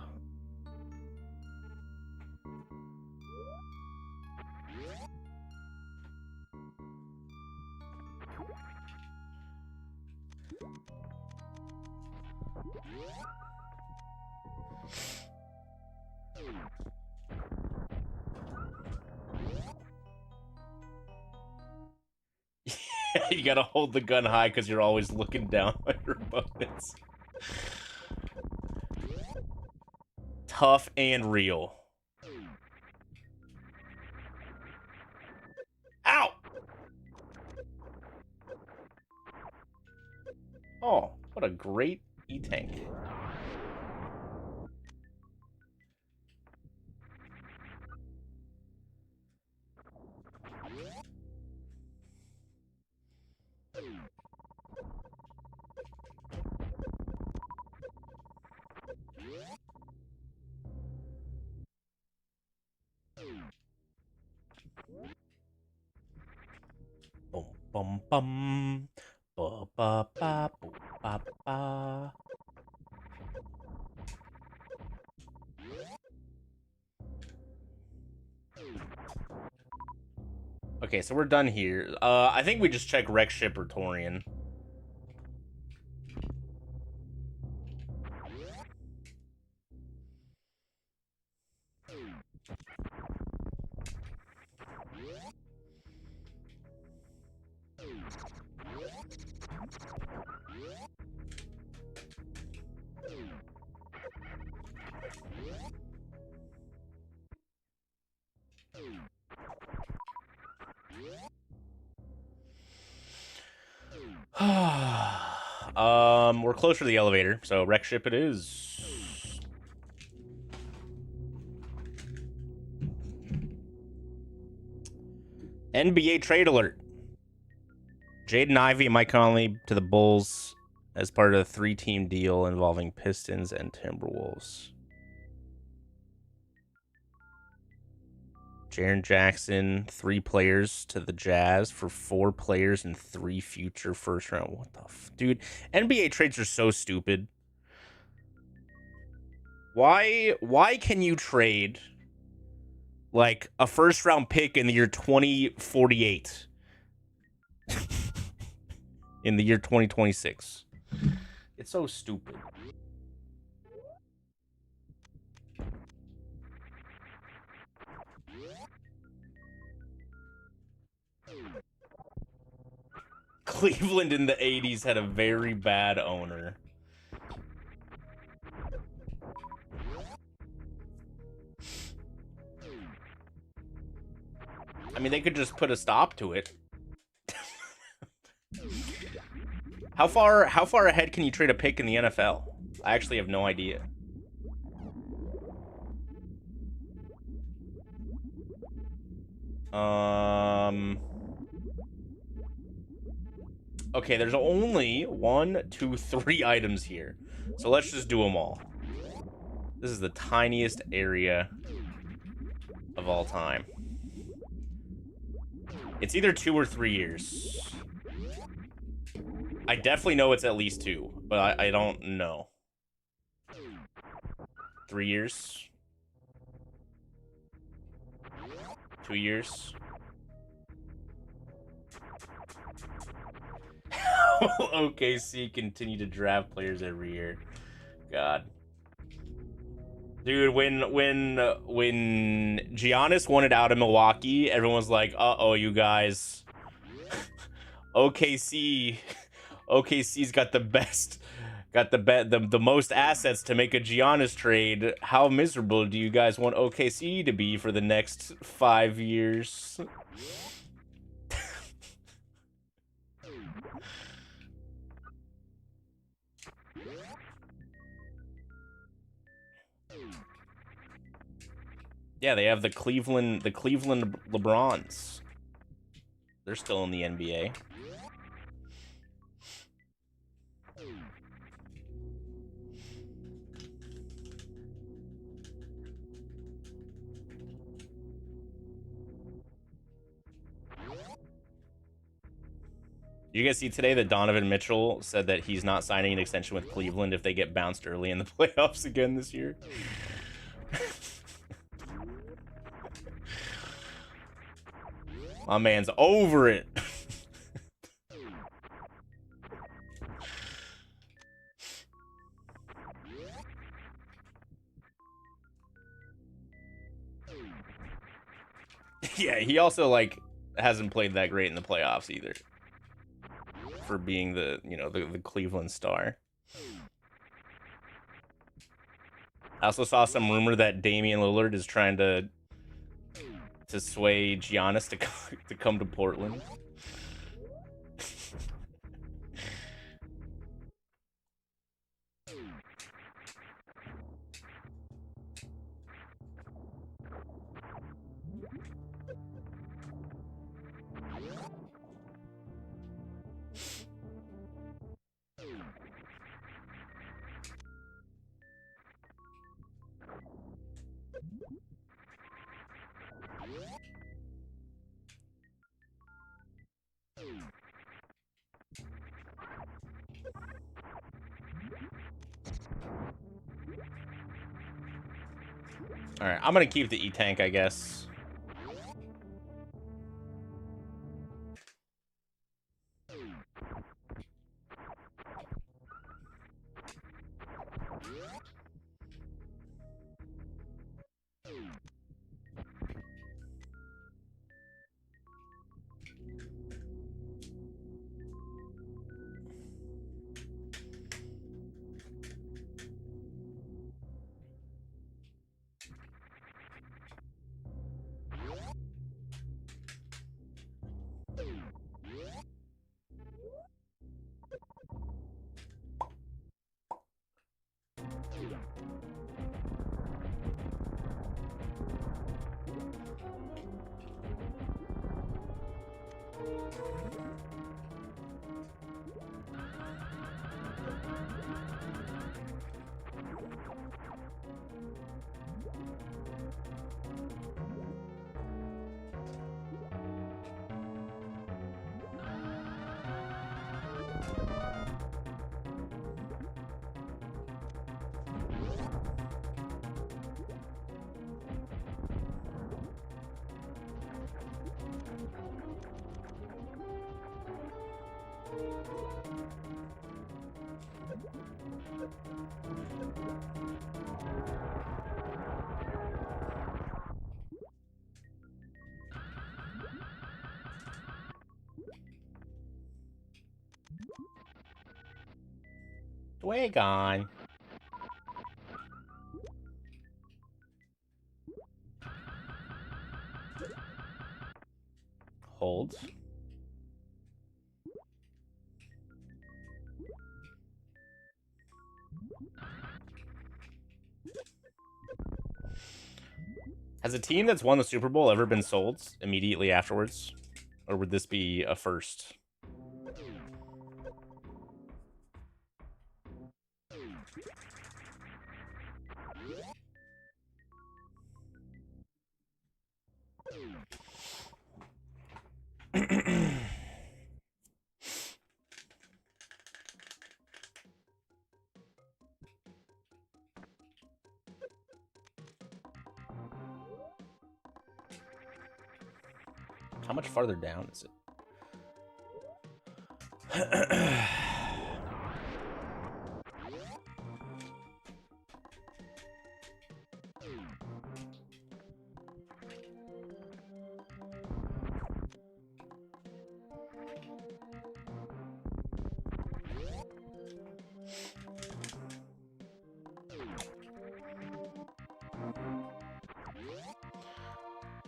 Speaker 1: You gotta hold the gun high because you're always looking down at your opponents. Tough and real. Oh, what a great E-tank. Bum bum bum. Ba ba ba boom, ba ba. Okay, so we're done here. I think we just check Wreck Ship or Torian. We're closer to the elevator, so Wreck Ship it is. NBA trade alert. Jaden Ivey might come only to the Bulls as part of a 3-team deal involving Pistons and Timberwolves. Jaren Jackson, 3 players to the Jazz for 4 players and 3 future first round. What the dude? NBA trades are so stupid. Why can you trade like a first round pick in the year 2048 in the year 2026? It's so stupid. Cleveland in the 80s had a very bad owner. I mean, they could just put a stop to it. How far ahead can you trade a pick in the NFL? I actually have no idea. Okay, there's only 1, 2, 3 items here. So let's just do them all. This is the tiniest area of all time. It's either 2 or 3 years. I definitely know it's at least 2, but I don't know. 3 years? 2 years? OKC continue to draft players every year. God. Dude, when Giannis wanted out of Milwaukee, everyone was like, "Uh-oh, you guys. OKC's got the most assets to make a Giannis trade. How miserable do you guys want OKC to be for the next 5 years?" Yeah, they have the Cleveland LeBrons. They're still in the NBA. You guys see today that Donovan Mitchell said that he's not signing an extension with Cleveland if they get bounced early in the playoffs again this year? My man's over it. Yeah, he also like hasn't played that great in the playoffs either. For being the, you know, the Cleveland star. I also saw some rumor that Damian Lillard is trying to sway Giannis to come to Portland. Alright, I'm gonna keep the E-Tank, I guess. Way gone. Hold. Has a team that's won the Super Bowl ever been sold immediately afterwards? Or would this be a first? How much farther down is it?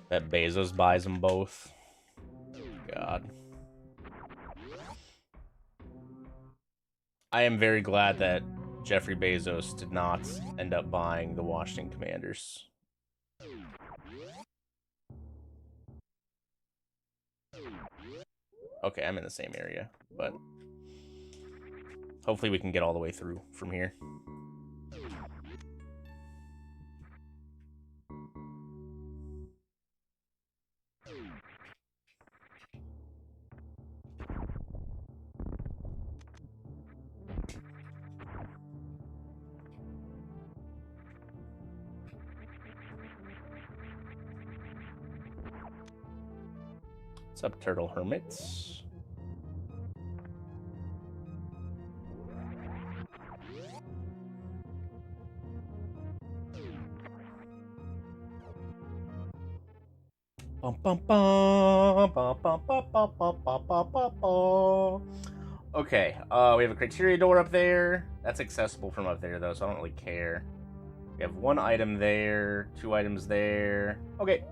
Speaker 1: That Bezos buys them both. God. I am very glad that Jeffrey Bezos did not end up buying the Washington Commanders. Okay, I'm in the same area, but hopefully we can get all the way through from here. What's up, Turtle Hermits? Bum, bum, bum, bum, bum, bum, bum, bum, bum, bum, bum. Okay, we have a criteria door up there. That's accessible from up there, though, so I don't really care. We have one item there, 2 items there. Okay.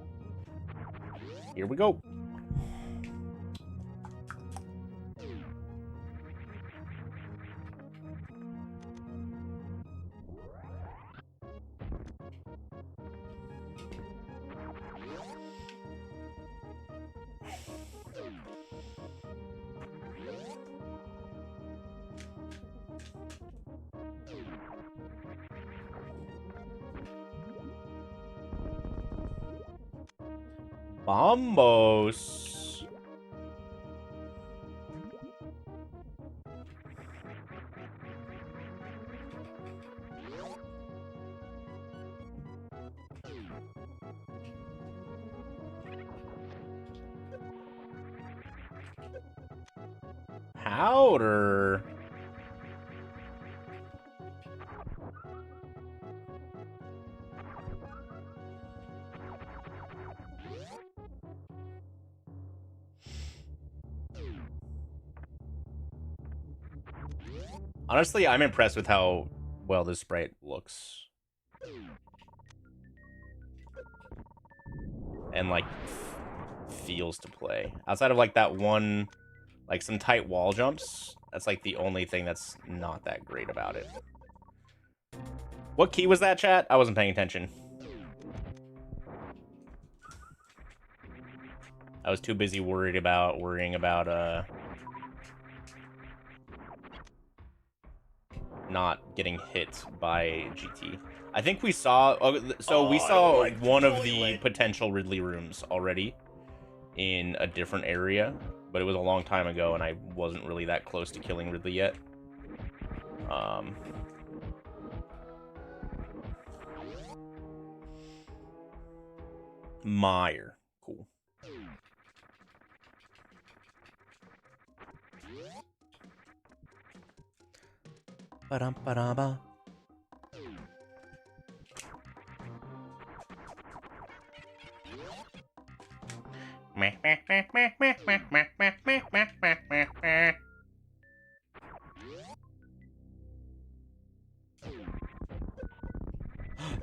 Speaker 1: Here we go. Bombos. out, or? Honestly, I'm impressed with how well this sprite looks. And, like, feels to play. Outside of, like, that one, like, some tight wall jumps, that's, like, the only thing that's not that great about it. What key was that, chat? I wasn't paying attention. I was too busy worrying about, not getting hit by GT. I think we saw, we saw one of the potential Ridley rooms already in a different area, but it was a long time ago, and I wasn't really that close to killing Ridley yet. Meyer. Cool. Ba-dum-ba-da-ba.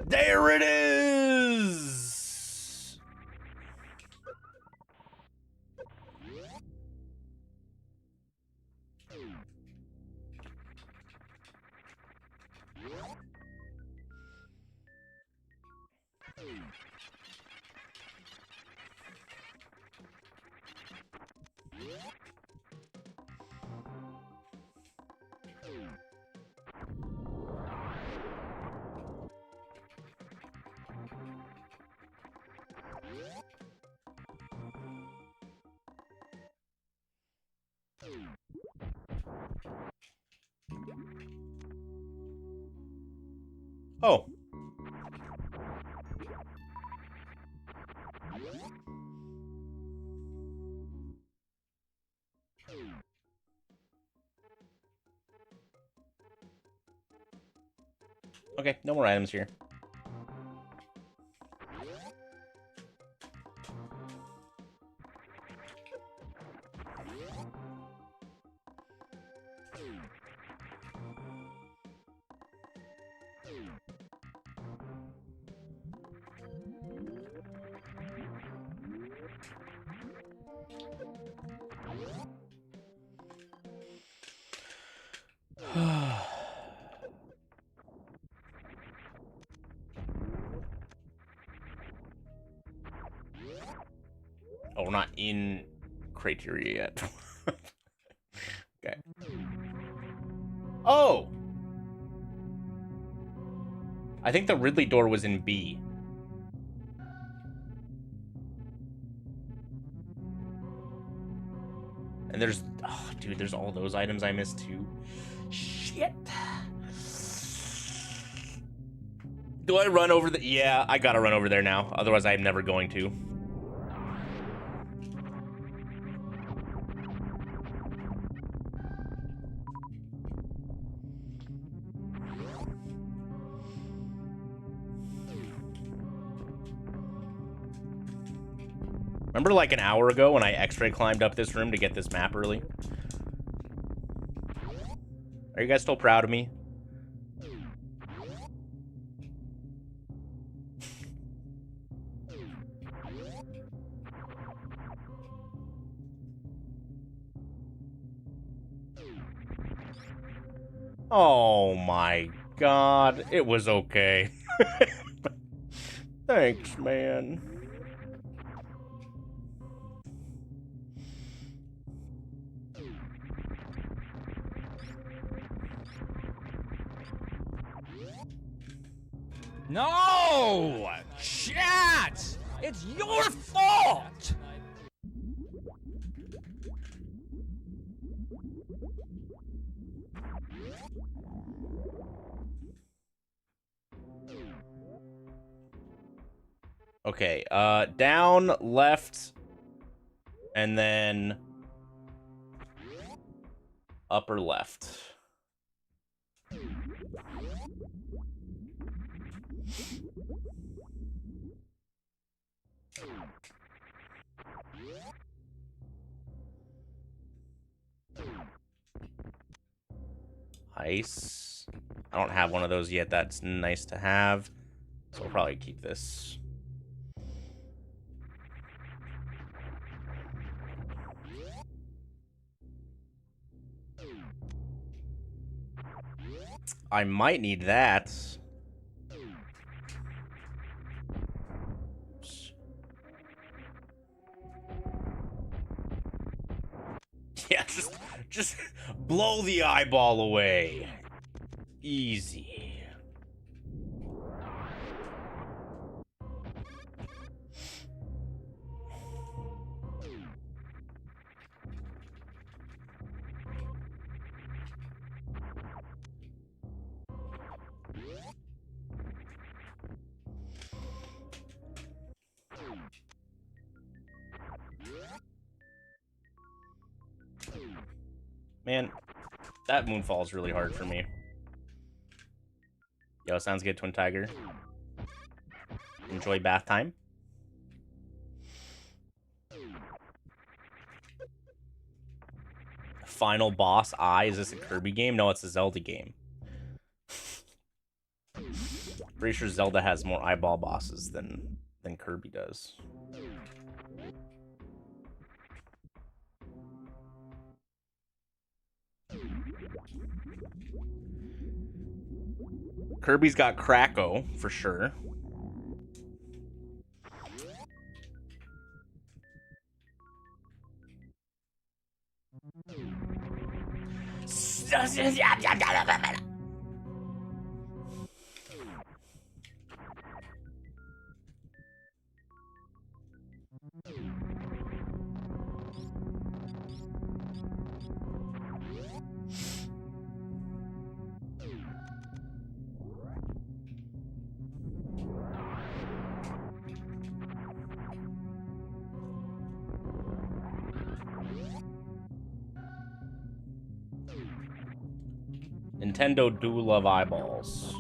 Speaker 1: There it is! Oh. Okay, no more items here. Oh, we're not in criteria yet. Okay. Oh! I think the Ridley door was in B. And there's... Oh, dude, there's all those items I missed, too. Shit. Do I run over the... Yeah, I gotta run over there now. Otherwise, I'm never going to. Remember like an hour ago when I X-ray climbed up this room to get this map early? Are you guys still proud of me? Oh my god, it was okay. Thanks, man.
Speaker 4: No! Chat! It's your fault!
Speaker 1: Okay, down, left, and then... Upper left. Ice. I don't have one of those yet. That's nice to have. So we'll probably keep this. I might need that. Yeah, just blow the eyeball away. Easy. Man, that moonfall is really hard for me. Yo, sounds good, Twin Tiger. Enjoy bath time. Final boss eye. Is this a Kirby game? No, it's a Zelda game. Pretty sure Zelda has more eyeball bosses than Kirby does. Kirby's got Kracko, for sure. Nintendo do love eyeballs.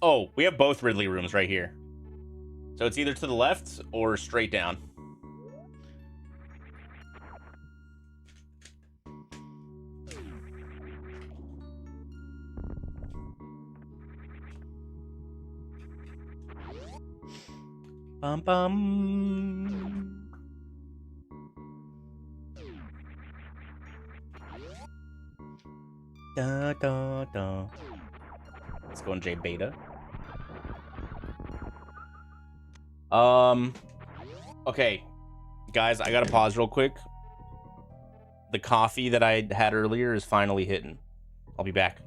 Speaker 1: Oh, we have both Ridley rooms right here. So it's either to the left or straight down. Bum bum. Da da da. Let's go in J Beta. Okay, guys, I gotta pause real quick. The coffee that I had earlier is finally hitting. I'll be back.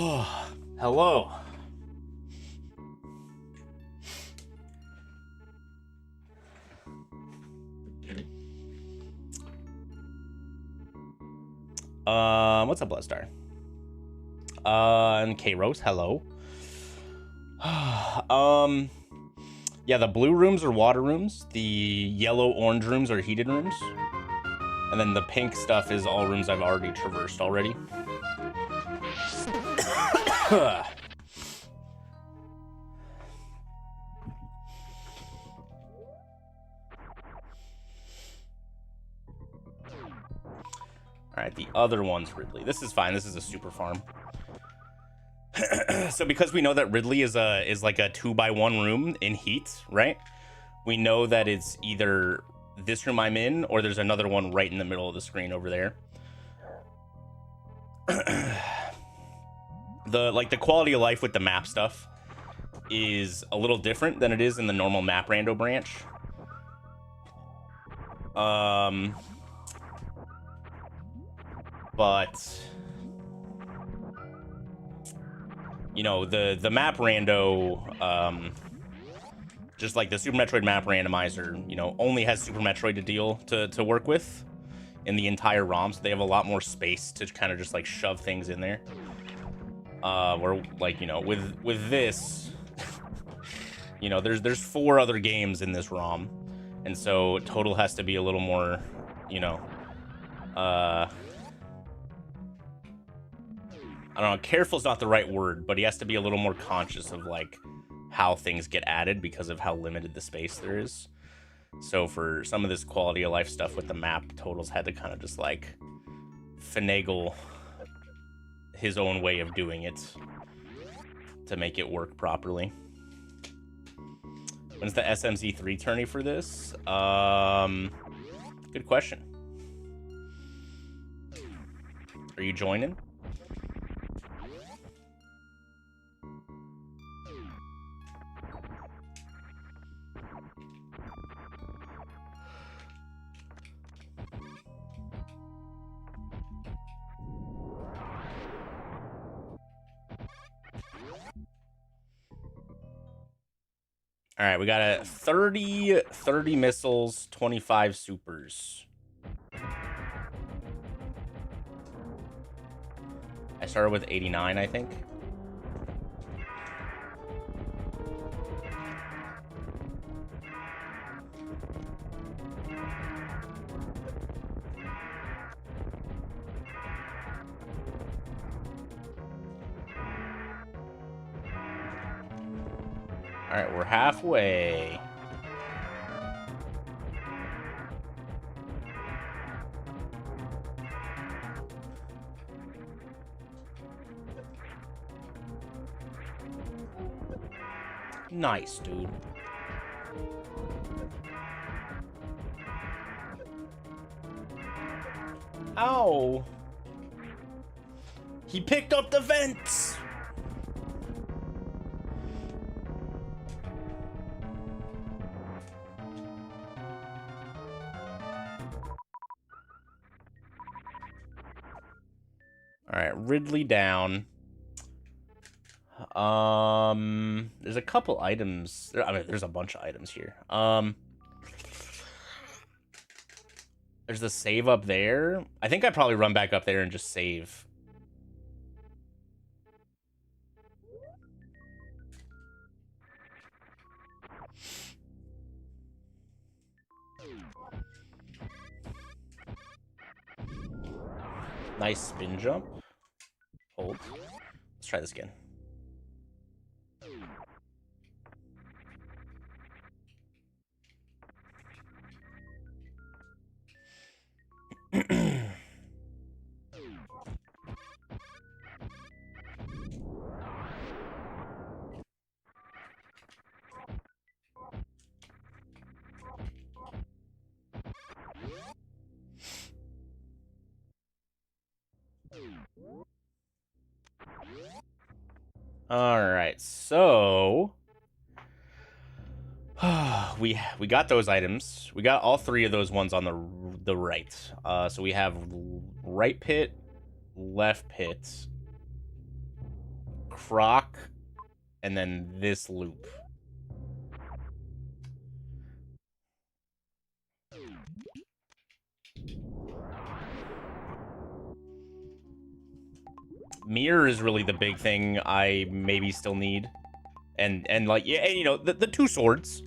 Speaker 1: Oh, hello. What's up, Bloodstar? And K-Rose, hello. Yeah, the blue rooms are water rooms. The yellow-orange rooms are heated rooms. And then the pink stuff is all rooms I've already traversed already. Alright, the other one's Ridley. This is fine. This is a super farm. So because we know that Ridley is like a 2x1 room in heat, right? We know that it's either this room I'm in or there's another one right in the middle of the screen over there. The quality of life with the map stuff is a little different than it is in the normal maprando branch. But you know, the map rando, just like the Super Metroid map randomizer, you know, only has Super Metroid to work with in the entire ROM, so they have a lot more space to kind of just like shove things in there. Where like, you know, with this, you know, there's 4 other games in this ROM, and so total has to be a little more, you know, I don't know, careful's not the right word, but he has to be a little more conscious of like how things get added because of how limited the space there is. So for some of this quality of life stuff with the map, Total's had to kind of just like finagle his own way of doing it to make it work properly. When's the SMZ3 tourney for this? Good question. Are you joining? All right, we got a 30 missiles, 25 supers. I started with 89, I think. All right, we're halfway. Nice, dude. Ow. He picked up the vents. All right, Ridley down. There's a couple items. I mean, there's a bunch of items here. There's the save up there. I think I'd probably run back up there and just save. Nice spin jump. Hold. Let's try this again. All right, so we got those items. We got all 3 of those ones on the right. So we have right pit, left pit, croc, and then this loop. Mirror is really the big thing I maybe still need. And like, yeah, and, you know, the 2 swords.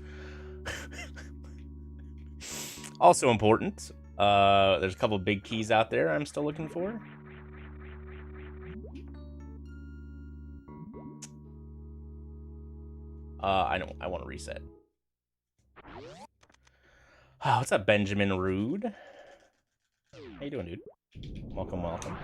Speaker 1: Also important. There's a couple of big keys out there I'm still looking for. I want to reset. Oh, what's up, Benjamin Rude? How you doing, dude? Welcome, welcome.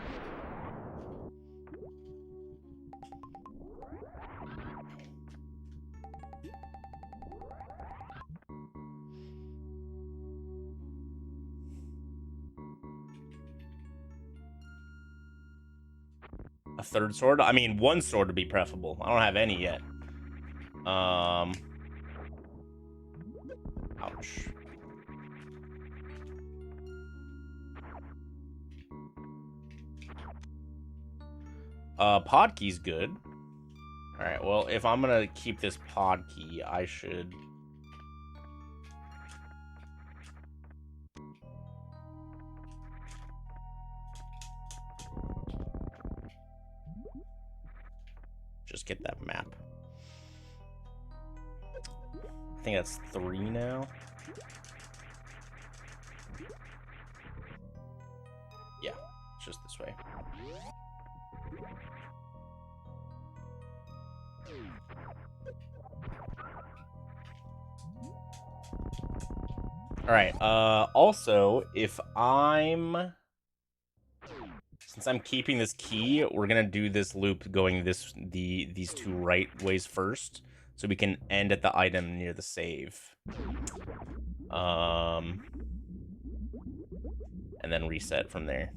Speaker 1: A 3rd sword? I mean, 1 sword would be preferable. I don't have any yet. Ouch. Pod key's good. Alright, well, if I'm gonna keep this pod key, I should... just get that map. I think that's 3 now. Yeah, it's just this way. All right. Also, if since I'm keeping this key, we're gonna do this loop going these 2 right ways first, so we can end at the item near the save. And then reset from there.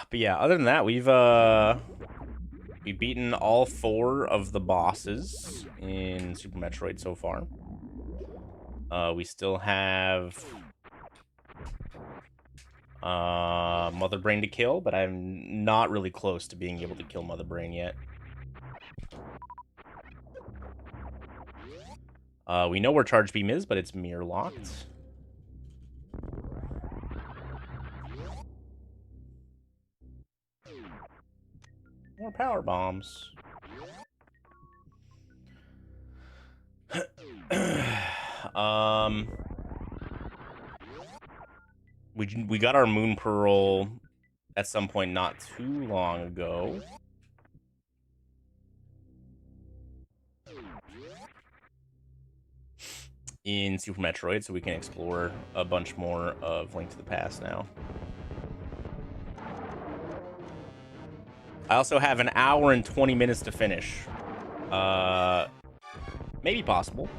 Speaker 1: But yeah, other than that, we've beaten all 4 of the bosses in Super Metroid so far. We still have Mother Brain to kill, but I'm not really close to being able to kill Mother Brain yet. We know where Charge Beam is, but it's mirror locked. More power bombs. We got our Moon Pearl at some point not too long ago. In Super Metroid, so we can explore a bunch more of Link to the Past now. I also have an hour and 20 minutes to finish. Maybe possible.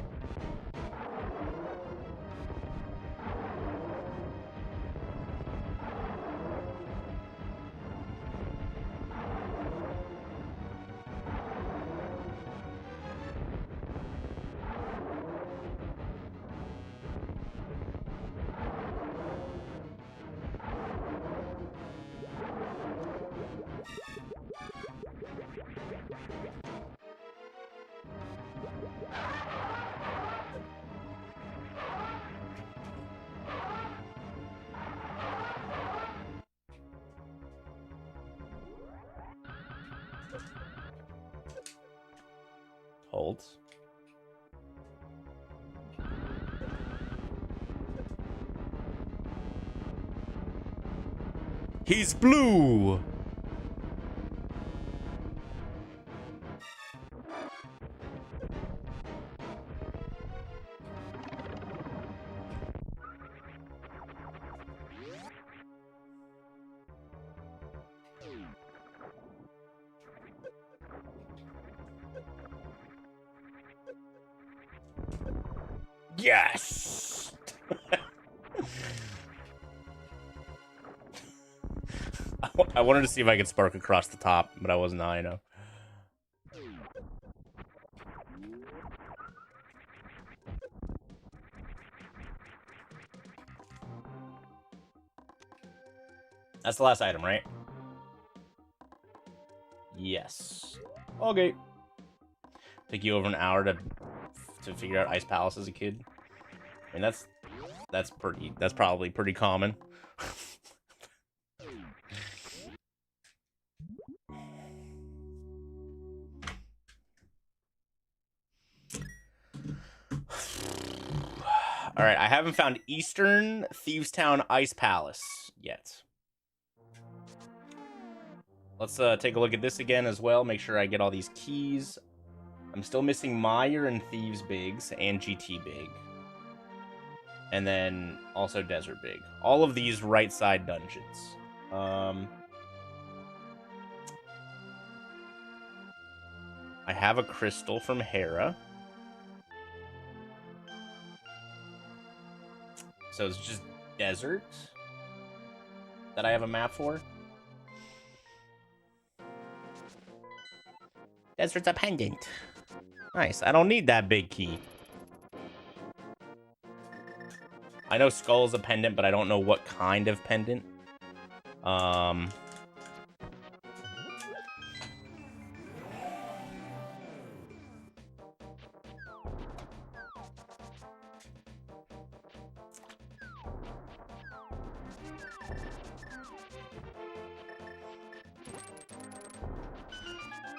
Speaker 1: Holds. He's blue! Yes! I wanted to see if I could spark across the top, but I wasn't high enough. That's the last item, right? Yes. Okay. Took you over an hour to figure out Ice Palace as a kid. I mean, that's probably pretty common. All right, I haven't found Eastern Thievestown Ice Palace yet. Let's take a look at this again as well. Make sure I get all these keys. I'm still missing Meyer and Thieves Bigs and GT Big. And then also Desert Big. All of these right side dungeons. I have a crystal from Hera. So it's just desert that I have a map for. Desert's a pendant. Nice. I don't need that big key. I know Skull's a pendant, but I don't know what kind of pendant.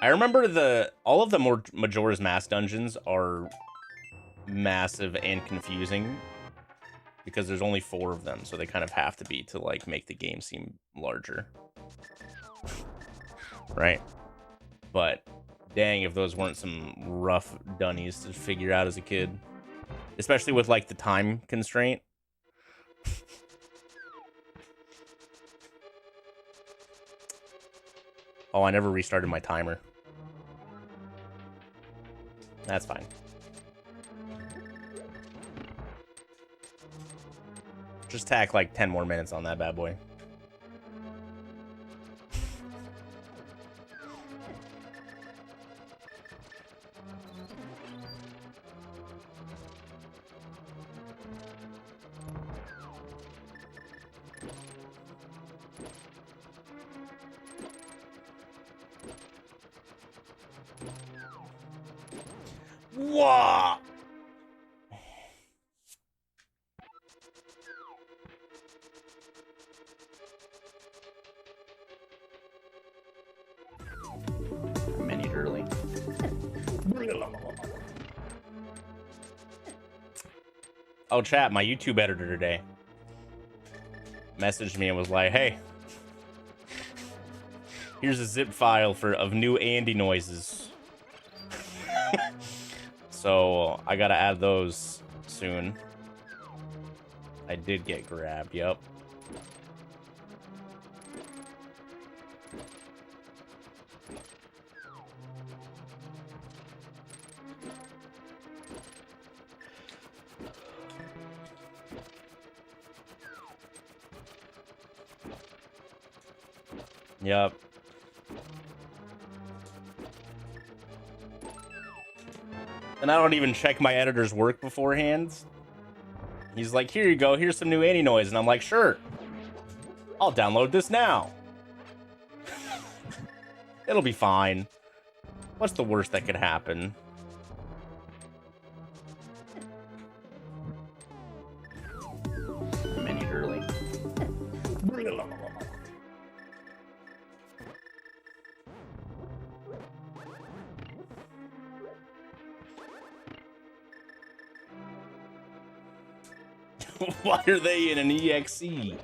Speaker 1: I remember all of the Majora's Mask dungeons are massive and confusing because there's only 4 of them, so they kind of have to be to like make the game seem larger. Right? But dang, if those weren't some rough dunnies to figure out as a kid, especially with like the time constraint. Oh, I never restarted my timer. That's fine. Just tack like 10 more minutes on that bad boy. Whoa! Minute early. Oh, chat, my YouTube editor today messaged me and was like, hey, here's a zip file of new Andy noises. So I gotta add those soon. I did get grabbed, yep. Yep. And I don't even check my editor's work beforehand. He's like, here you go, here's some new Annie noise. And I'm like, sure. I'll download this now. It'll be fine. What's the worst that could happen? A minute early. Why are they in an EXE?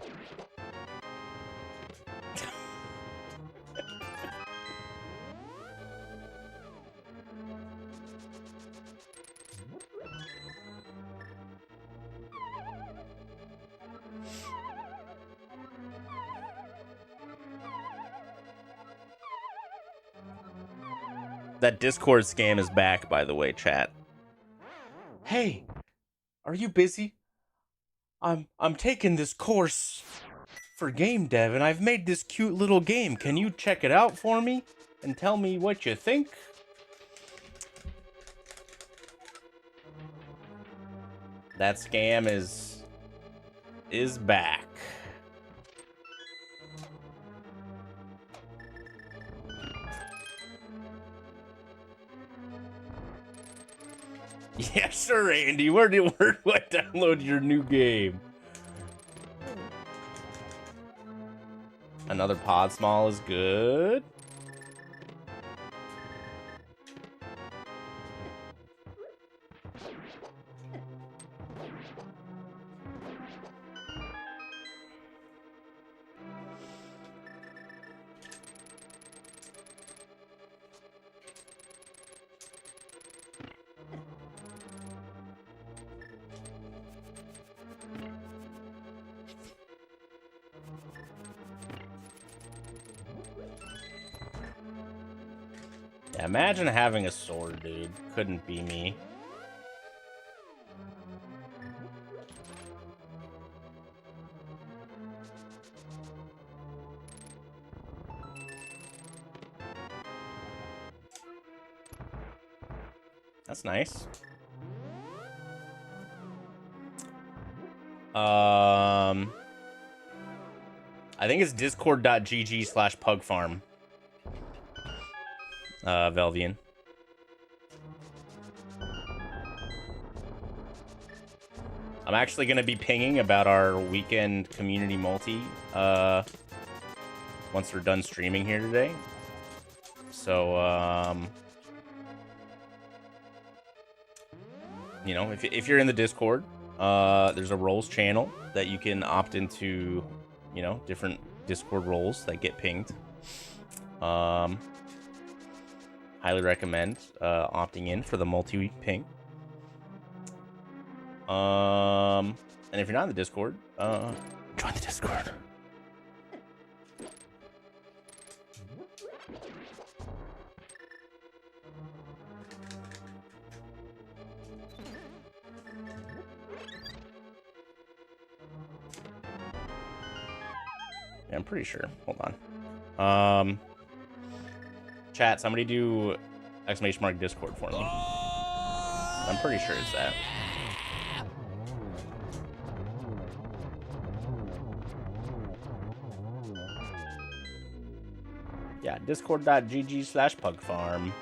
Speaker 1: That Discord scam is back, by the way, chat. Hey, Are you busy? I'm taking this course for game dev, and I've made this cute little game. Can you check it out for me and tell me what you think? That scam is back. Yeah, sure, Andy. Where do I download your new game? Another pod small is good. Yeah, imagine having a sword, dude. Couldn't be me. That's nice. I think it's discord.gg/pugfarm. Velvian. I'm actually going to be pinging about our weekend community multi once we're done streaming here today. So, you know, if you're in the Discord, there's a roles channel that you can opt into, you know, different Discord roles that get pinged. Highly recommend opting in for the multi-week ping. And if you're not in the Discord, join the Discord. Yeah, I'm pretty sure. Hold on. Chat, somebody do ! Discord for me. I'm pretty sure it's that. Yeah, discord.gg/pugfarm.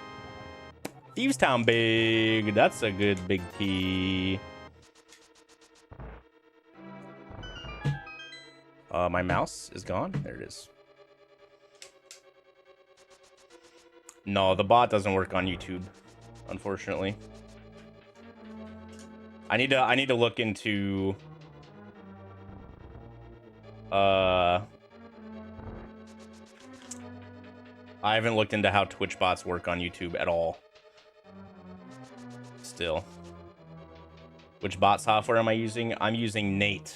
Speaker 1: Thievestown big. That's a good big key. My mouse is gone. There it is. No, the bot doesn't work on YouTube, unfortunately. I need to look into I haven't looked into how Twitch bots work on YouTube at all. Still. Which bot software am I using? I'm using Nate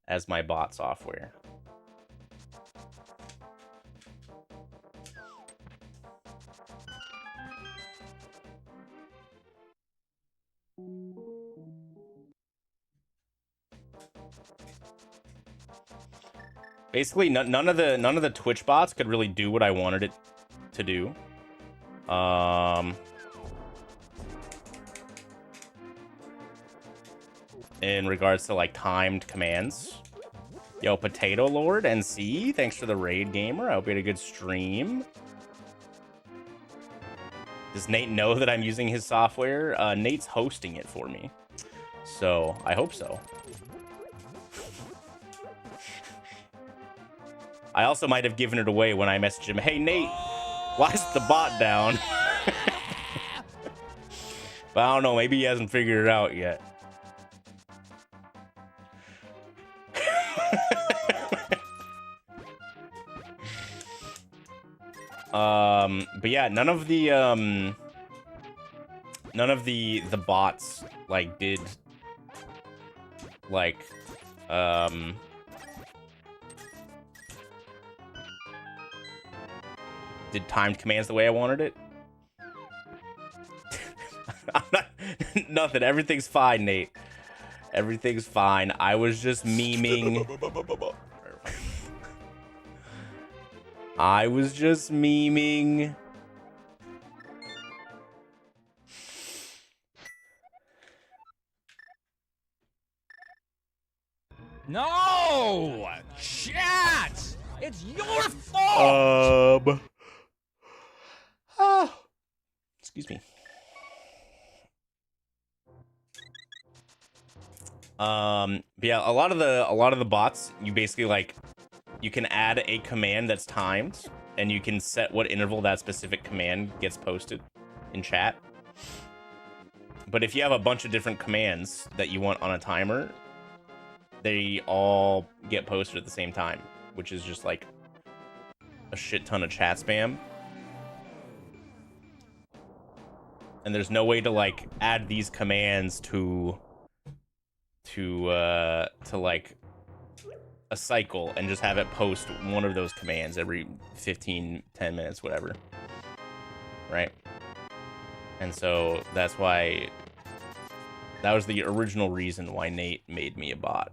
Speaker 1: as my bot software. Basically, none of the Twitch bots could really do what I wanted it to do. In regards to like timed commands. Yo, Potato Lord NC, thanks for the raid, gamer. I hope you had a good stream. Does Nate know that I'm using his software? Nate's hosting it for me, so I hope so. I also might have given it away when I messaged him, hey, Nate, why is the bot down? But I don't know, maybe he hasn't figured it out yet. But yeah, none of the bots like did like did timed commands the way I wanted it. Nothing. Everything's fine, Nate. Everything's fine. I was just memeing. I was just memeing.
Speaker 4: No! Chat! It's your fault!
Speaker 1: Excuse me. Yeah, a lot of the bots, you basically like, you can add a command that's timed, and you can set what interval that specific command gets posted in chat. But if you have a bunch of different commands that you want on a timer, they all get posted at the same time, which is just like a shit ton of chat spam. And there's no way to like add these commands to like a cycle and just have it post one of those commands every 10 minutes, whatever. Right? And so that's why, that was the original reason why Nate made me a bot.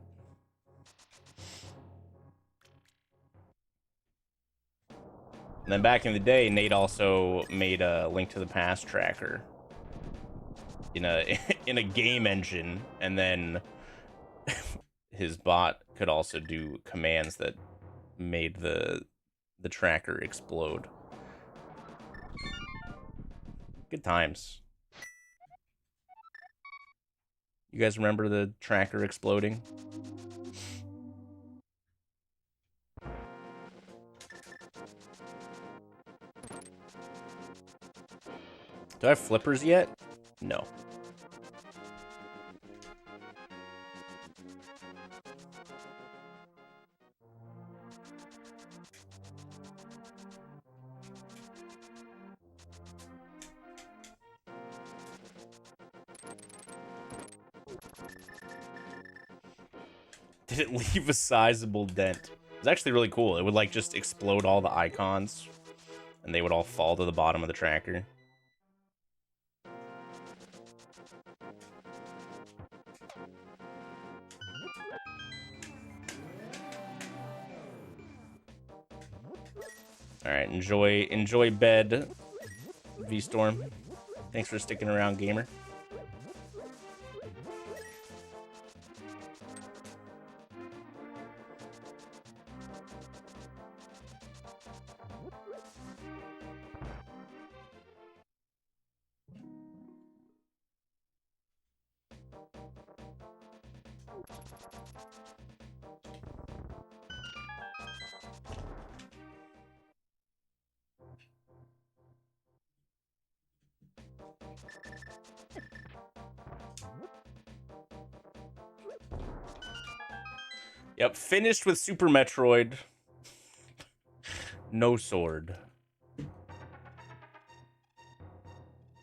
Speaker 1: And then back in the day, Nate also made a Link to the Past tracker in a game engine, and then his bot could also do commands that made the tracker explode. Good times. You guys remember the tracker exploding? Do I have flippers yet? No. Did it leave a sizable dent? It's actually really cool. It would like just explode all the icons and they would all fall to the bottom of the tracker. All right, enjoy bed, V-Storm. Thanks for sticking around, gamer. Yep, finished with Super Metroid. No sword.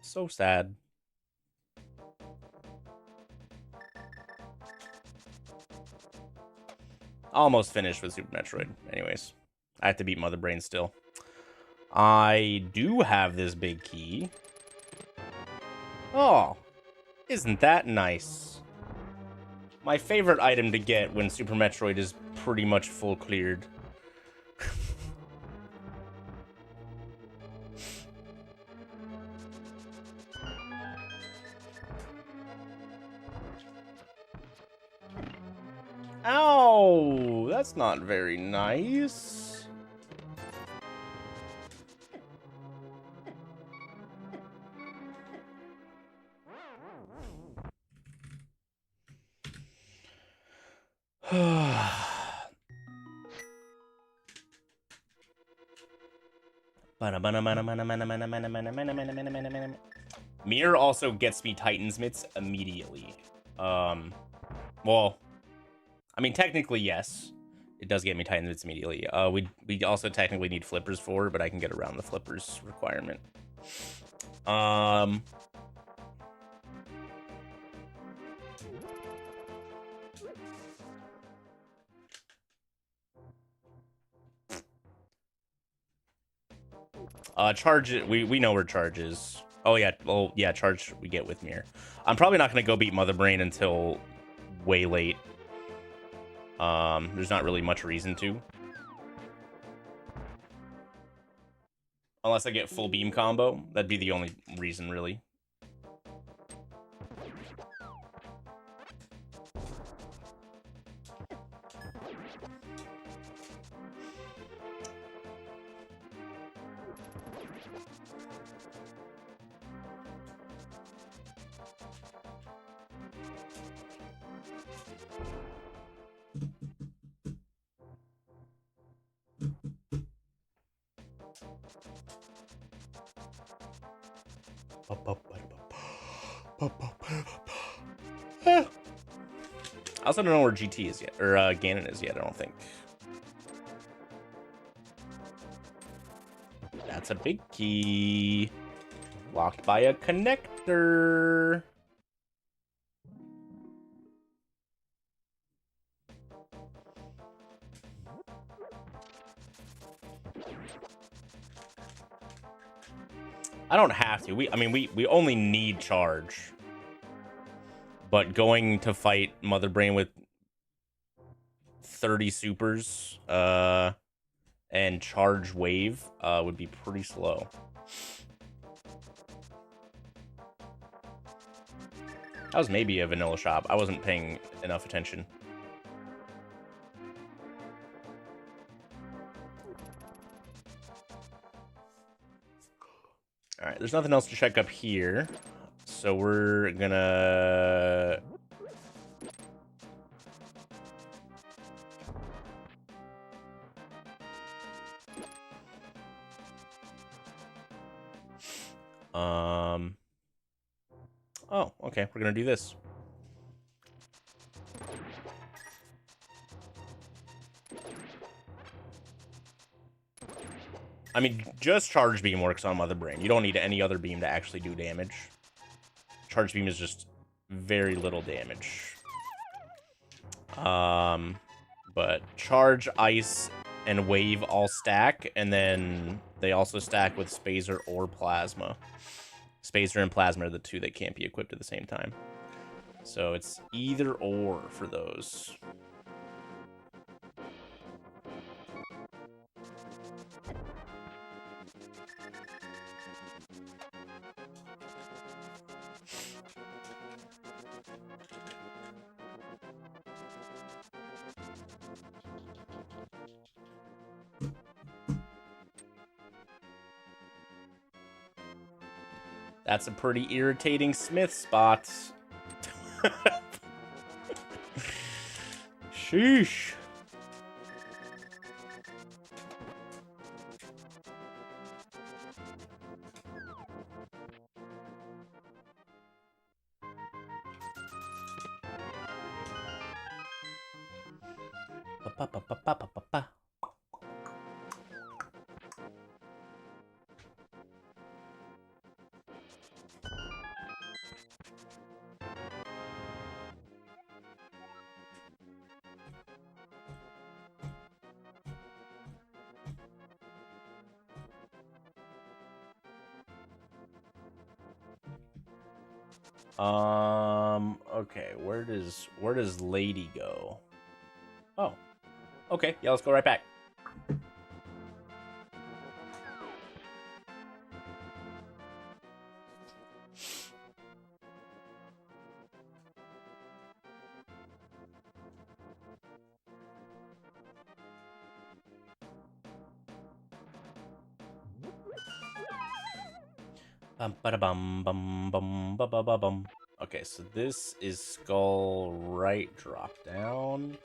Speaker 1: So sad. Almost finished with Super Metroid. Anyways, I have to beat Mother Brain still. I do have this big key. Oh, isn't that nice? My favorite item to get when Super Metroid is pretty much full cleared. Ow! That's not very nice. Mirror also gets me Titan's Mitts immediately. Well, I mean, technically, yes. It does get me Titan's Mitts immediately. We also technically need flippers for, but I can get around the flippers requirement. Charge it. We know where charge is. Oh yeah, well yeah, charge we get with mirror. I'm probably not gonna go beat Mother Brain until way late. There's not really much reason to. Unless I get full beam combo, that'd be the only reason really. I also don't know where GT is yet, or Ganon is yet, I don't think. That's a big key. Locked by a connector. I don't have to. I mean, we only need charge. But going to fight Mother Brain with 30 supers and charge wave would be pretty slow. That was maybe a vanilla shop. I wasn't paying enough attention. All right, there's nothing else to check up here. So we're gonna... Oh, okay, we're gonna do this. I mean, just charge beam works on Mother Brain. You don't need any other beam to actually do damage. Charge beam is just very little damage. But charge, ice, and wave all stack, and then they also stack with Spazer or Plasma. Spazer and Plasma are the two that can't be equipped at the same time. So it's either or for those. That's a pretty irritating Smith spot. Sheesh. Ba-ba-ba-ba-ba-ba-ba. Okay, where does Lady go? Oh. Okay, yeah, let's go right back. Bum. Okay, so this is skull right, drop down.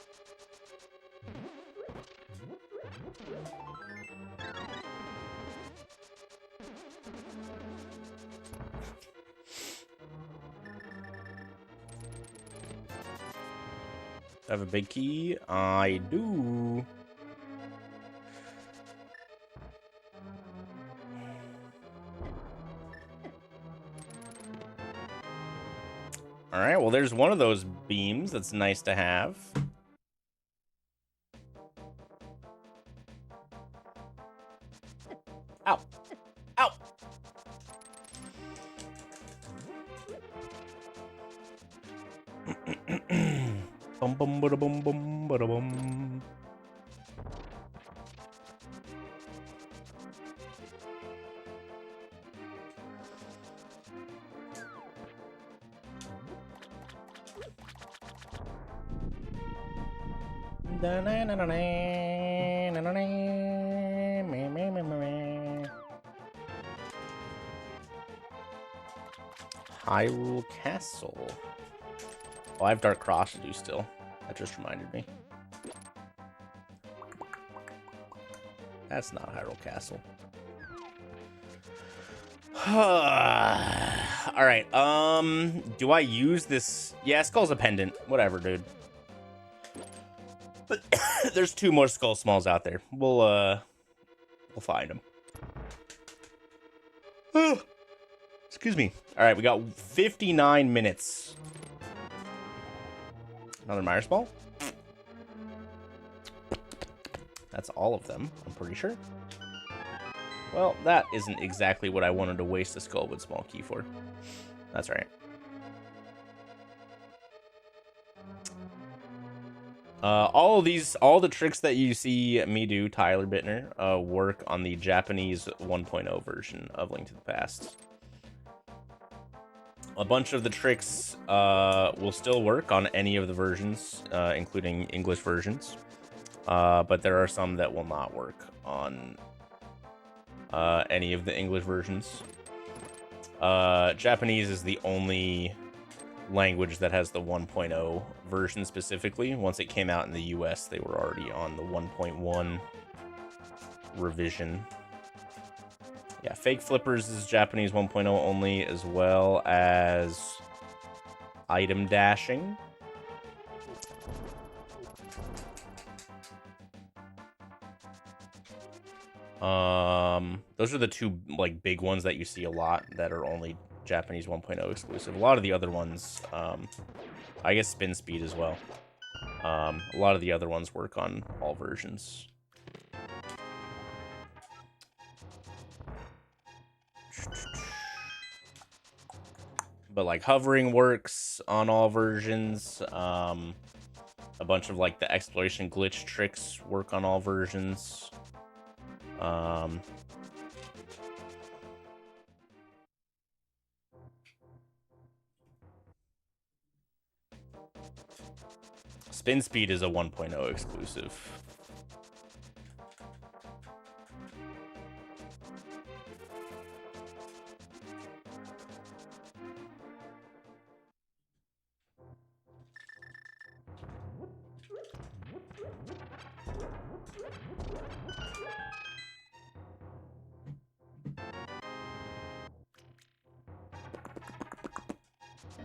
Speaker 1: I have a big key. I do. All right, well, there's one of those beams that's nice to have. Ow. Ow. Bum bum bada bum bum bada bum. Hyrule Castle. Oh, I have Dark Cross to do still. That just reminded me. That's not Hyrule Castle. Alright, do I use this? Yeah, Skull's a pendant. Whatever, dude. But there's 2 more Skull Smalls out there. We'll find them. Excuse me. Alright, we got 59 minutes. Another Mire Small? That's all of them, I'm pretty sure. Well, that isn't exactly what I wanted to waste a Skullwood Small Key for. That's right. All the tricks that you see me do, Tyler Bittner, work on the Japanese 1.0 version of Link to the Past. A bunch of the tricks will still work on any of the versions, including English versions. But there are some that will not work on any of the English versions. Japanese is the only language that has the 1.0 version specifically. Once it came out in the US, they were already on the 1.1 revision. Yeah, Fake Flippers is Japanese 1.0 only, as well as item dashing. Those are the 2 like big ones that you see a lot that are only Japanese 1.0 exclusive. A lot of the other ones, I guess spin speed as well. A lot of the other ones work on all versions. But like hovering works on all versions. A bunch of like the exploration glitch tricks work on all versions. Spin speed is a 1.0 exclusive.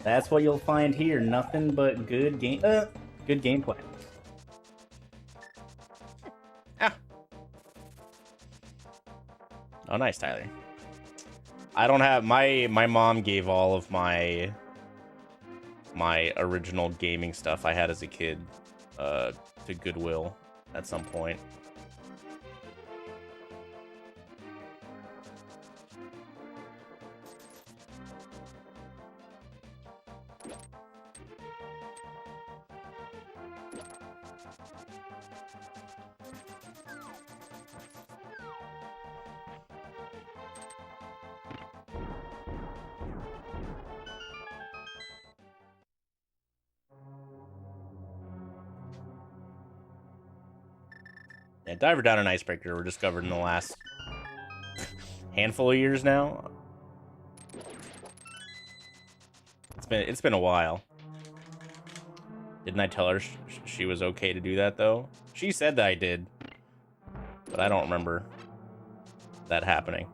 Speaker 3: That's what you'll find here. Nothing but good gameplay.
Speaker 1: Ah. Oh, nice, Tyler. I don't have my mom gave all of my original gaming stuff I had as a kid to Goodwill at some point. Yeah, Diver Down and Icebreaker were discovered in the last handful of years now. It's been a while. Didn't I tell her she was okay to do that though? She said that I did, but I don't remember that happening.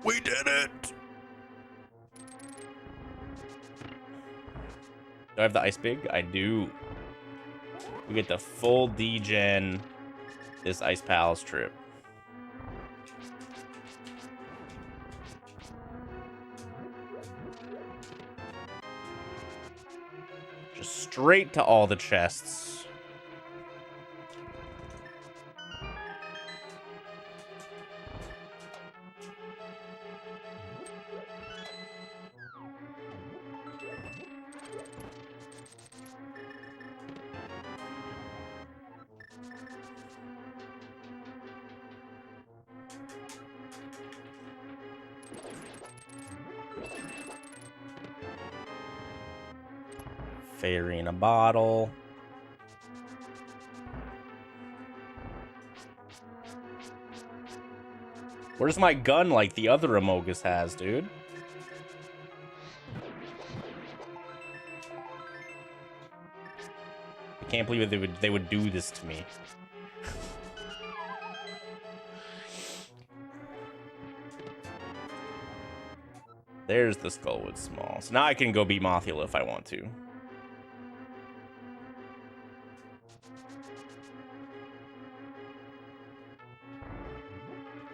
Speaker 1: We did it! Do I have the Ice Big? I do. We get the full D-Gen this Ice Palace trip. Just straight to all the chests. Fairy in a bottle. Where's my gun like the other Amogus has, dude? I can't believe they would do this to me. There's the Skullwood Small. So now I can go beat Mothula if I want to.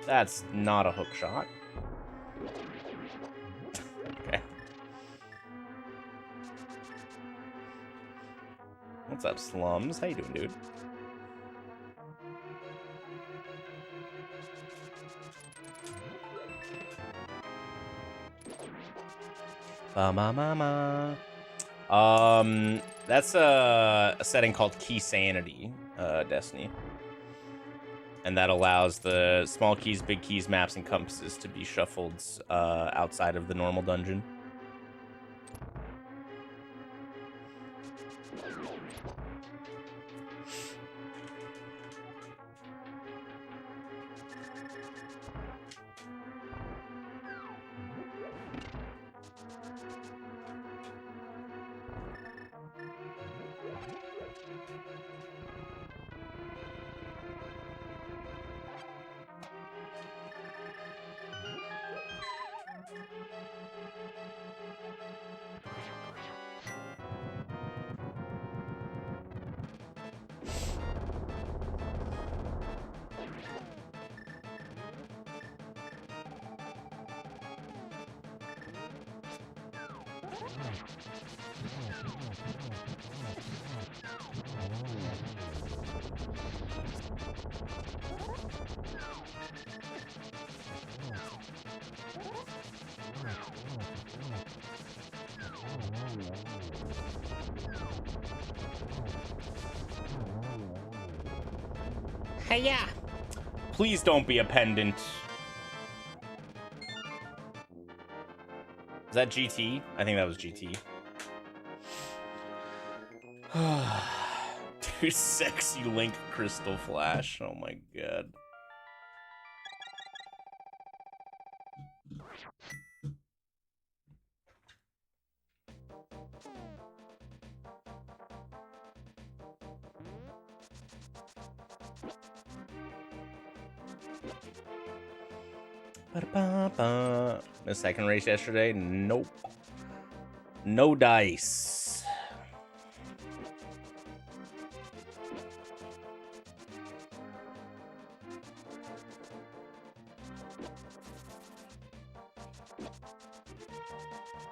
Speaker 1: That's not a hook shot. Okay. What's up, Slums? How you doing, dude? Ba-ma-ma-ma. That's a setting called Key Sanity, Destiny. And that allows the small keys, big keys, maps, and compasses to be shuffled outside of the normal dungeon. Hiya! Please don't be a pendant. Is that GT? I think that was GT. Dude, sexy Link Crystal Flash. Oh my god. Ba-da-ba-ba. The second race yesterday? Nope. No dice.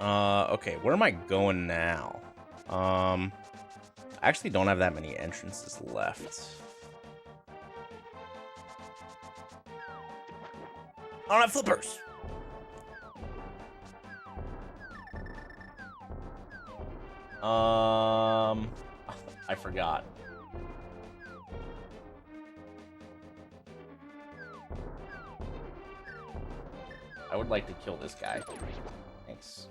Speaker 1: Okay, where am I going now? I actually don't have that many entrances left. I don't have flippers. I forgot. I would like to kill this guy. Thanks.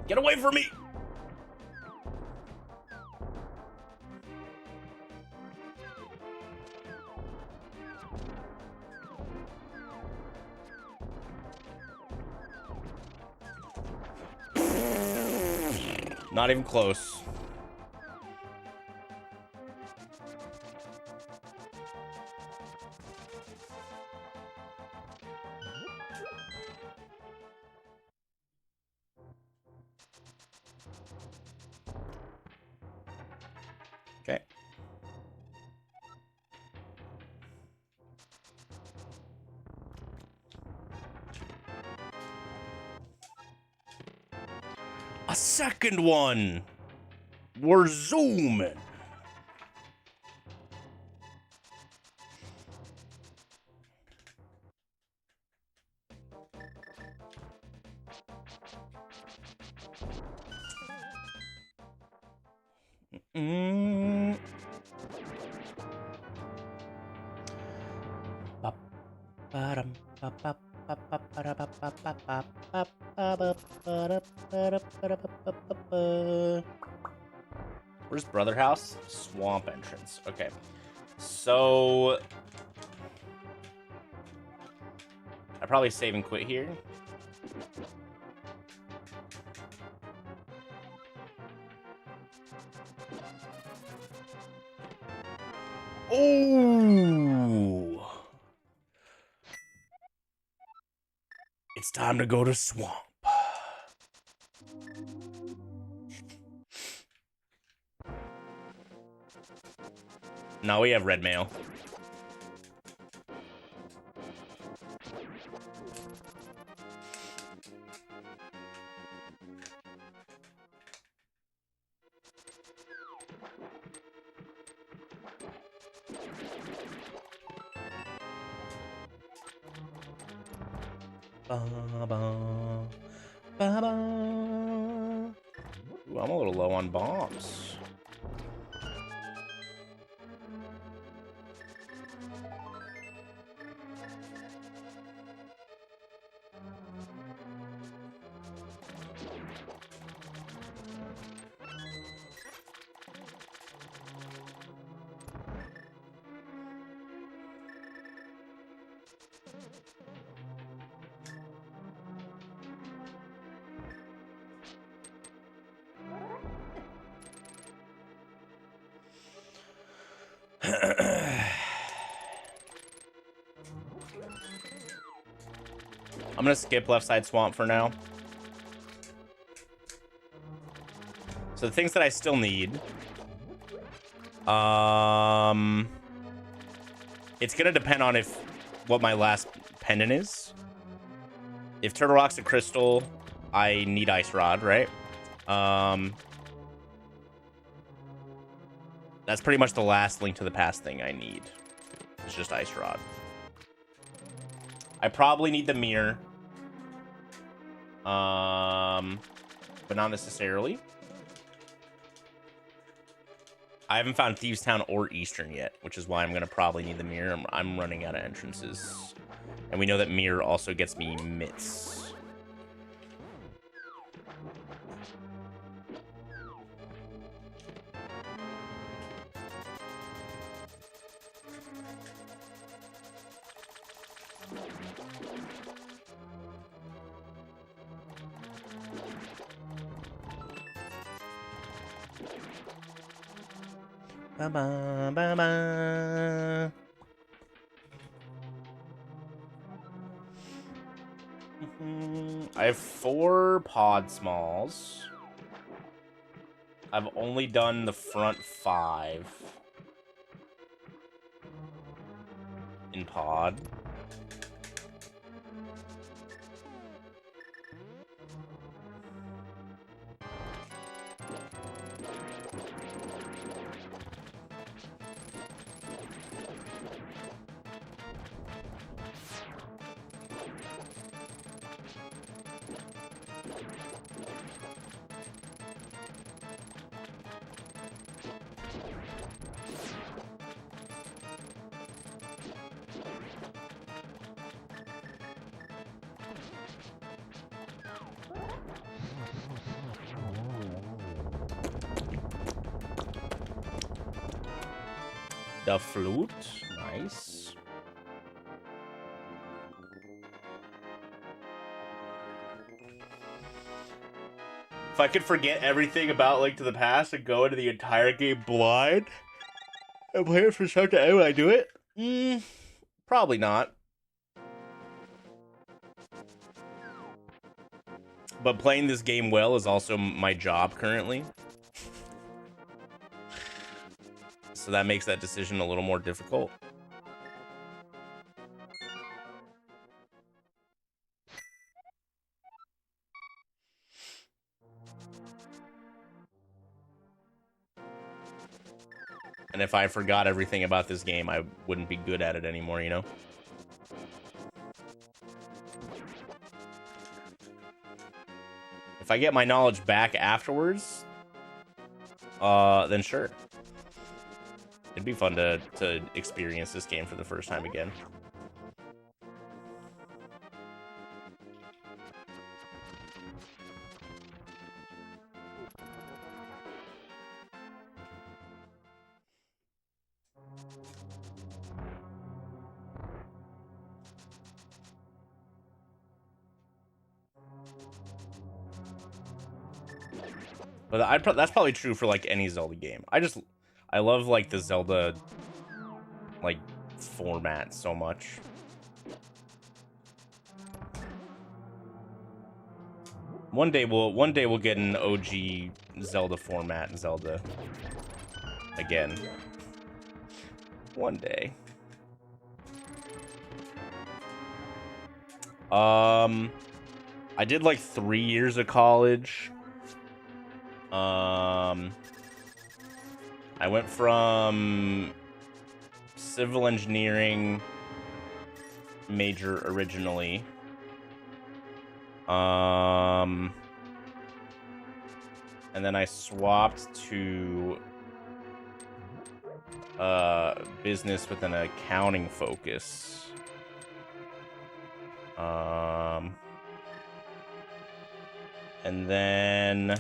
Speaker 1: Get away from me! Not even close. Okay. A second one. We're zooming. Mm. Where's Brother House? Swamp entrance. Okay. So I probably save and quit here. Oh, it's time to go to swamp. Now we have red mail. Ba-ba, ba-ba. Ooh, I'm a little low on bombs. I'm gonna skip left side swamp for now. So the things that I still need, it's gonna depend on what my last pendant is. If Turtle Rock's a crystal, I need Ice Rod, right? That's pretty much the last Link to the Past thing I need. It's just Ice Rod. I probably need the mirror. But not necessarily. I haven't found Thieves Town or Eastern yet, which is why I'm gonna probably need the mirror. I'm running out of entrances. And we know that mirror also gets me mitts. Ba -ba, ba -ba. I have 4 pod smalls. I've only done the front 5 in pod. The flute, nice. If I could forget everything about Link to the Past and go into the entire game blind and play it from start to end, would I do it? Probably not. But playing this game well is also my job currently. So that makes that decision a little more difficult. And if I forgot everything about this game, I wouldn't be good at it anymore, you know? If I get my knowledge back afterwards, then sure. It'd be fun to experience this game for the first time again. But that's probably true for like any Zelda game. I love like the Zelda like format so much. One day we'll get an OG Zelda format in Zelda again. One day. I did like 3 years of college. I went from civil engineering major originally. And then I swapped to business with an accounting focus. And then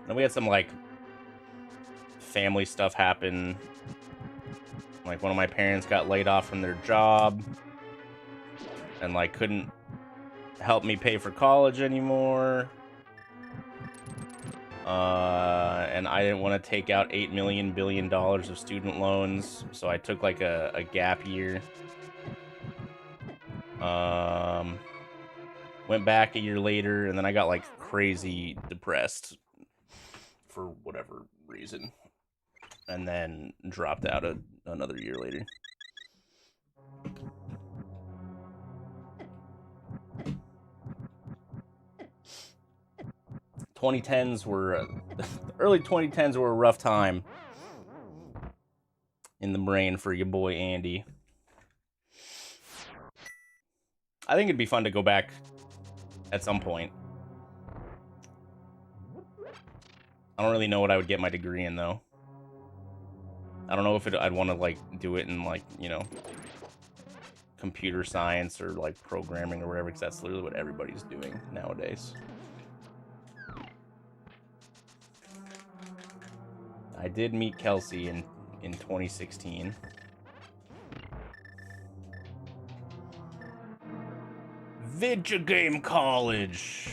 Speaker 1: then we had some like family stuff happen. Like one of my parents got laid off from their job and like couldn't help me pay for college anymore. And I didn't want to take out $8 billion of student loans, so I took like a gap year. Went back a year later, and then I got like crazy depressed for whatever reason, and then dropped out another year later. Early 2010s were a rough time in the brain for your boy Andy. I think it'd be fun to go back at some point. I don't really know what I would get my degree in, though. I don't know if I'd want to, like, do it in, like, you know, computer science or, like, programming or whatever, because that's literally what everybody's doing nowadays. I did meet Kelsey in 2016. Video game college.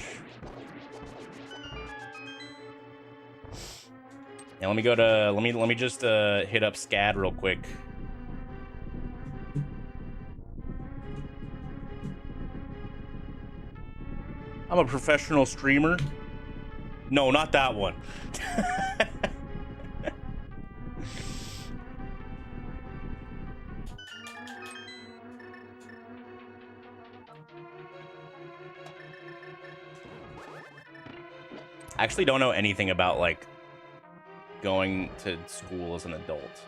Speaker 1: Now let me go to let me just hit up SCAD real quick. I'm a professional streamer. No, not that one. I actually don't know anything about, like, going to school as an adult.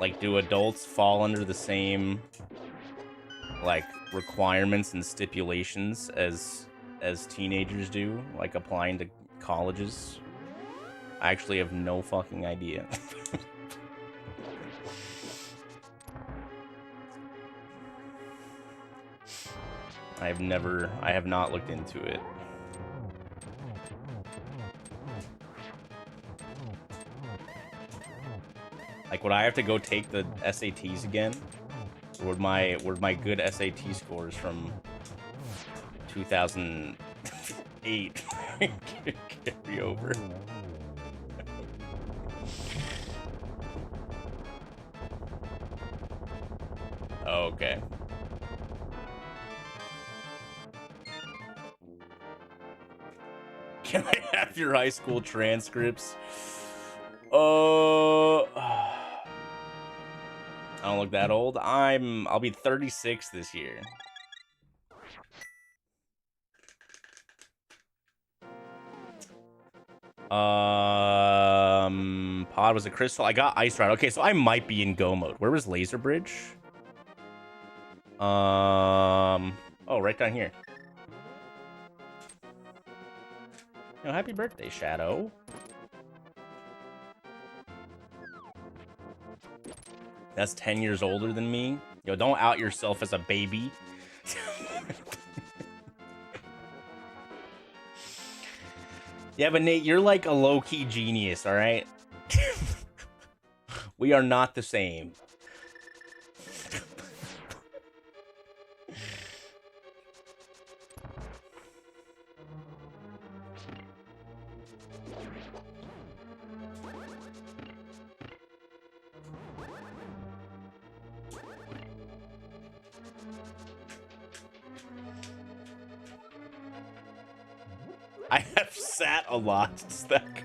Speaker 1: Like, do adults fall under the same, like, requirements and stipulations as teenagers do, like applying to colleges? I actually have no fucking idea. I have not looked into it. Like, would I have to go take the SATs again? Or would my good SAT scores from 2008 carry over? Okay. Can I have your high school transcripts? I don't look that old. I'll be 36 this year. Pod was a crystal. I got ice rod. Okay, so I might be in go mode. Where was laser bridge? Oh, right down here. Yo, happy birthday, Shadow. That's 10 years older than me. Yo, don't out yourself as a baby. Yeah, but Nate, you're like a low-key genius, all right? We are not the same. I have sat a lot. Stack.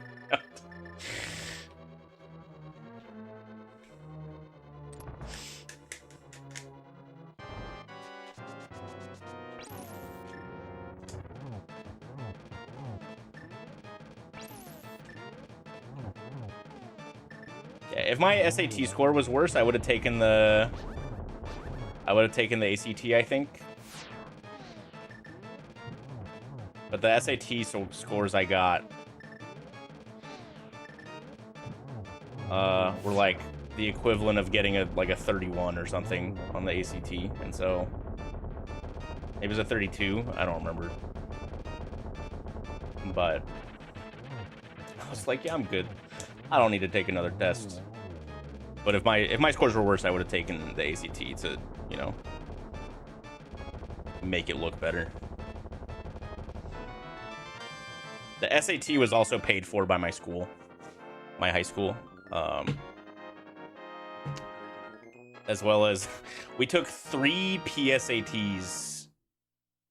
Speaker 1: Yeah, if my SAT score was worse, I would have taken the ACT, I think. But the SAT scores I got were like the equivalent of getting a 31 or something on the ACT, and so maybe it was a 32. I don't remember, but I was like, yeah, I'm good. I don't need to take another test. But if my scores were worse, I would have taken the ACT to, you know, make it look better. The SAT was also paid for by my school, my high school, as well as we took 3 PSATs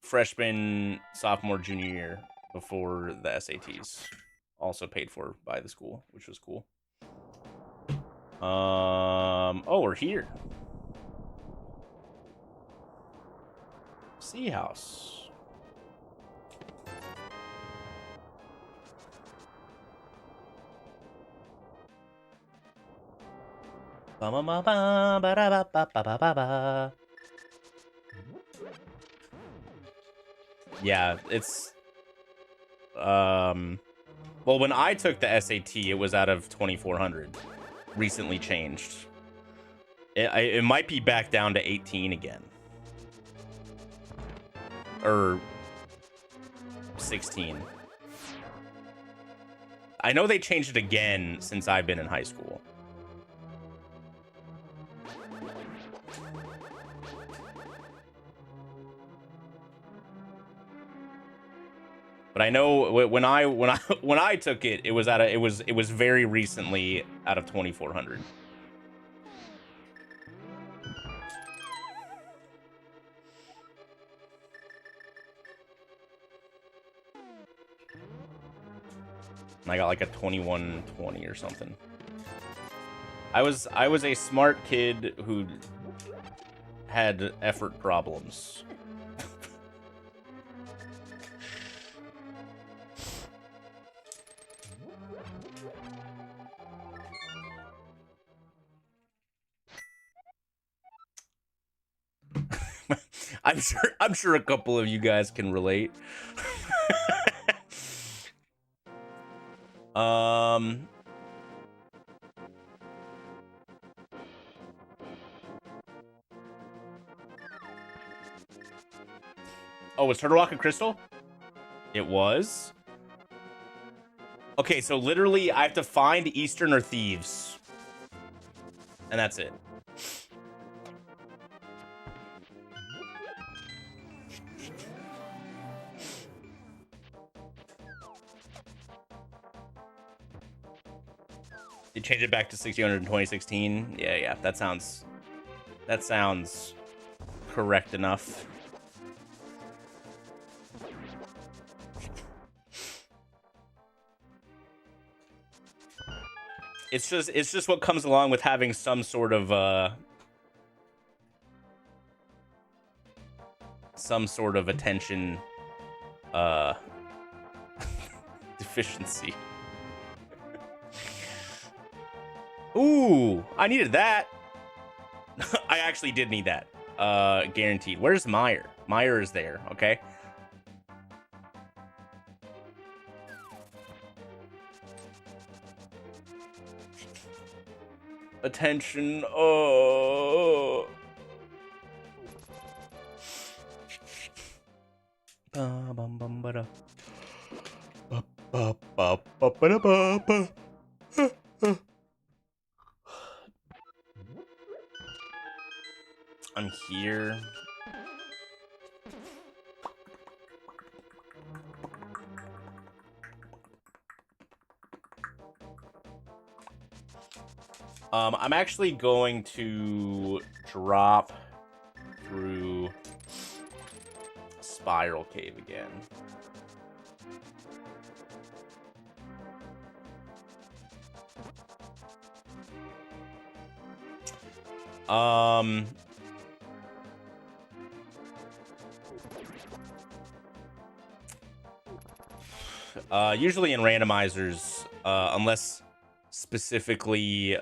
Speaker 1: freshman, sophomore, junior year before the SATs, also paid for by the school, which was cool. Oh, we're here. Sea house. Yeah, it's well, when I took the SAT, it was out of 2400. Recently changed. It might be back down to 18 again, or 16. I know they changed it again since I've been in high school. But I know when I took it, it was very recently out of 2400. And I got like a 2120 or something. I was a smart kid who had effort problems. I'm sure a couple of you guys can relate. Oh, was Turtle Rock and Crystal? It was. Okay, so literally I have to find Eastern or Thieves. And that's it. They changed it back to 1600 in 2016. Yeah, that sounds correct enough. It's just what comes along with having some sort of some sort of attention deficiency. Ooh, I needed that. I actually did need that. Guaranteed. Where's Meyer? Meyer is there, okay? Attention. Oh. Ba-bum-bum-ba-da. Ba-ba-ba-ba-ba-da-ba-ba. I'm here. I'm actually going to drop through Spiral Cave again. Usually in randomizers, unless specifically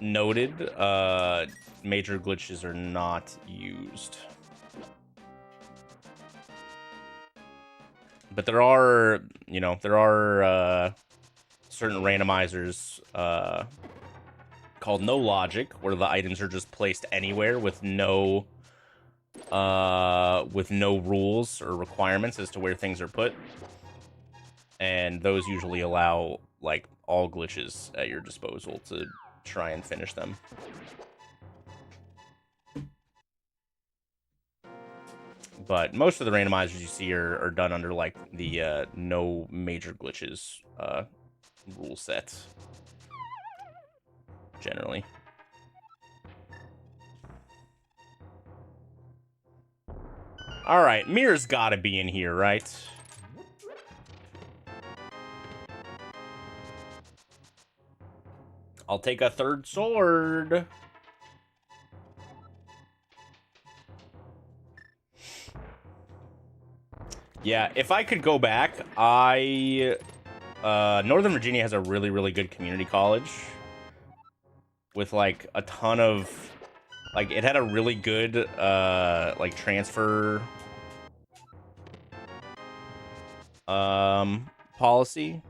Speaker 1: noted, major glitches are not used. But there are, you know, certain randomizers called no logic, where the items are just placed anywhere with no rules or requirements as to where things are put. And those usually allow, like, all glitches at your disposal to try and finish them. But most of the randomizers you see are done under, like, the no major glitches rule set, generally. Alright, Mirror's gotta be in here, right? I'll take a third sword. Yeah, if I could go back, Northern Virginia has a really, really good community college with, like, a ton of, like, it had a really good, like, transfer, policy,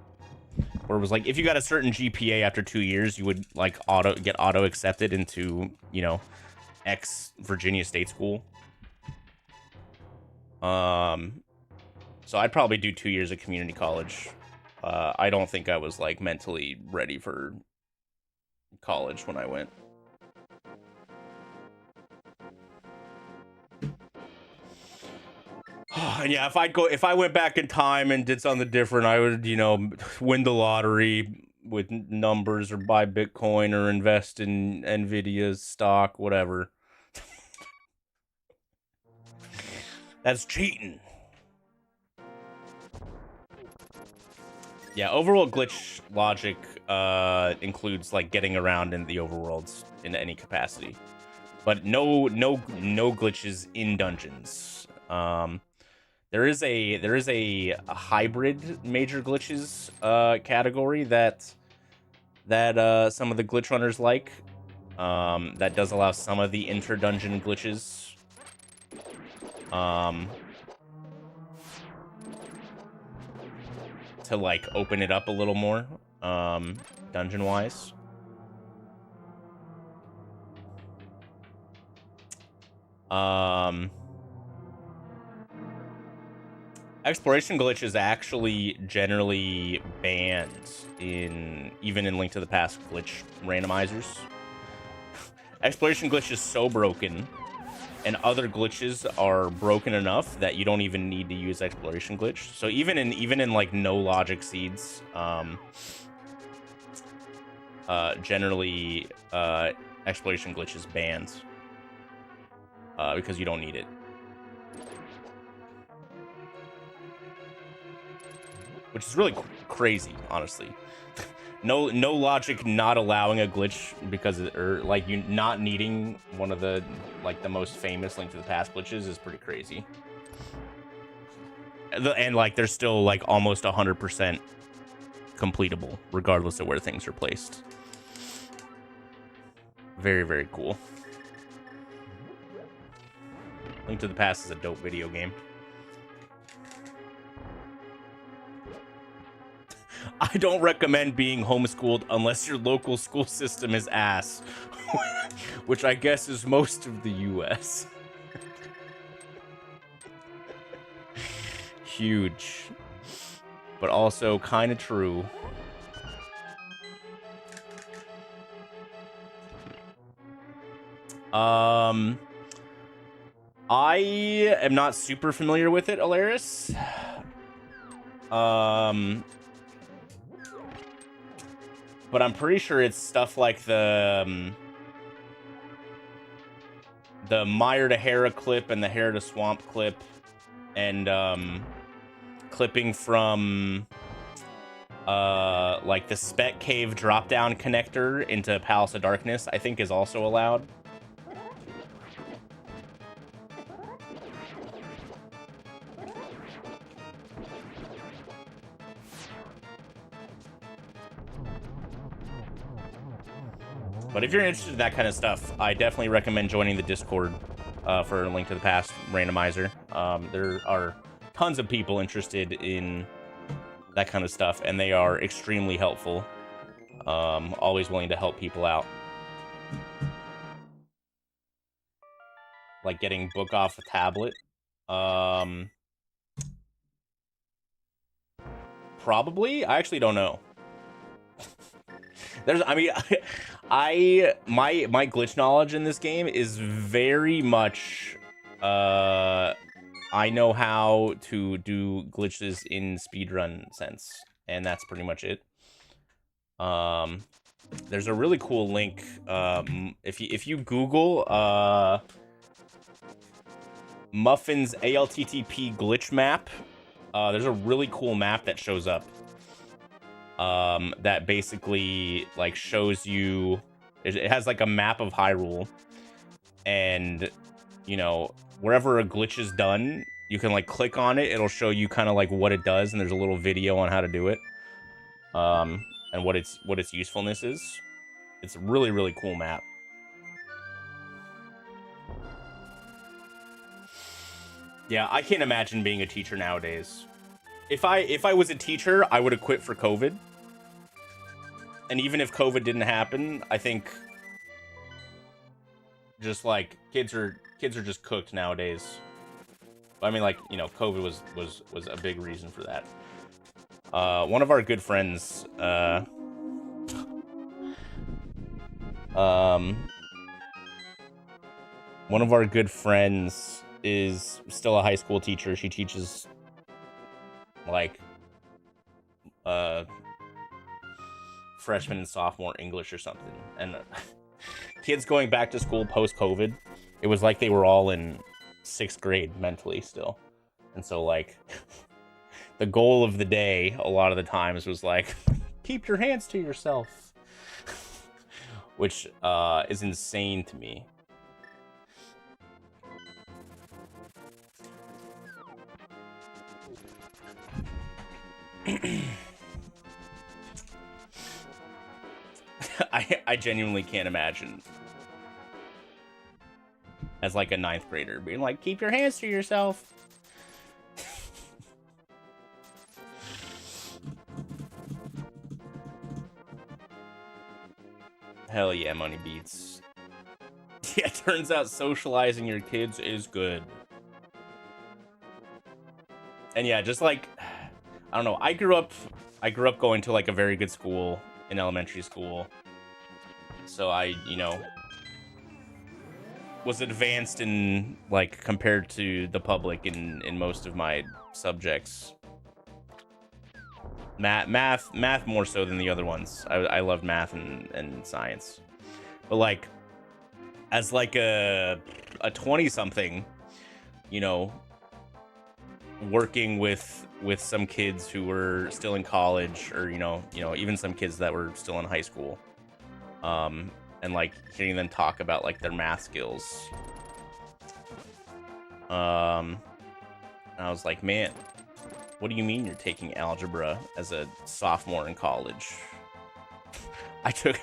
Speaker 1: where it was, like, if you got a certain GPA after 2 years, you would, like, get auto accepted into, you know, X Virginia State School. So I'd probably do 2 years of community college. I don't think I was, like, mentally ready for college when I went. Yeah, if I went back in time and did something different, I would, you know, win the lottery with numbers or buy Bitcoin or invest in Nvidia's stock, whatever. That's cheating. Yeah, overworld glitch logic includes, like, getting around in the overworlds in any capacity, but no glitches in dungeons. There is a hybrid major glitches category that some of the glitch runners like. That does allow some of the inter-dungeon glitches. To, like, open it up a little more, dungeon-wise. Exploration glitch is actually generally banned even in Link to the Past glitch randomizers. Exploration glitch is so broken, and other glitches are broken enough that you don't even need to use exploration glitch. So even in like no logic seeds, generally exploration glitch is banned because you don't need it. Which is really crazy, honestly. No logic not allowing a glitch because or like you not needing one of the like the most famous Link to the Past glitches is pretty crazy. And like they're still like almost 100% completable regardless of where things are placed. Very, very cool. Link to the Past is a dope video game. I don't recommend being homeschooled unless your local school system is ass, which I guess is most of the US. Huge, but also kind of true. I am not super familiar with it, Alaris. But I'm pretty sure it's stuff like the Mire to Hera clip and the Hera to Swamp clip, and clipping from like the Spec Cave drop-down connector into Palace of Darkness, I think is also allowed. But if you're interested in that kind of stuff, I definitely recommend joining the Discord for Link to the Past randomizer. There are tons of people interested in that kind of stuff, and they are extremely helpful. Always willing to help people out. Like getting book off a tablet. Probably. I actually don't know. I mean, my glitch knowledge in this game is very much, I know how to do glitches in speedrun sense, and that's pretty much it. There's a really cool link, if you Google, Muffin's ALTTP glitch map, there's a really cool map that shows up. That basically like shows you it has like a map of Hyrule, and you know, wherever a glitch is done, you can like click on it, it'll show you kind of like what it does, and there's a little video on how to do it, and what its usefulness is. It's a really, really cool map. Yeah, I can't imagine being a teacher nowadays. If I was a teacher, I would have quit for COVID. And even if COVID didn't happen, I think just like kids are just cooked nowadays. I mean, like, you know, COVID was a big reason for that. One of our good friends, one of our good friends is still a high school teacher. She teaches like freshman and sophomore English or something, and kids going back to school post-COVID, it was like they were all in 6th grade mentally still. And so like the goal of the day a lot of the times was like, keep your hands to yourself, which is insane to me. I genuinely can't imagine as like a 9th grader being like, keep your hands to yourself. Hell yeah, Money Beats. Yeah, turns out socializing your kids is good. And yeah, just like, I don't know, I grew up going to like a very good school in elementary school. So I, you know, was advanced in like compared to the public in most of my subjects. Math more so than the other ones. I loved math and science. But like as like a 20-something, you know, working with with some kids who were still in college, or even some kids that were still in high school, and like hearing them talk about like their math skills. And I was like, man, what do you mean you're taking algebra as a sophomore in college? I took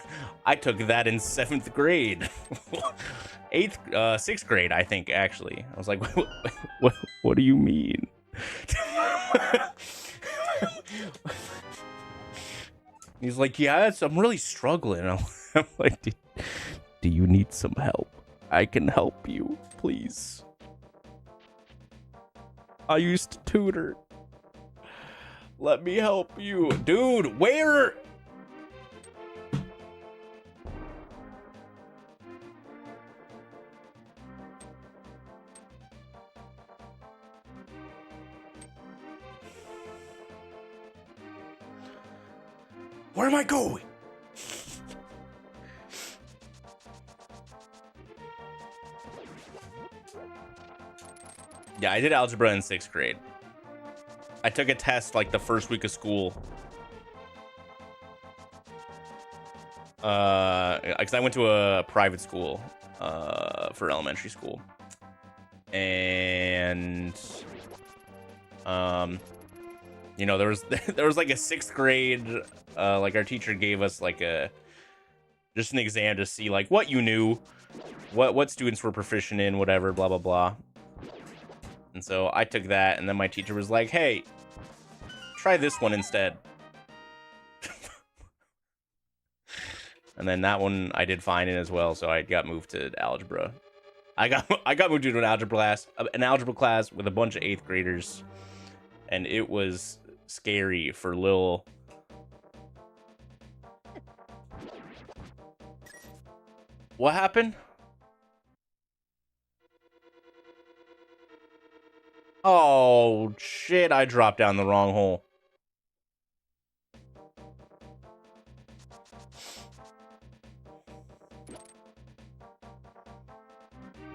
Speaker 1: that in 7th grade. 6th grade, I think, actually. I was like, what do you mean? He's like, yeah, I'm really struggling. I'm like, do you need some help? I can help you, please. I used to tutor. Let me help you. Dude, where? Where am I going? Yeah, I did algebra in 6th grade. I took a test like the first week of school. Because I went to a private school for elementary school. And there was like a 6th grade like our teacher gave us like just an exam to see like what you knew, what students were proficient in, whatever, blah blah blah. And so I took that, and then my teacher was like, hey, try this one instead. And then that one I did fine in as well, so I got moved to algebra. I got moved to an algebra class with a bunch of 8th graders, and it was scary for little. What happened? Oh, shit, I dropped down the wrong hole.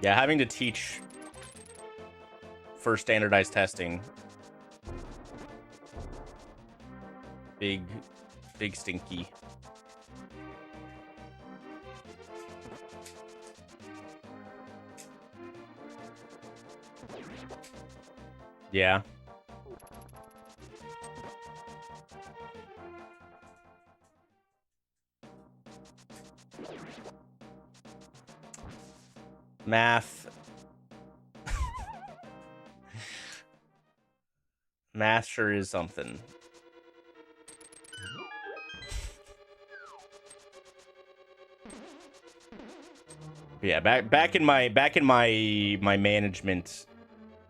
Speaker 1: Yeah, having to teach for standardized testing. Big stinky. Yeah. Math. Math sure is something. Yeah, back in my management,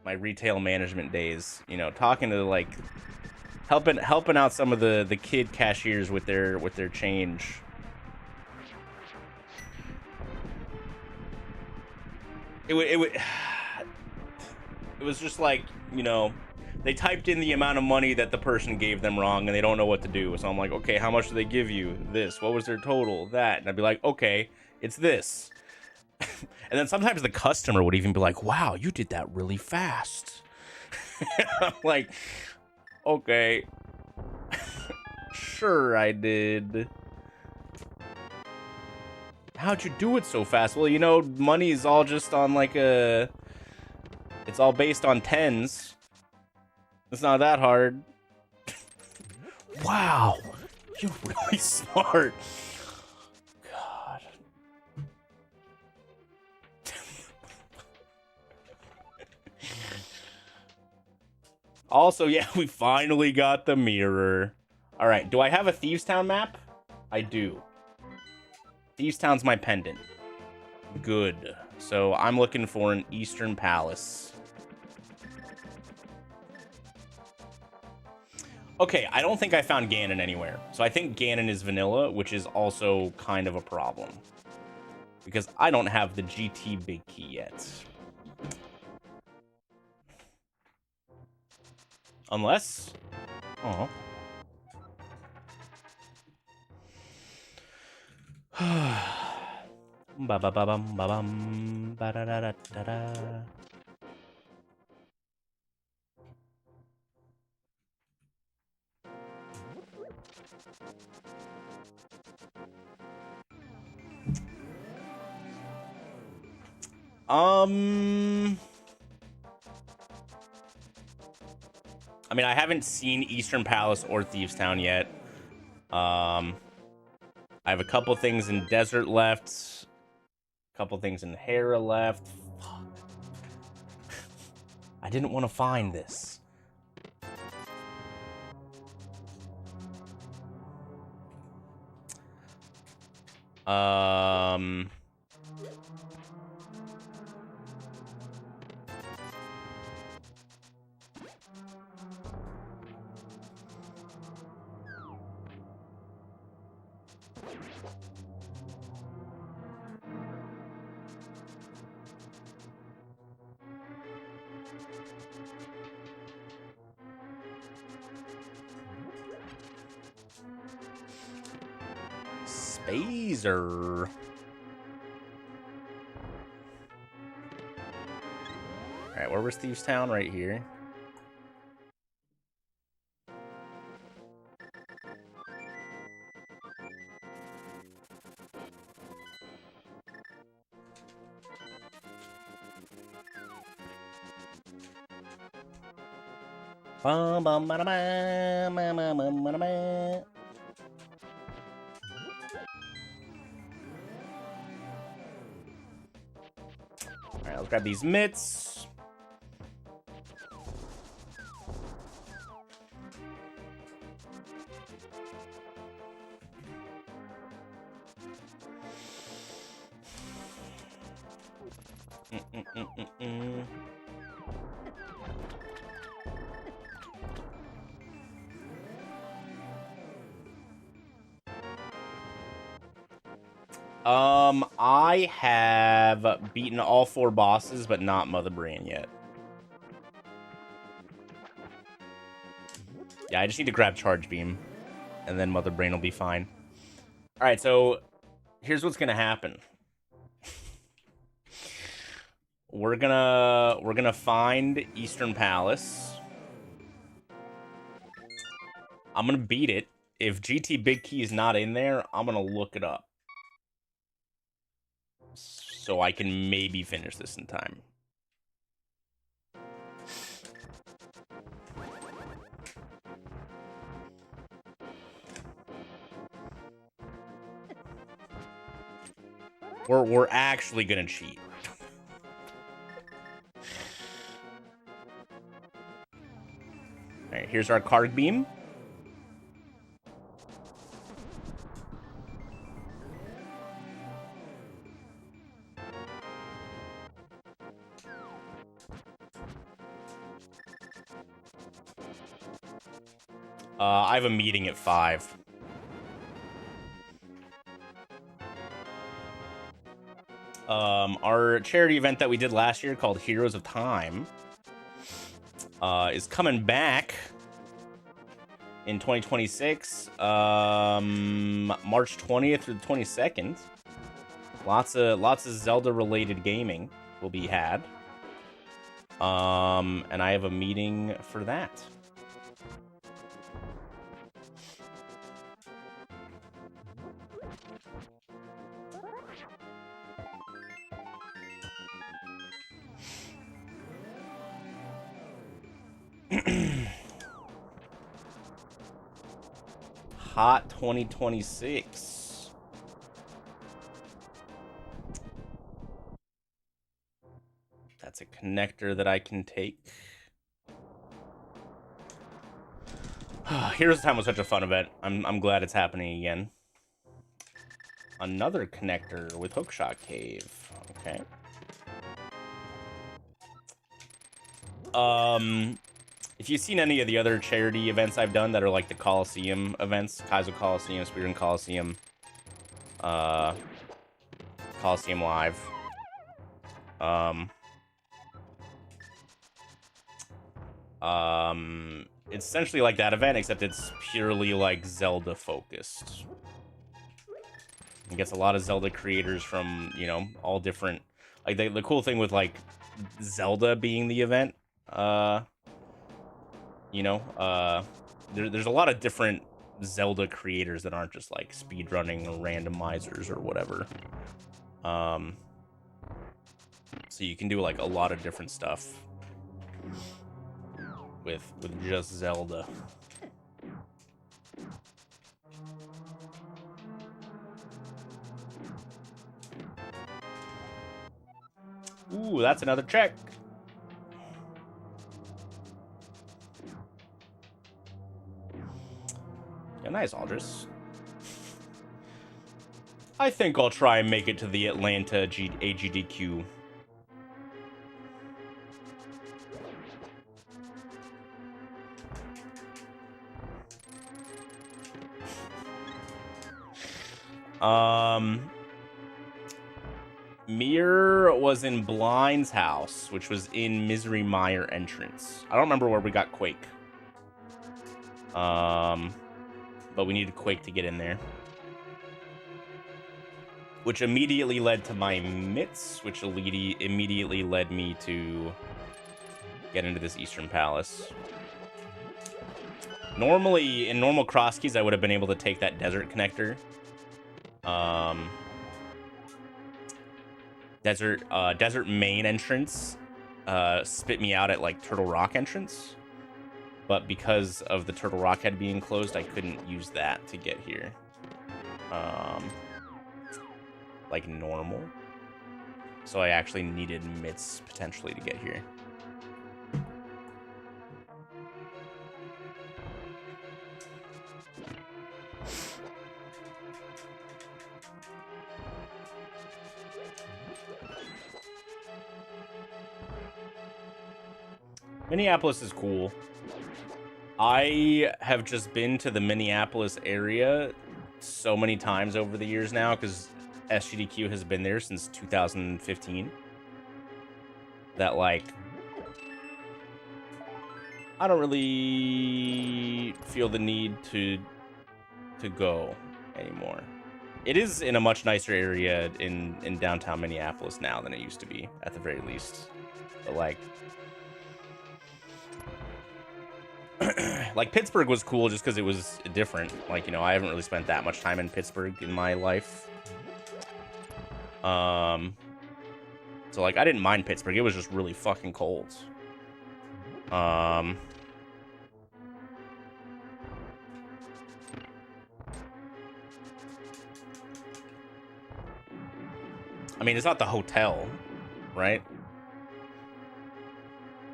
Speaker 1: my retail management days, talking to like helping out some of the kid cashiers with their change. It was just like, they typed in the amount of money that the person gave them wrong, and they don't know what to do. So I'm like, okay, how much did they give you? This. What was their total? That. And I'd be like, okay, it's this. And then sometimes the customer would even be like, wow, you did that really fast. I'm like, okay. Sure I did. How'd you do it so fast? Well, money is all just on like it's all based on tens. It's not that hard. Wow, you're really smart. God. Also, yeah, we finally got the mirror. All right, do I have a Thieves Town map? I do. Thieves Town's my pendant. Good. So I'm looking for an Eastern Palace. Okay, I don't think I found Ganon anywhere. So I think Ganon is vanilla, which is also kind of a problem. Because I don't have the GT Big Key yet. Unless... Oh. Ba ba ba bum ba bum ba da da da da da. I mean, I haven't seen Eastern Palace or Thieves Town yet. I have a couple things in Desert left. A couple things in Hera left. Fuck. I didn't want to find this. Spazer. Alright, where was Thieves Town? Right here. Bum, bum, ba, da, ba, ba, ba, ba, ba, da, ba. Alright, let's grab these mitts. I have beaten all 4 bosses, but not Mother Brain yet. Yeah, I just need to grab Charge Beam, and then Mother Brain will be fine. All right, so here's what's gonna happen. We're gonna find Eastern Palace. I'm gonna beat it. If GT Big Key is not in there, I'm gonna look it up, so I can maybe finish this in time. We're actually gonna cheat. Alright, here's our card beam. I have a meeting at 5. Our charity event that we did last year called Heroes of Time is coming back in 2026, March 20th through the 22nd. Lots of Zelda related gaming will be had. And I have a meeting for that. Hot 2026. That's a connector that I can take. Heroes of Time was such a fun event. I'm glad it's happening again. Another connector with Hookshot Cave. Okay. If you've seen any of the other charity events I've done that are like the Coliseum events, Kaizo Coliseum, Speargun Coliseum, Coliseum Live, it's essentially like that event, except it's purely like Zelda focused. It gets a lot of Zelda creators from, you know, all different, like the cool thing with like Zelda being the event, you know, there's a lot of different Zelda creators that aren't just like speedrunning or randomizers or whatever. So you can do like a lot of different stuff with just Zelda. Ooh, that's another check. Yeah, nice, Aldris. I think I'll try and make it to the Atlanta AGDQ. Mir was in Blind's house, which was in Misery Mire entrance. I don't remember where we got Quake. But we needed Quake to get in there. Which immediately led to my mitts, which immediately led me to get into this Eastern Palace. Normally, in normal crosskeys, I would have been able to take that desert connector. Desert main entrance spit me out at like Turtle Rock entrance, but because of the Turtle Rock head being closed, I couldn't use that to get here. Like normal, so I actually needed mitts potentially to get here. Minneapolis is cool. I have just been to the Minneapolis area so many times over the years now because SGDQ has been there since 2015 that, like, I don't really feel the need to go anymore. It is in a much nicer area in downtown Minneapolis now than it used to be, at the very least. But, like, like Pittsburgh was cool just because it was different. Like, you know, I haven't really spent that much time in Pittsburgh in my life. So like I didn't mind Pittsburgh. It was just really fucking cold. I mean, it's not the hotel, right?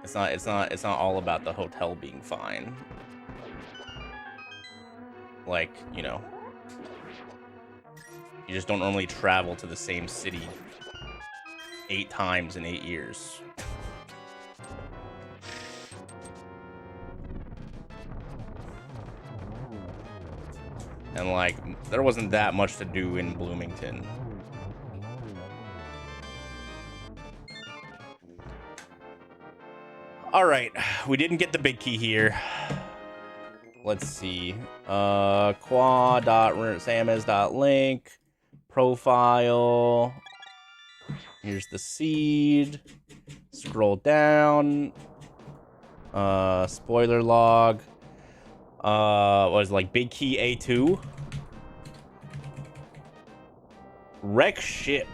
Speaker 1: It's not all about the hotel being fine. Like, you know, you just don't normally travel to the same city 8 times in 8 years. And like, there wasn't that much to do in Bloomington. All right, we didn't get the big key here. Let's see. Qua.samez.link. Profile. Here's the seed. Scroll down. Spoiler log. What was it, like big key A2? Wreck ship.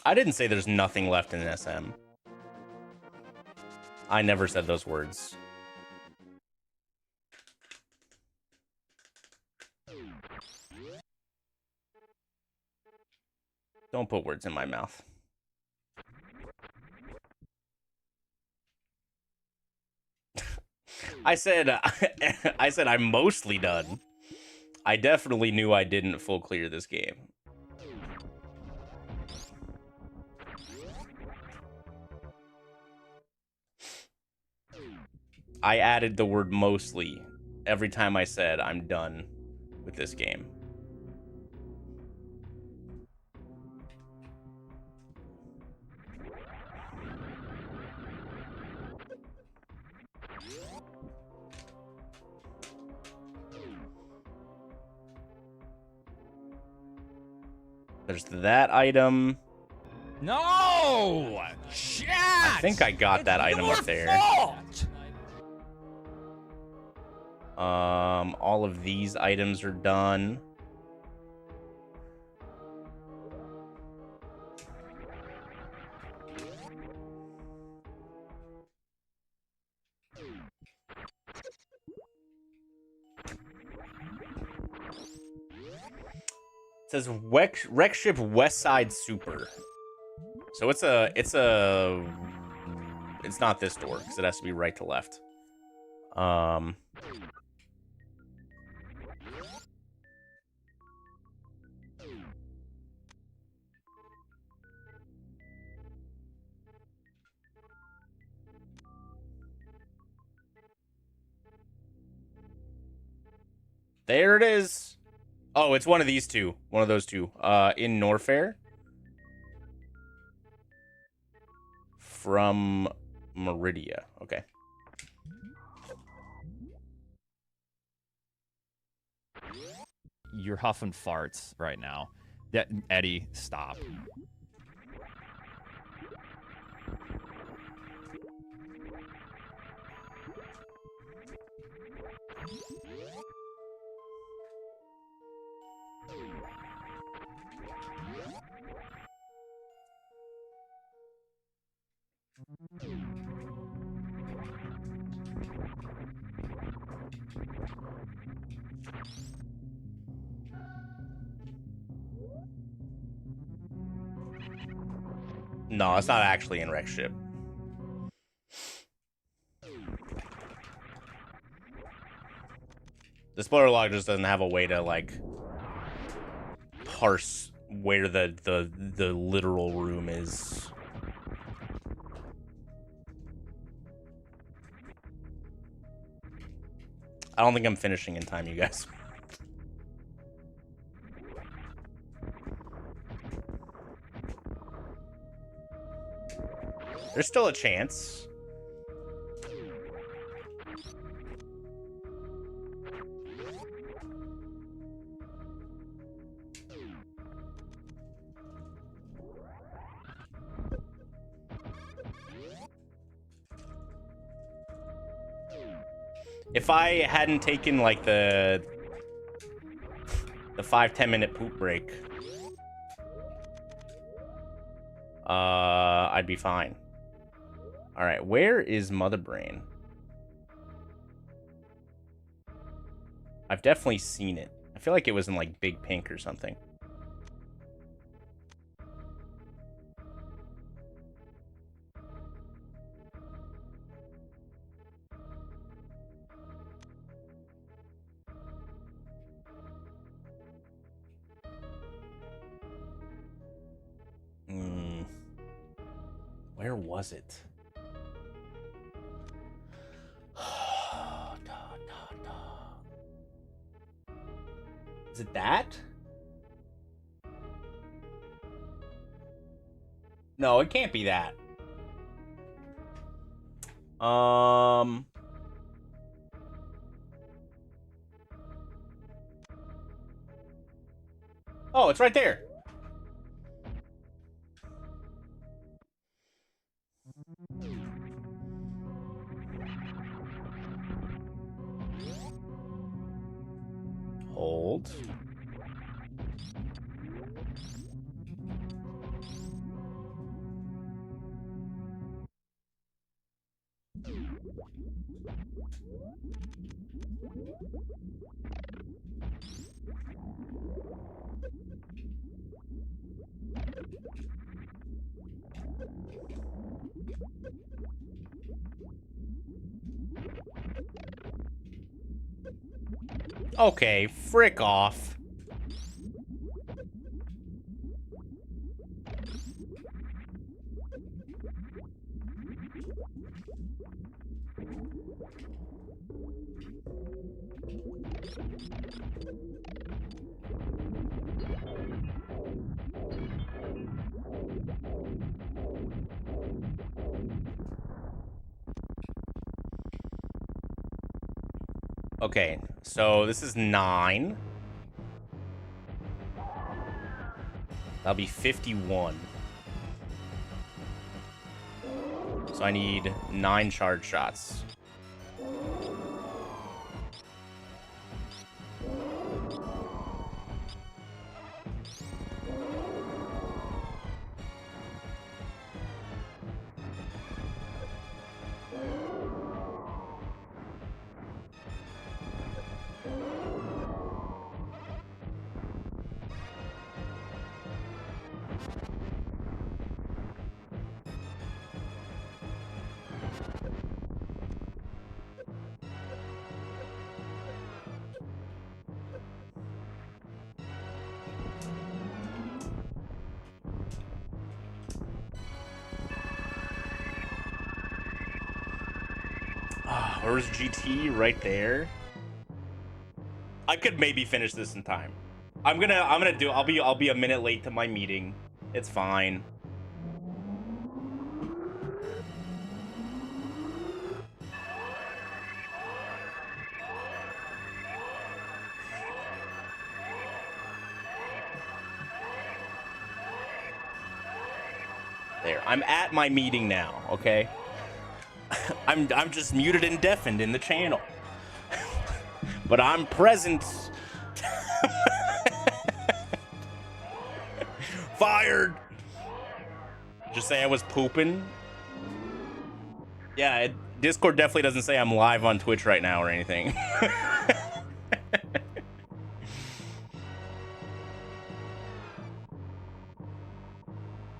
Speaker 1: I didn't say there's nothing left in SM. I never said those words. Don't put words in my mouth. I said I'm mostly done. I definitely knew I didn't full clear this game. I added the word mostly every time I said I'm done with this game. There's that item.
Speaker 4: No! Shit!
Speaker 1: I think I got that item up there.
Speaker 4: Fault!
Speaker 1: All of these items are done. It says wreck ship West Side Super. So it's not this door because it has to be right to left. There it is. Oh, it's one of these two. One of those two. In Norfair. From Meridia. Okay.
Speaker 4: You're huffing farts right now. Yeah, Eddie, stop.
Speaker 1: No, it's not actually in wreck ship. The spoiler log just doesn't have a way to like parse where the literal room is. I don't think I'm finishing in time, you guys. There's still a chance. If I hadn't taken like the 5-10 minute poop break, I'd be fine. All right, where is Mother Brain? I've definitely seen it. I feel like it was in like Big Pink or something. Where was it? Is it that? No, it can't be that. Oh, it's right there. Hold. Okay, frick off. Okay, so this is 9. That'll be 51. So I need 9 charge shots. Where's GT? Right there. I could maybe finish this in time. I'm gonna do. I'll be a minute late to my meeting. It's fine. There. I'm at my meeting now. Okay. I'm just muted and deafened in the channel. But I'm present. Fired. Just say I was pooping. Yeah, Discord definitely doesn't say I'm live on Twitch right now or anything.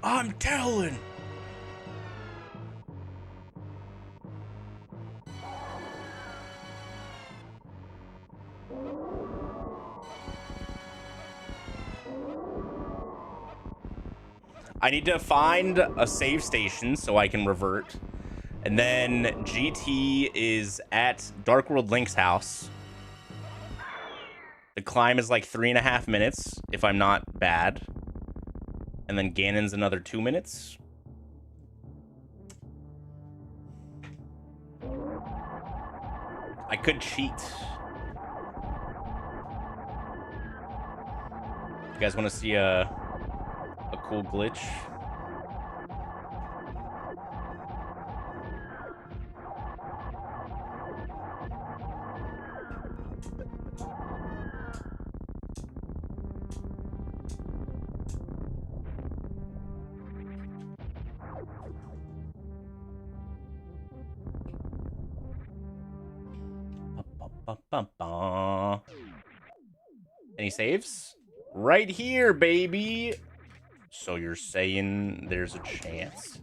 Speaker 1: I'm telling. I need to find a save station so I can revert. And then GT is at Dark World Link's house. The climb is like 3.5 minutes, if I'm not bad. And then Ganon's another 2 minutes. I could cheat. You guys want to see a cool glitch? Any saves? Right here, baby. So you're saying there's a chance?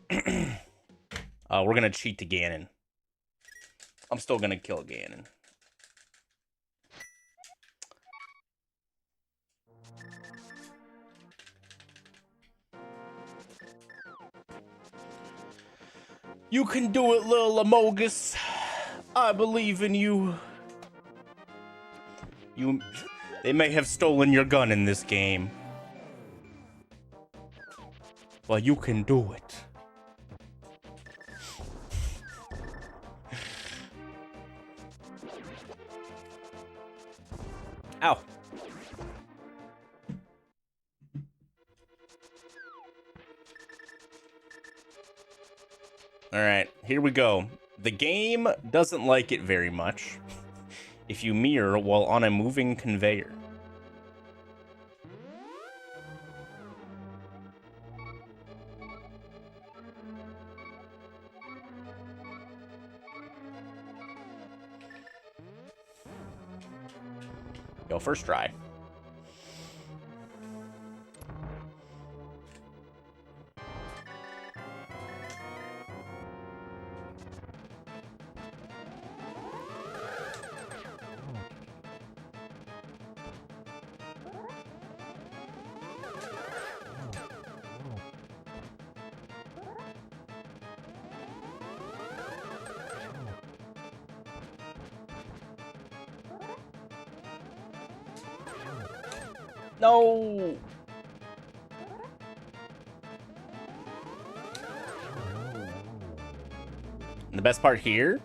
Speaker 1: We're gonna cheat to Ganon. I'm still gonna kill Ganon. You can do it, Lil Amogus. I believe in you. They may have stolen your gun in this game, but you can do it. Ow. Alright, here we go. The game doesn't like it very much if you mirror while on a moving conveyor. Go first try. No. And the best part here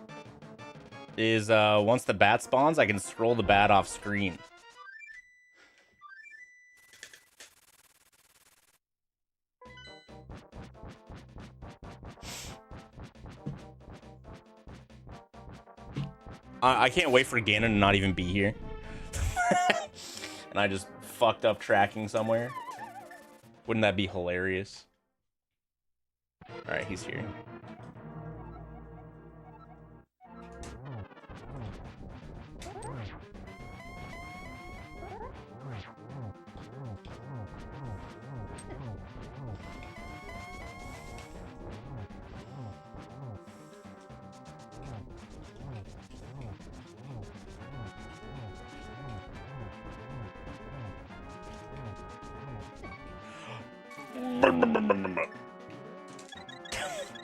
Speaker 1: is once the bat spawns, I can scroll the bat off screen. I can't wait for Ganon to not even be here. And I just fucked up tracking somewhere. Wouldn't that be hilarious? Alright, he's here.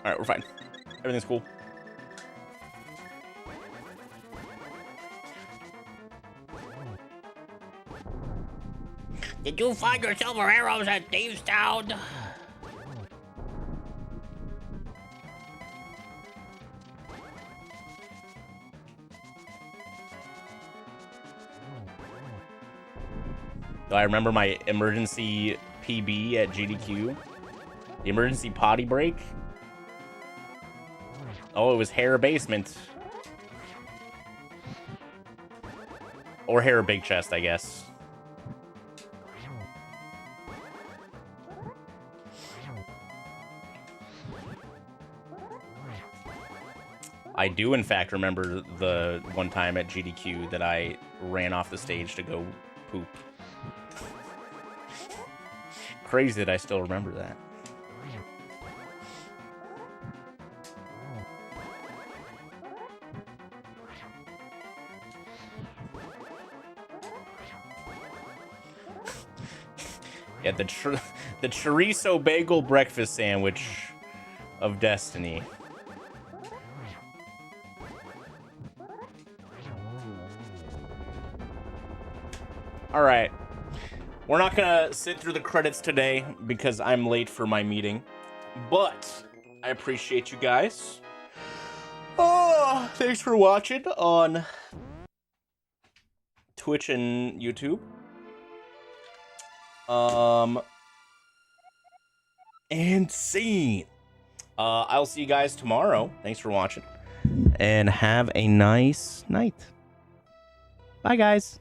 Speaker 1: Alright, we're fine. Everything's cool. Did you find your silver arrows at Thieves Town? I remember my emergency PB at GDQ. The emergency potty break. Oh, it was hair basement. Or hair big chest, I guess. I do, in fact, remember the one time at GDQ that I ran off the stage to go poop. Crazy that I still remember that. Yeah, the chorizo bagel breakfast sandwich of destiny. All right. We're not gonna sit through the credits today because I'm late for my meeting, but I appreciate you guys. Oh, thanks for watching on Twitch and YouTube. And scene. I'll see you guys tomorrow. Thanks for watching, and have a nice night. Bye, guys.